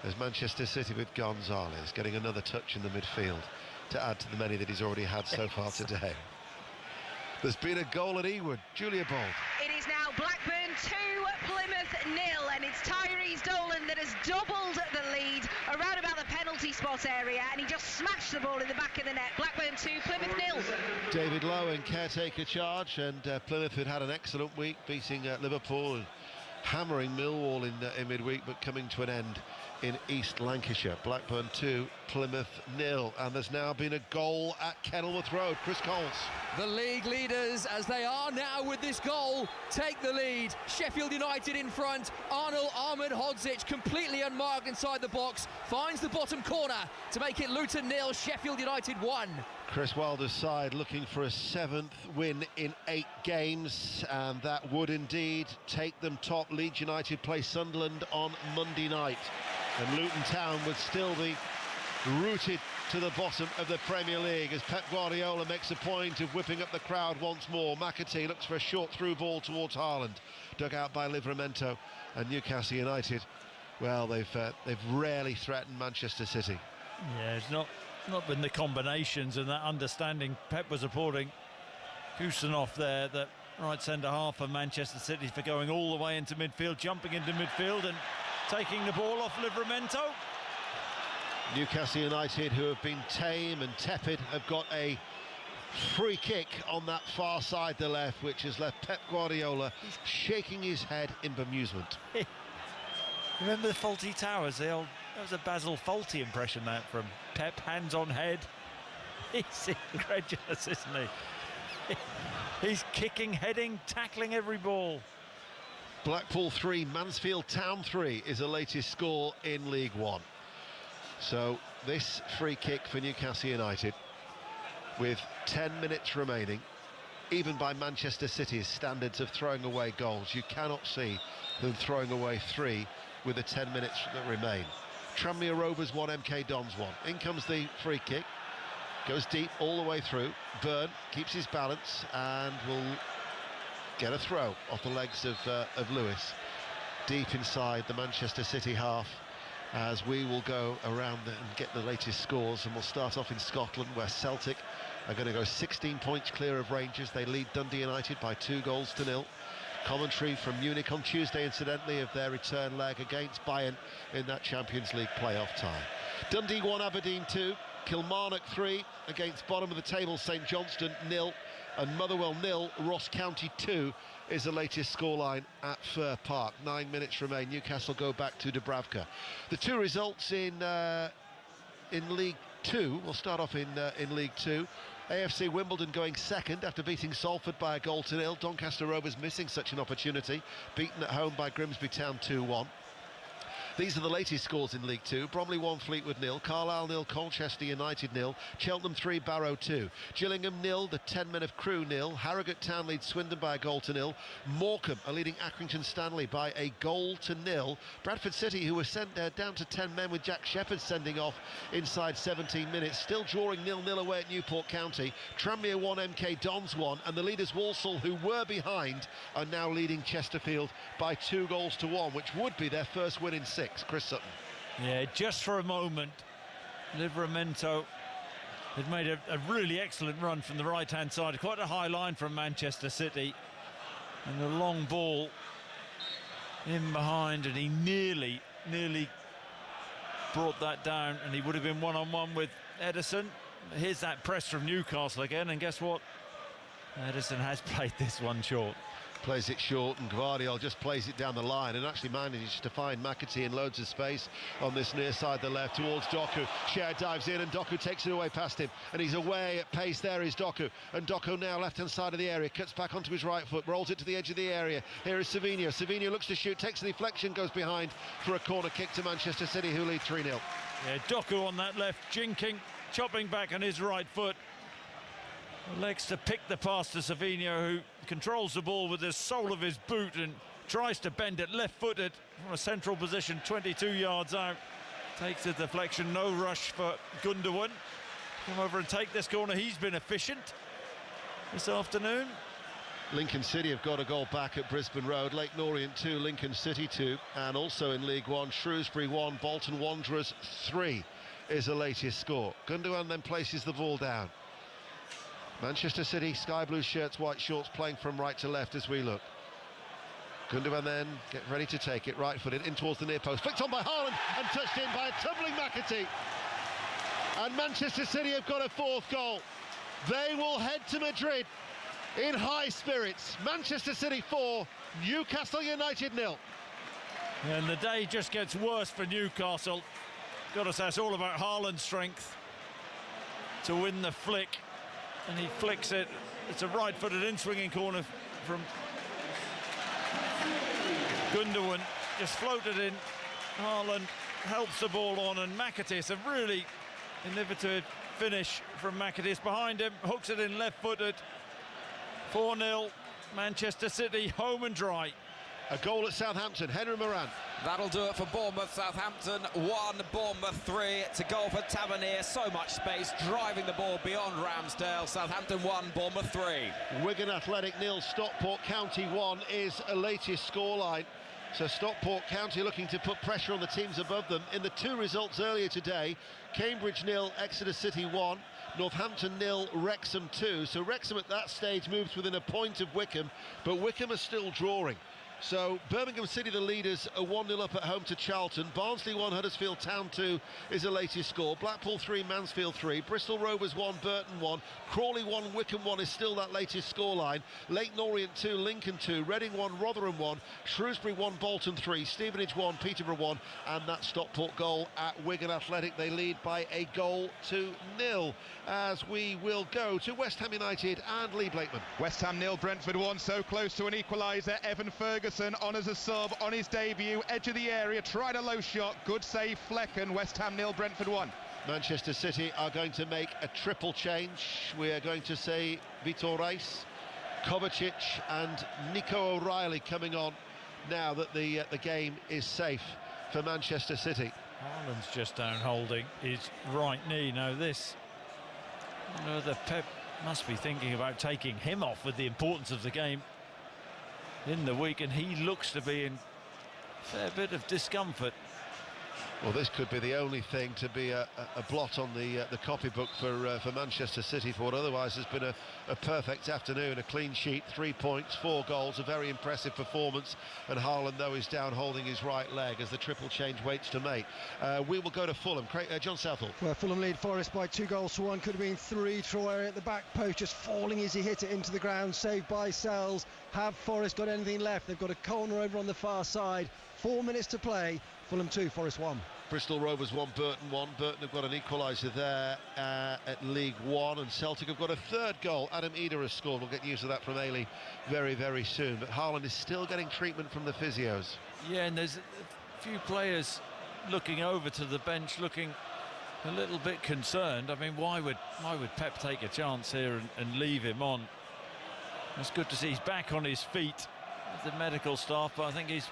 There's Manchester City with Gonzalez getting another touch in the midfield to add to the many that he's already had so far today. There's been a goal at Ewood. Julia Bold. It is now Blackburn 2, Plymouth 0, and it's Tyrese Dolan that has doubled the lead around about the penalty spot area, and he just smashed the ball in the back of the net. Blackburn 2, Plymouth 0. David Lowe in caretaker charge, and Plymouth had an excellent week, beating Liverpool and hammering Millwall in midweek, but coming to an end in East Lancashire. Blackburn 2, Plymouth 0, and there's now been a goal at Kenilworth Road. Chris Coles. The league leaders, as they are now with this goal, take the lead. Sheffield United in front. Arnold Ahmedhodzic completely unmarked inside the box, finds the bottom corner to make it Luton 0, Sheffield United 1. Chris Wilder's side looking for a 7th win in 8 games, and that would indeed take them top. Leeds United play Sunderland on Monday night, and Luton Town would still be rooted to the bottom of the Premier League as Pep Guardiola makes a point of whipping up the crowd once more. McAtee looks for a short through ball towards Haaland, dug out by Livramento, and Newcastle United, well, they've rarely threatened Manchester City. Yeah, it's not been the combinations and that understanding. Pep was reporting Kusanov there, that right centre half of Manchester City, for going all the way into midfield, jumping into midfield and taking the ball off Livramento. Newcastle United, who have been tame and tepid, have got a free kick on that far side, the left, which has left Pep Guardiola shaking his head in bemusement. Remember the Faulty Towers? That was a Basil Faulty impression, that, from Pep, hands on head. He's incredulous, isn't he? He's kicking, heading, tackling every ball. Blackpool 3, Mansfield Town 3 is the latest score in League One. So this free kick for Newcastle United with 10 minutes remaining, even by Manchester City's standards of throwing away goals, you cannot see them throwing away 3 with the 10 minutes that remain. Tranmere Rovers 1, MK Dons 1. In comes the free kick, goes deep all the way through. Byrne keeps his balance and will get a throw off the legs of Lewis, deep inside the Manchester City half, as we will go around and get the latest scores. And we'll start off in Scotland, where Celtic are going to go 16 points clear of Rangers. They lead Dundee United by 2-0. Commentary from Munich on Tuesday, incidentally, of their return leg against Bayern in that Champions League playoff tie. Dundee 1, Aberdeen 2, Kilmarnock 3 against bottom of the table St Johnstone 0, and Motherwell 0, Ross County 2 is the latest scoreline at Fir Park. 9 minutes remain. Newcastle go back to Dubravka. The two results in League 2. We'll start off in League 2. AFC Wimbledon going second after beating Salford by 1-0. Doncaster Rovers missing such an opportunity, beaten at home by Grimsby Town 2-1. These are the latest scores in League 2. Bromley 1, Fleetwood 0, Carlisle 0, Colchester United 0, Cheltenham 3, Barrow 2, Gillingham 0, the 10 men of Crewe 0, Harrogate Town leads Swindon by 1-0, Morecambe are leading Accrington Stanley by 1-0, Bradford City, who were sent down to 10 men with Jack Shepherd sending off inside 17 minutes, still drawing 0-0 away at Newport County. Tranmere 1, MK Dons 1, and the leaders Walsall, who were behind, are now leading Chesterfield by 2-1, which would be their first win in 6. Chris Sutton. Yeah, just for a moment, Livramento had made a really excellent run from the right-hand side, quite a high line from Manchester City, and the long ball in behind, and he nearly brought that down, and he would have been one-on-one with Edison. Here's that press from Newcastle again, and guess what? Edison has played this one short. Plays it short, and Gvardiol just plays it down the line and actually manages to find McAtee in loads of space on this near side, the left, towards Doku. Cher dives in and Doku takes it away past him, and he's away at pace. There is Doku, and Doku now left-hand side of the area, cuts back onto his right foot, rolls it to the edge of the area. Here is Savinho. Savinho looks to shoot, takes the deflection, goes behind for a corner kick to Manchester City, who lead 3-0. Yeah, Doku on that left, jinking, chopping back on his right foot. Legs to pick the pass to Savinho, who controls the ball with the sole of his boot and tries to bend it left-footed from a central position 22 yards out. Takes the deflection, no rush for Gundogan. Come over and take this corner. He's been efficient this afternoon. Lincoln City have got a goal back at Brisbane Road. Leyton Orient 2, Lincoln City 2, and also in League 1, Shrewsbury 1, Bolton Wanderers 3 is the latest score. Gundogan then places the ball down. Manchester City, sky blue shirts, white shorts, playing from right to left as we look. Gundogan then get ready to take it, right-footed in towards the near post, flicked on by Haaland and touched in by a tumbling McAtee. And Manchester City have got a fourth goal. They will head to Madrid in high spirits. Manchester City 4, Newcastle United 0. And the day just gets worse for Newcastle. Got to say, it's all about Haaland's strength to win the flick. And he flicks it. It's a right-footed in-swinging corner from Gundogan. Just floated in. Haaland helps the ball on, and McAtee. It's a really innovative finish from McAtee. It's behind him, hooks it in left-footed. 4-0, Manchester City, home and dry. A goal at Southampton, Henry Moran. That'll do it for Bournemouth. Southampton 1, Bournemouth 3. It's a goal for Tavernier. So much space, driving the ball beyond Ramsdale. Southampton 1, Bournemouth 3. Wigan Athletic 0, Stockport County 1 is a latest scoreline. So Stockport County looking to put pressure on the teams above them. In the two results earlier today, Cambridge 0, Exeter City 1, Northampton 0, Wrexham 2. So Wrexham at that stage moves within a point of Wycombe, but Wycombe are still drawing. So Birmingham City, the leaders, are 1-0 up at home to Charlton. Barnsley 1, Huddersfield Town 2 is the latest score. Blackpool 3, Mansfield 3. Bristol Rovers 1, Burton 1. Crawley 1, Wycombe 1 is still that latest scoreline. Leyton Orient 2, Lincoln 2. Reading 1, Rotherham 1. Shrewsbury 1, Bolton 3. Stevenage 1, Peterborough 1. And that Stockport goal at Wigan Athletic. They lead by a goal to 0. As we will go to West Ham United and Lee Blakeman. West Ham 0, Brentford 1, so close to an equaliser. Evan Ferguson on as a sub on his debut, edge of the area, tried a low shot, good save Flecken. West Ham 0, Brentford 1. Manchester City are going to make a triple change. We are going to say Vitor Reis, Kovacic and Nico O'Reilly coming on now that the game is safe for Manchester City. Haaland's just down holding his right knee. Now this, the Pep must be thinking about taking him off with the importance of the game in the week, and he looks to be in a fair bit of discomfort. Well, this could be the only thing to be a blot on the copybook for Manchester City for what otherwise has been a perfect afternoon. A clean sheet, 3 points, 4 goals, a very impressive performance. And Haaland, though, is down holding his right leg as the triple change waits to mate. We will go to Fulham. John Southall. Well, Fulham lead Forest by 2 goals to 1. Could have been 3. Troy at the back post, just falling as he hit it into the ground. Saved by Sells. Have Forest got anything left? They've got a corner over on the far side. 4 minutes to play. Fulham 2, Forest 1. Bristol Rovers 1, Burton 1. Burton have got an equaliser there at League One, and Celtic have got a 3rd goal. Adam Eder has scored. We'll get used to that from Ailey very, very soon. But Haaland is still getting treatment from the physios. Yeah, and there's a few players looking over to the bench, looking a little bit concerned. I mean, why would Pep take a chance here and leave him on? It's good to see he's back on his feet with the medical staff, but I think he's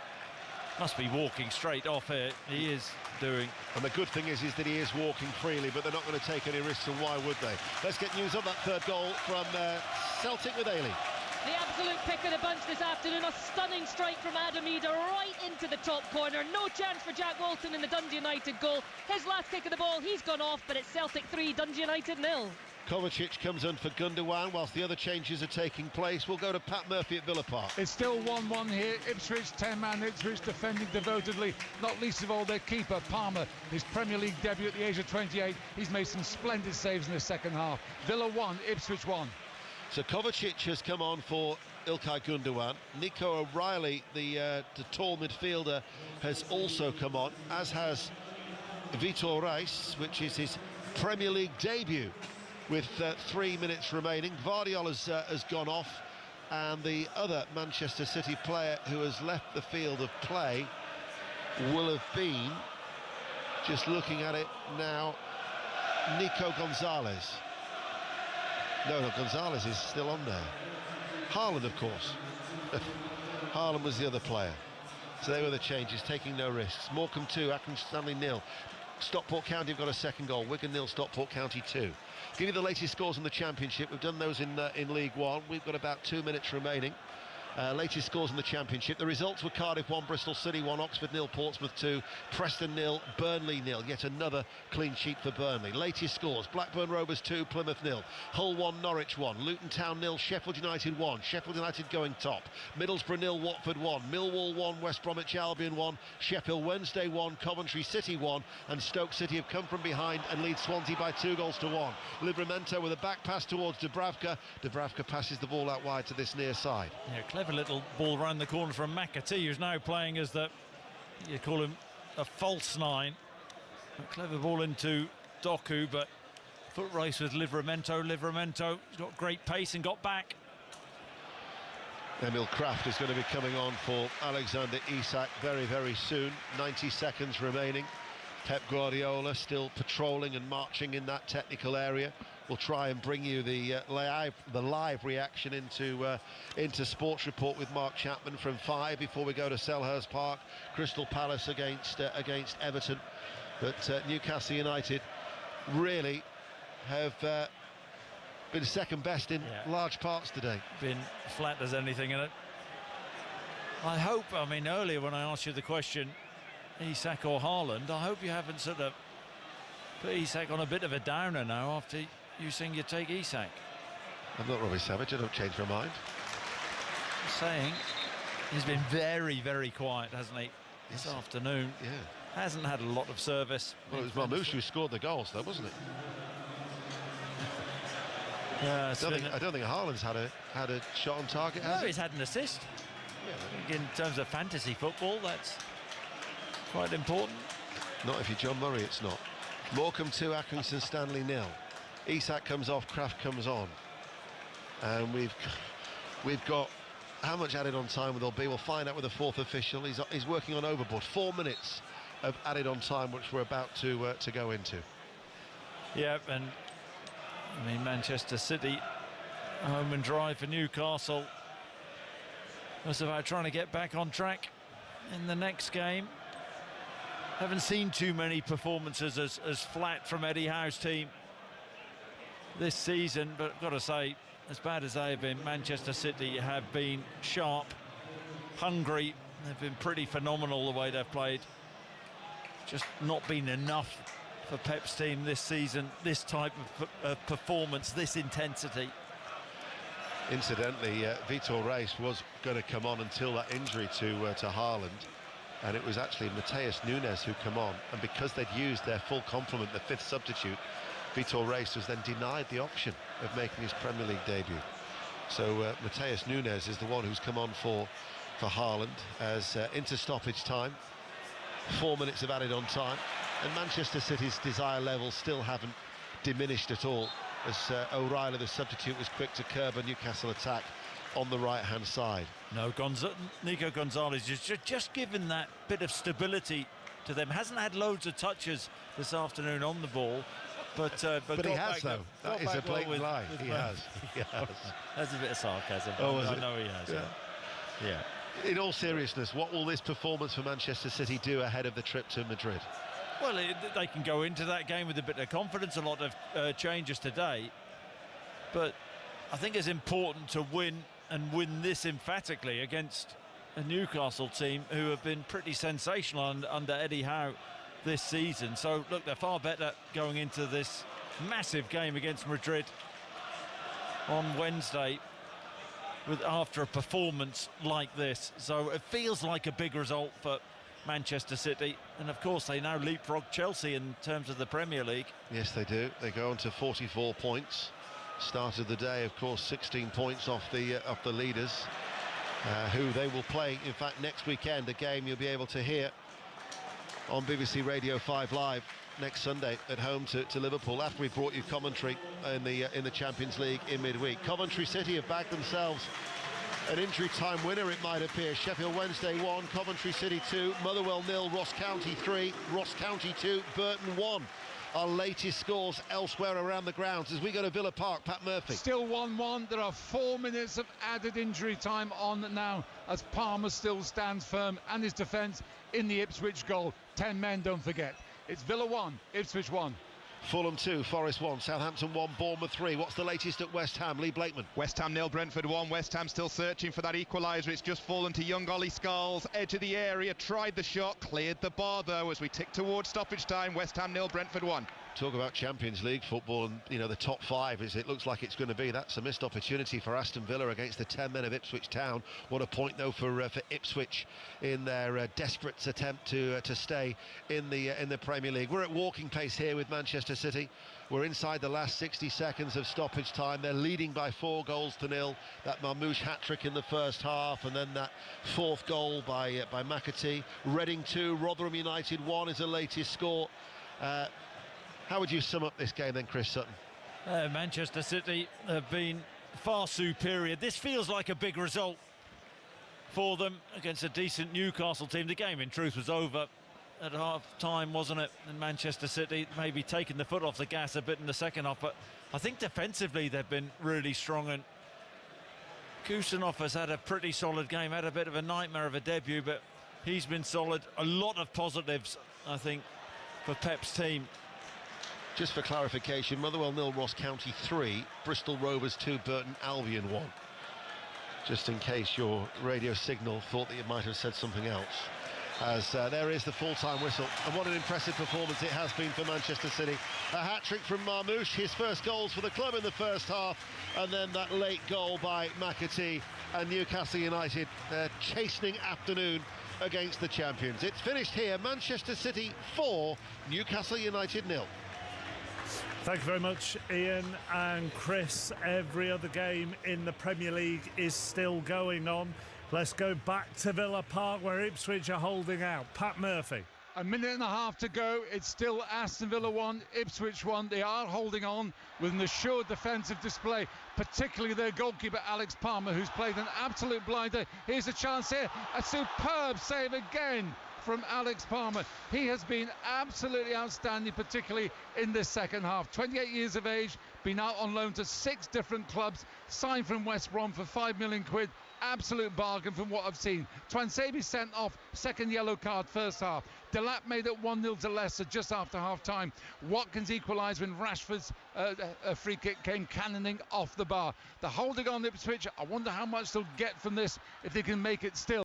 must be walking straight off here. He is doing. And the good thing is that he is walking freely, but they're not going to take any risks, and why would they? Let's get news on that 3rd goal from Celtic with Ailey. The absolute pick of the bunch this afternoon. A stunning strike from Adam Eder right into the top corner. No chance for Jack Walton in the Dundee United goal. His last kick of the ball, he's gone off, but it's Celtic 3, Dundee United 0. Kovacic comes on for Gundogan whilst the other changes are taking place. We'll go to Pat Murphy at Villa Park. It's still 1-1 here. Ipswich, 10-man Ipswich defending devotedly, not least of all their keeper, Palmer. His Premier League debut at the age of 28. He's made some splendid saves in the second half. Villa 1, Ipswich 1. So Kovacic has come on for Ilkay Gundogan. Nico O'Reilly, the tall midfielder, has also come on, as has Vitor Reis, which is his Premier League debut. With 3 minutes remaining, Vardiol has gone off, and the other Manchester City player who has left the field of play will have been, just looking at it now, Nico Gonzalez. No, Gonzalez is still on there. Haaland, of course. Haaland was the other player. So they were the changes, taking no risks. Morecambe 2, Accrington Stanley 0. Stockport County have got a 2nd goal. Wigan 0, Stockport County 2. Give you the latest scores in the Championship. We've done those in League One. We've got about 2 minutes remaining. Latest scores in the Championship. The results were Cardiff 1, Bristol City 1, Oxford 0, Portsmouth 2, Preston 0, Burnley 0. Yet another clean sheet for Burnley. Latest scores: Blackburn Rovers 2, Plymouth 0, Hull 1, Norwich 1, Luton Town 0, Sheffield United 1. Sheffield United going top. Middlesbrough 0, Watford 1, Millwall 1, West Bromwich Albion 1, Sheffield Wednesday 1, Coventry City 1, and Stoke City have come from behind and lead Swansea by 2 goals to 1. Livramento with a back pass towards Dubravka. Dubravka passes the ball out wide to this near side. Yeah, clever little ball round the corner from McAtee, who's now playing as you call him a false 9. A clever ball into Doku, but foot race with Livramento. Livramento has got great pace and got back. Emil Kraft is going to be coming on for Alexander Isak very, very soon. 90 seconds remaining. Pep Guardiola still patrolling and marching in that technical area. We'll try and bring you the live reaction into Sports Report with Mark Chapman from 5 before we go to Selhurst Park. Crystal Palace against Everton. But Newcastle United really have been second best in large parts today. Been flat as anything in it. I hope, I mean, earlier when I asked you the question, Isak or Haaland, I hope you haven't sort of put Isak on a bit of a downer now after you saying you take Isak. I'm not Robbie Savage, I don't change my mind. Just saying. He's been very, very quiet, hasn't he, this afternoon? Yeah. Hasn't had a lot of service. Well, it was Marmoush who scored the goals, though, wasn't it? Yeah, I don't think Haaland's had a shot on target, has he? He's had an assist. Yeah. In terms of fantasy football, that's quite important. Not if you're John Murray, it's not. Morecambe 2, Accrington Stanley 0. Isak comes off, Kraft comes on. And we've got how much added on time will there be? We'll find out with the fourth official. He's working on overboard. 4 minutes of added on time, which we're about to go into. Yeah, and I mean, Manchester City, home and dry for Newcastle. It's about trying to get back on track in the next game. Haven't seen too many performances as flat from Eddie Howe's team this season, but I've got to say, as bad as they have been, Manchester City have been sharp, hungry. They've been pretty phenomenal the way they've played. Just not been enough for Pep's team this season, this type of performance, this intensity. Incidentally, Vitor Reis was going to come on until that injury to Haaland, and it was actually Mateus Nunes who come on, and because they'd used their full complement, the fifth substitute, Vitor Reis was then denied the option of making his Premier League debut. So Mateus Nunes is the one who's come on for Haaland as into stoppage time. 4 minutes of added on time, and Manchester City's desire levels still haven't diminished at all, as O'Reilly, the substitute, was quick to curb a Newcastle attack on the right-hand side. No, Nico Gonzalez is just given that bit of stability to them. Hasn't had loads of touches this afternoon on the ball, but he has, though. That is a blatant lie. He has. That's a bit of sarcasm. I know he has. Yeah. In all seriousness, what will this performance for Manchester City do ahead of the trip to Madrid? Well, they can go into that game with a bit of confidence. A lot of changes today, but I think it's important to win this emphatically against a Newcastle team who have been pretty sensational under Eddie Howe this season. So look, they're far better going into this massive game against Madrid on Wednesday after a performance like this. So it feels like a big result for Manchester City, and of course they now leapfrog Chelsea in terms of the Premier League. Yes, they do. They go on to 44 points. Start of the day, of course, 16 points off the leaders, who they will play, in fact, next weekend, a game you'll be able to hear on BBC Radio 5 Live next Sunday at home to Liverpool, after we brought you commentary in the Champions League in midweek. Coventry City have bagged themselves an injury time winner, it might appear. Sheffield Wednesday 1, Coventry City 2, Motherwell 0, Ross County 3, Ross County 2, Burton 1. Our latest scores elsewhere around the grounds as we go to Villa Park. Pat Murphy. Still 1-1. There are 4 minutes of added injury time on now as Palmer still stands firm and his defence in the Ipswich goal. 10 men, don't forget. It's Villa 1, Ipswich 1. Fulham 2, Forest 1, Southampton 1, Bournemouth 3. What's the latest at West Ham? Lee Blakeman. West Ham 0, Brentford 1. West Ham still searching for that equaliser. It's just fallen to young Ollie Scholes. Edge of the area, tried the shot, cleared the bar though as we tick towards stoppage time. West Ham 0, Brentford 1. Talk about Champions League football and, you know, the top five as it looks like it's going to be. That's a missed opportunity for Aston Villa against the 10 men of Ipswich Town. What a point though for Ipswich in their desperate attempt to stay in the Premier League. We're at walking pace here with Manchester City. We're inside the last 60 seconds of stoppage time. They're leading by 4-0. That Marmoush hat-trick in the first half, and then that fourth goal by McAtee. Reading 2, Rotherham United 1 is the latest score. How would you sum up this game then, Chris Sutton? Manchester City have been far superior. This feels like a big result for them against a decent Newcastle team. The game, in truth, was over at half-time, wasn't it? And Manchester City maybe taking the foot off the gas a bit in the second half, but I think defensively they've been really strong, and Kusanov has had a pretty solid game, had a bit of a nightmare of a debut, but he's been solid. A lot of positives, I think, for Pep's team. Just for clarification, Motherwell 0, Ross County 3, Bristol Rovers 2, Burton Albion 1. Just in case your radio signal thought that you might have said something else. as there is the full-time whistle. And what an impressive performance it has been for Manchester City. A hat-trick from Marmoush, his first goals for the club in the first half, and then that late goal by McAtee, and Newcastle United, their chastening afternoon against the champions. It's finished here, Manchester City 4, Newcastle United 0. Thank you very much, Ian and Chris. Every other game in the Premier League is still going on. Let's go back to Villa Park, where Ipswich are holding out. Pat Murphy. A minute and a half to go. It's still Aston Villa 1, Ipswich 1. They are holding on with an assured defensive display, particularly their goalkeeper Alex Palmer, who's played an absolute blinder. Here's a chance here, a superb save again from Alex Palmer. He has been absolutely outstanding, particularly in this second half. 28 years of age, been out on loan to 6 different clubs, signed from West Brom for £5 million. Absolute bargain from what I've seen. Twansebi sent off, second yellow card first half. Delap made it 1-0 to Leicester just after half-time. Watkins equalised when Rashford's free kick came cannoning off the bar. The holding on Ipswich, I wonder how much they'll get from this if they can make it still.